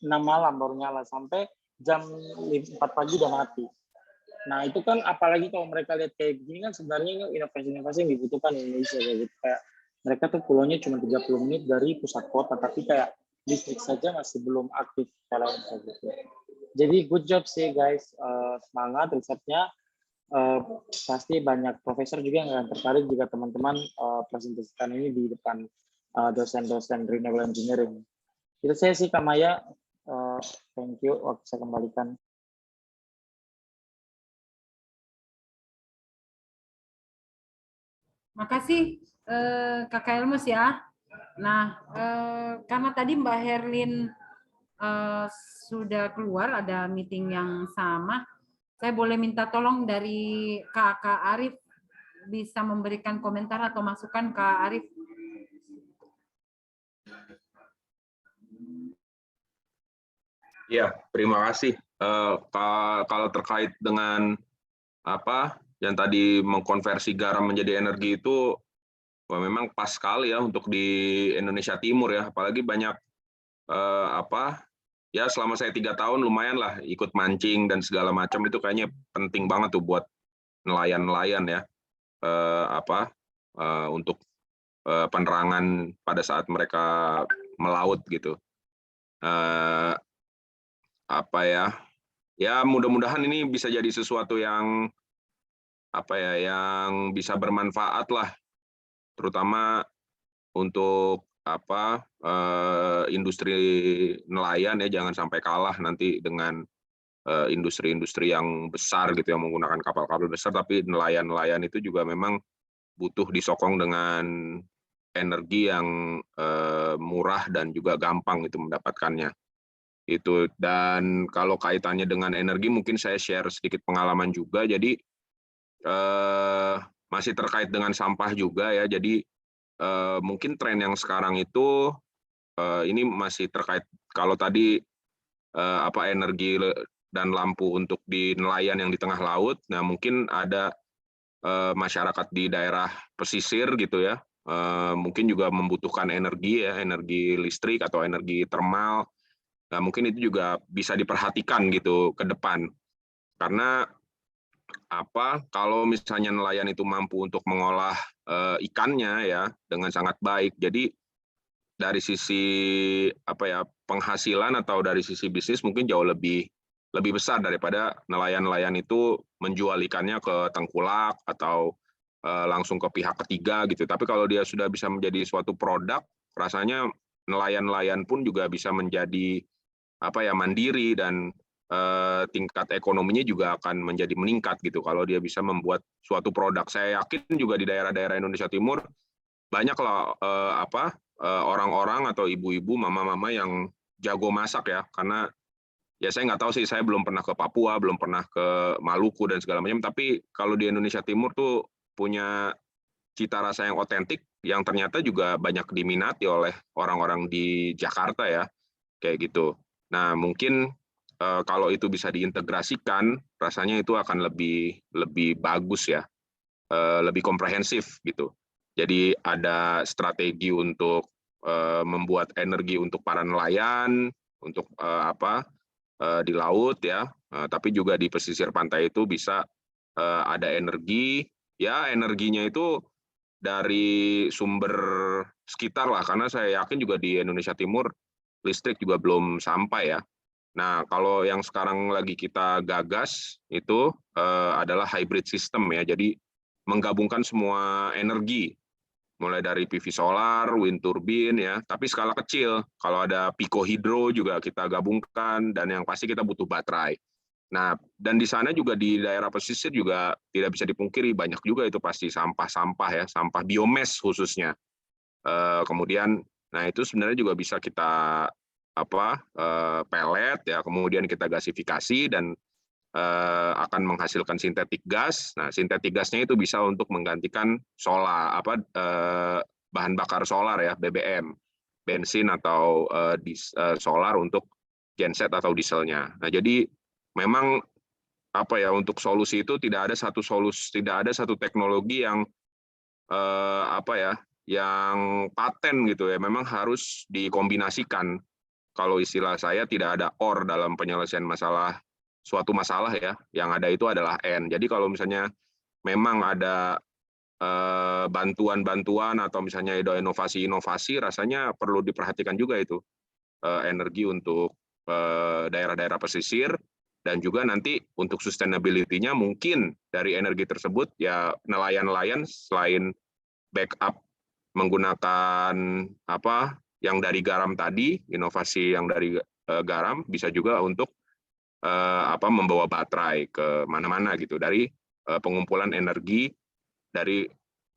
malam baru nyala sampai jam 4 pagi udah mati. Nah, itu kan apalagi kalau mereka lihat kayak gini kan sebenarnya inovasi-inovasi yang dibutuhkan di Indonesia gitu. Kayak mereka tuh pulaunya cuma 30 menit dari pusat kota, tapi kayak listrik saja masih belum aktif kalau gitu. Jadi good job sih guys, semangat risetnya. Pasti banyak profesor juga yang akan tertarik jika teman-teman presentasikan ini di depan dosen-dosen renewable engineering. Itu saya sih Kak Maya, thank you, waktu saya kembalikan. Makasih Kakak Elmus ya. Nah, karena tadi Mbak Herlin sudah keluar, ada meeting yang sama, saya boleh minta tolong dari Kak Arif bisa memberikan komentar atau masukan Kak Arif. Ya, terima kasih. Kalau terkait dengan yang tadi mengkonversi garam menjadi energi itu, memang pas sekali ya untuk di Indonesia Timur ya, apalagi banyak ya selama saya 3 tahun lumayan lah ikut mancing dan segala macam, itu kayaknya penting banget tuh buat nelayan-nelayan ya, untuk penerangan pada saat mereka melaut gitu. Ya mudah-mudahan ini bisa jadi sesuatu yang yang bisa bermanfaat lah, terutama untuk industri nelayan ya, jangan sampai kalah nanti dengan industri-industri yang besar gitu yang menggunakan kapal-kapal besar, tapi nelayan-nelayan itu juga memang butuh disokong dengan energi yang murah dan juga gampang itu mendapatkannya. Itu, dan kalau kaitannya dengan energi mungkin saya share sedikit pengalaman juga. Jadi masih terkait dengan sampah juga ya. Jadi mungkin tren yang sekarang itu ini masih terkait, kalau tadi energi dan lampu untuk di nelayan yang di tengah laut. Nah, mungkin ada masyarakat di daerah pesisir gitu ya, mungkin juga membutuhkan energi ya, energi listrik atau energi termal. Nah, mungkin itu juga bisa diperhatikan gitu ke depan, karena kalau misalnya nelayan itu mampu untuk mengolah ikannya ya dengan sangat baik, jadi dari sisi penghasilan atau dari sisi bisnis mungkin jauh lebih besar daripada nelayan-nelayan itu menjual ikannya ke tengkulak atau langsung ke pihak ketiga gitu. Tapi kalau dia sudah bisa menjadi suatu produk, rasanya nelayan-nelayan pun juga bisa menjadi mandiri, dan tingkat ekonominya juga akan menjadi meningkat gitu kalau dia bisa membuat suatu produk. Saya yakin juga di daerah-daerah Indonesia Timur banyaklah orang-orang atau ibu-ibu, mama-mama yang jago masak ya, karena ya saya nggak tahu sih, saya belum pernah ke Papua, belum pernah ke Maluku dan segala macam, tapi kalau di Indonesia Timur tuh punya cita rasa yang otentik, yang ternyata juga banyak diminati oleh orang-orang di Jakarta ya, kayak gitu. Nah, mungkin kalau itu bisa diintegrasikan, rasanya itu akan lebih bagus ya, lebih komprehensif gitu. Jadi ada strategi untuk membuat energi untuk para nelayan, untuk di laut ya, tapi juga di pesisir pantai itu bisa ada energi, ya energinya itu dari sumber sekitar lah, karena saya yakin juga di Indonesia Timur listrik juga belum sampai ya. Nah, kalau yang sekarang lagi kita gagas itu adalah hybrid system ya, jadi menggabungkan semua energi, mulai dari PV solar, wind turbine ya, tapi skala kecil. Kalau ada pico hidro juga kita gabungkan, dan yang pasti kita butuh baterai. Nah, dan di sana juga di daerah pesisir juga tidak bisa dipungkiri banyak juga itu pasti sampah-sampah ya, sampah biomes khususnya. Kemudian, nah itu sebenarnya juga bisa kita pelet ya, kemudian kita gasifikasi dan akan menghasilkan sintetik gas. Nah, sintetik gasnya itu bisa untuk menggantikan solar bahan bakar solar ya, BBM, bensin atau solar untuk genset atau dieselnya. Nah, jadi memang untuk solusi itu tidak ada satu teknologi yang yang paten gitu ya. Memang harus dikombinasikan. Kalau istilah saya tidak ada or dalam penyelesaian suatu masalah ya. Yang ada itu adalah N. Jadi kalau misalnya memang ada bantuan-bantuan atau misalnya ada inovasi-inovasi, rasanya perlu diperhatikan juga itu energi untuk daerah-daerah pesisir. Dan juga nanti untuk sustainability-nya mungkin dari energi tersebut ya, nelayan-nelayan selain backup menggunakan yang dari garam tadi, inovasi yang dari garam, bisa juga untuk membawa baterai ke mana-mana gitu dari pengumpulan energi dari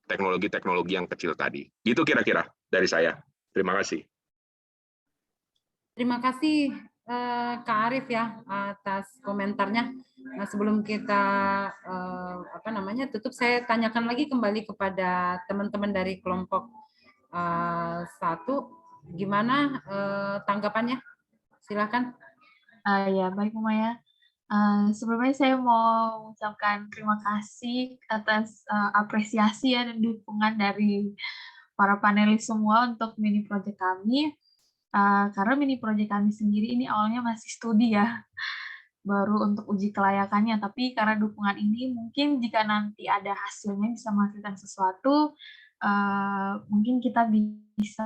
teknologi-teknologi yang kecil tadi. Gitu kira-kira dari saya. Terima kasih. Terima kasih Kak Arif ya atas komentarnya. Nah, sebelum kita tutup, saya tanyakan lagi kembali kepada teman-teman dari kelompok 1, gimana tanggapannya? Silakan. Ya, baik Bu Maya. Sebelumnya saya mau mengucapkan terima kasih atas apresiasi dan dukungan dari para panelis semua untuk mini project kami. Karena mini project kami sendiri ini awalnya masih studi ya, baru untuk uji kelayakannya, tapi karena dukungan ini mungkin jika nanti ada hasilnya bisa menghasilkan sesuatu, mungkin kita bisa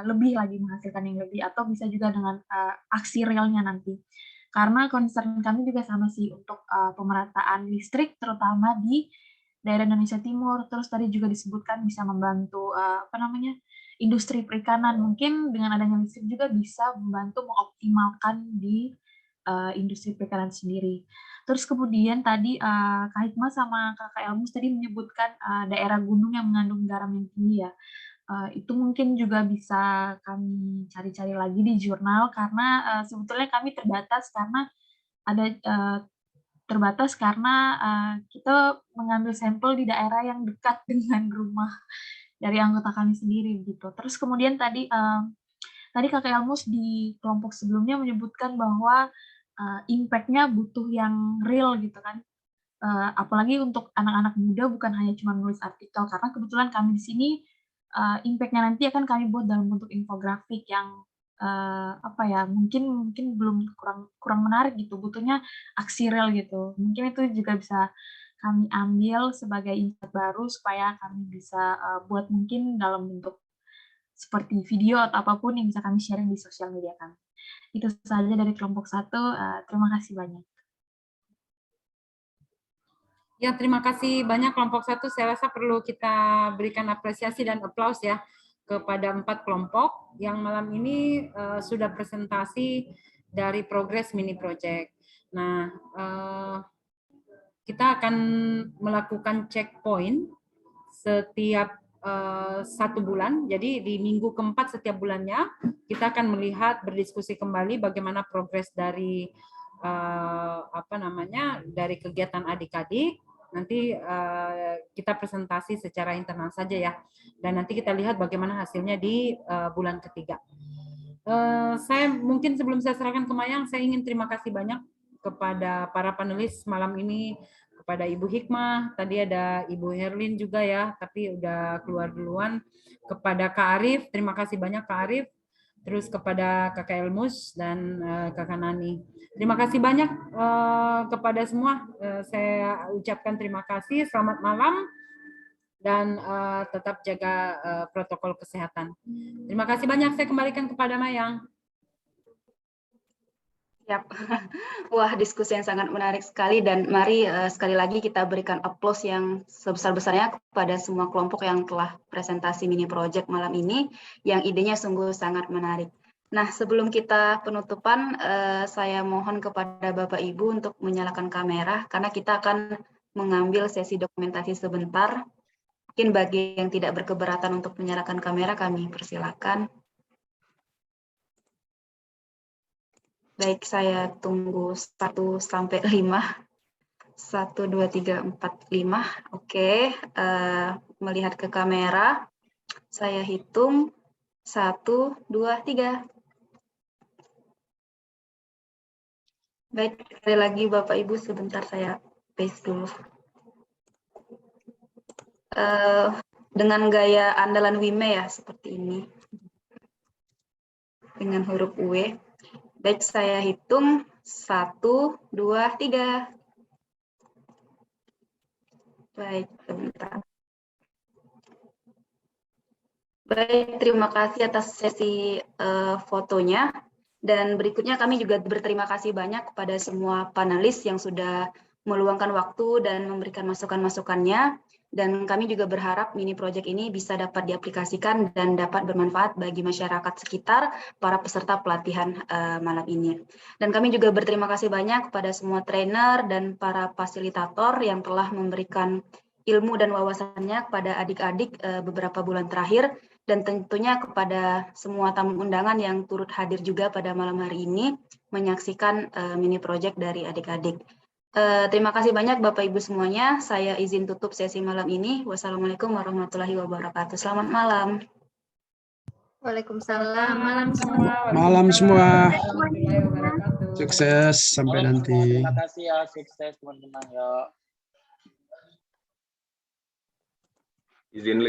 lebih lagi menghasilkan yang lebih, atau bisa juga dengan aksi realnya nanti. Karena concern kami juga sama sih untuk pemerataan listrik, terutama di daerah Indonesia Timur. Terus tadi juga disebutkan bisa membantu industri perikanan. Mungkin dengan adanya listrik juga bisa membantu mengoptimalkan di industri perikanan sendiri. Terus kemudian tadi Kak Hikmah sama Kakak Elmus tadi menyebutkan daerah gunung yang mengandung garam yang tinggi ya. Itu mungkin juga bisa kami cari-cari lagi di jurnal, karena sebetulnya kami terbatas karena kita mengambil sampel di daerah yang dekat dengan rumah dari anggota kami sendiri gitu. Terus kemudian tadi Kakak Elmus di kelompok sebelumnya menyebutkan bahwa impact-nya butuh yang real gitu kan. Apalagi untuk anak-anak muda, bukan hanya cuma nulis artikel, karena kebetulan kami di sini impact-nya nanti akan kami buat dalam bentuk infografik yang mungkin belum kurang menarik gitu, butuhnya aksi real gitu. Mungkin itu juga bisa kami ambil sebagai insight baru supaya kami bisa buat mungkin dalam bentuk seperti video atau apapun yang bisa kami sharing di sosial media kami. Itu saja dari kelompok 1. Terima kasih banyak. Ya, terima kasih banyak kelompok 1. Saya rasa perlu kita berikan apresiasi dan aplaus ya kepada 4 kelompok yang malam ini sudah presentasi dari progres mini project. Nah, kita akan melakukan checkpoint setiap 1 bulan. Jadi di minggu keempat setiap bulannya kita akan melihat, berdiskusi kembali bagaimana progres dari dari kegiatan adik-adik. Nanti kita presentasi secara internal saja ya, dan nanti kita lihat bagaimana hasilnya di bulan ketiga. Saya mungkin sebelum saya serahkan ke Mayang, saya ingin terima kasih banyak kepada para panelis malam ini, kepada Ibu Hikmah, tadi ada Ibu Herlin juga ya, tapi udah keluar duluan, kepada Kak Arif, terima kasih banyak Kak Arif, terus kepada Kakak Elmus dan Kakak Nani. Terima kasih banyak kepada semua. Saya ucapkan terima kasih, selamat malam, dan tetap jaga protokol kesehatan. Terima kasih banyak, saya kembalikan kepada Mayang. Yap. Wah, diskusi yang sangat menarik sekali, dan mari sekali lagi kita berikan aplaus yang sebesar-besarnya kepada semua kelompok yang telah presentasi mini project malam ini, yang idenya sungguh sangat menarik. Nah, sebelum kita penutupan, saya mohon kepada Bapak Ibu untuk menyalakan kamera, karena kita akan mengambil sesi dokumentasi sebentar. Mungkin bagi yang tidak berkeberatan untuk menyalakan kamera, kami persilakan. Baik, saya tunggu 1 sampai 5. 1, 2, 3, 4, 5. Oke, melihat ke kamera. Saya hitung 1, 2, 3. Baik, sekali lagi Bapak Ibu, sebentar saya paste dulu. Dengan gaya andalan Wime ya, seperti ini. Dengan huruf W. Baik, saya hitung 1, 2, 3. Baik, sebentar. Baik, terima kasih atas sesi fotonya. Dan berikutnya kami juga berterima kasih banyak kepada semua panelis yang sudah meluangkan waktu dan memberikan masukan-masukannya. Dan kami juga berharap mini project ini bisa dapat diaplikasikan dan dapat bermanfaat bagi masyarakat sekitar para peserta pelatihan malam ini. Dan kami juga berterima kasih banyak kepada semua trainer dan para fasilitator yang telah memberikan ilmu dan wawasannya kepada adik-adik beberapa bulan terakhir, dan tentunya kepada semua tamu undangan yang turut hadir juga pada malam hari ini menyaksikan mini project dari adik-adik. Terima kasih banyak Bapak Ibu semuanya. Saya izin tutup sesi malam ini. Wassalamualaikum warahmatullahi wabarakatuh. Selamat malam. Waalaikumsalam. Malam semua. Malam semua. Sukses sampai nanti. Terima kasih ya, sukses teman-teman ya. Izin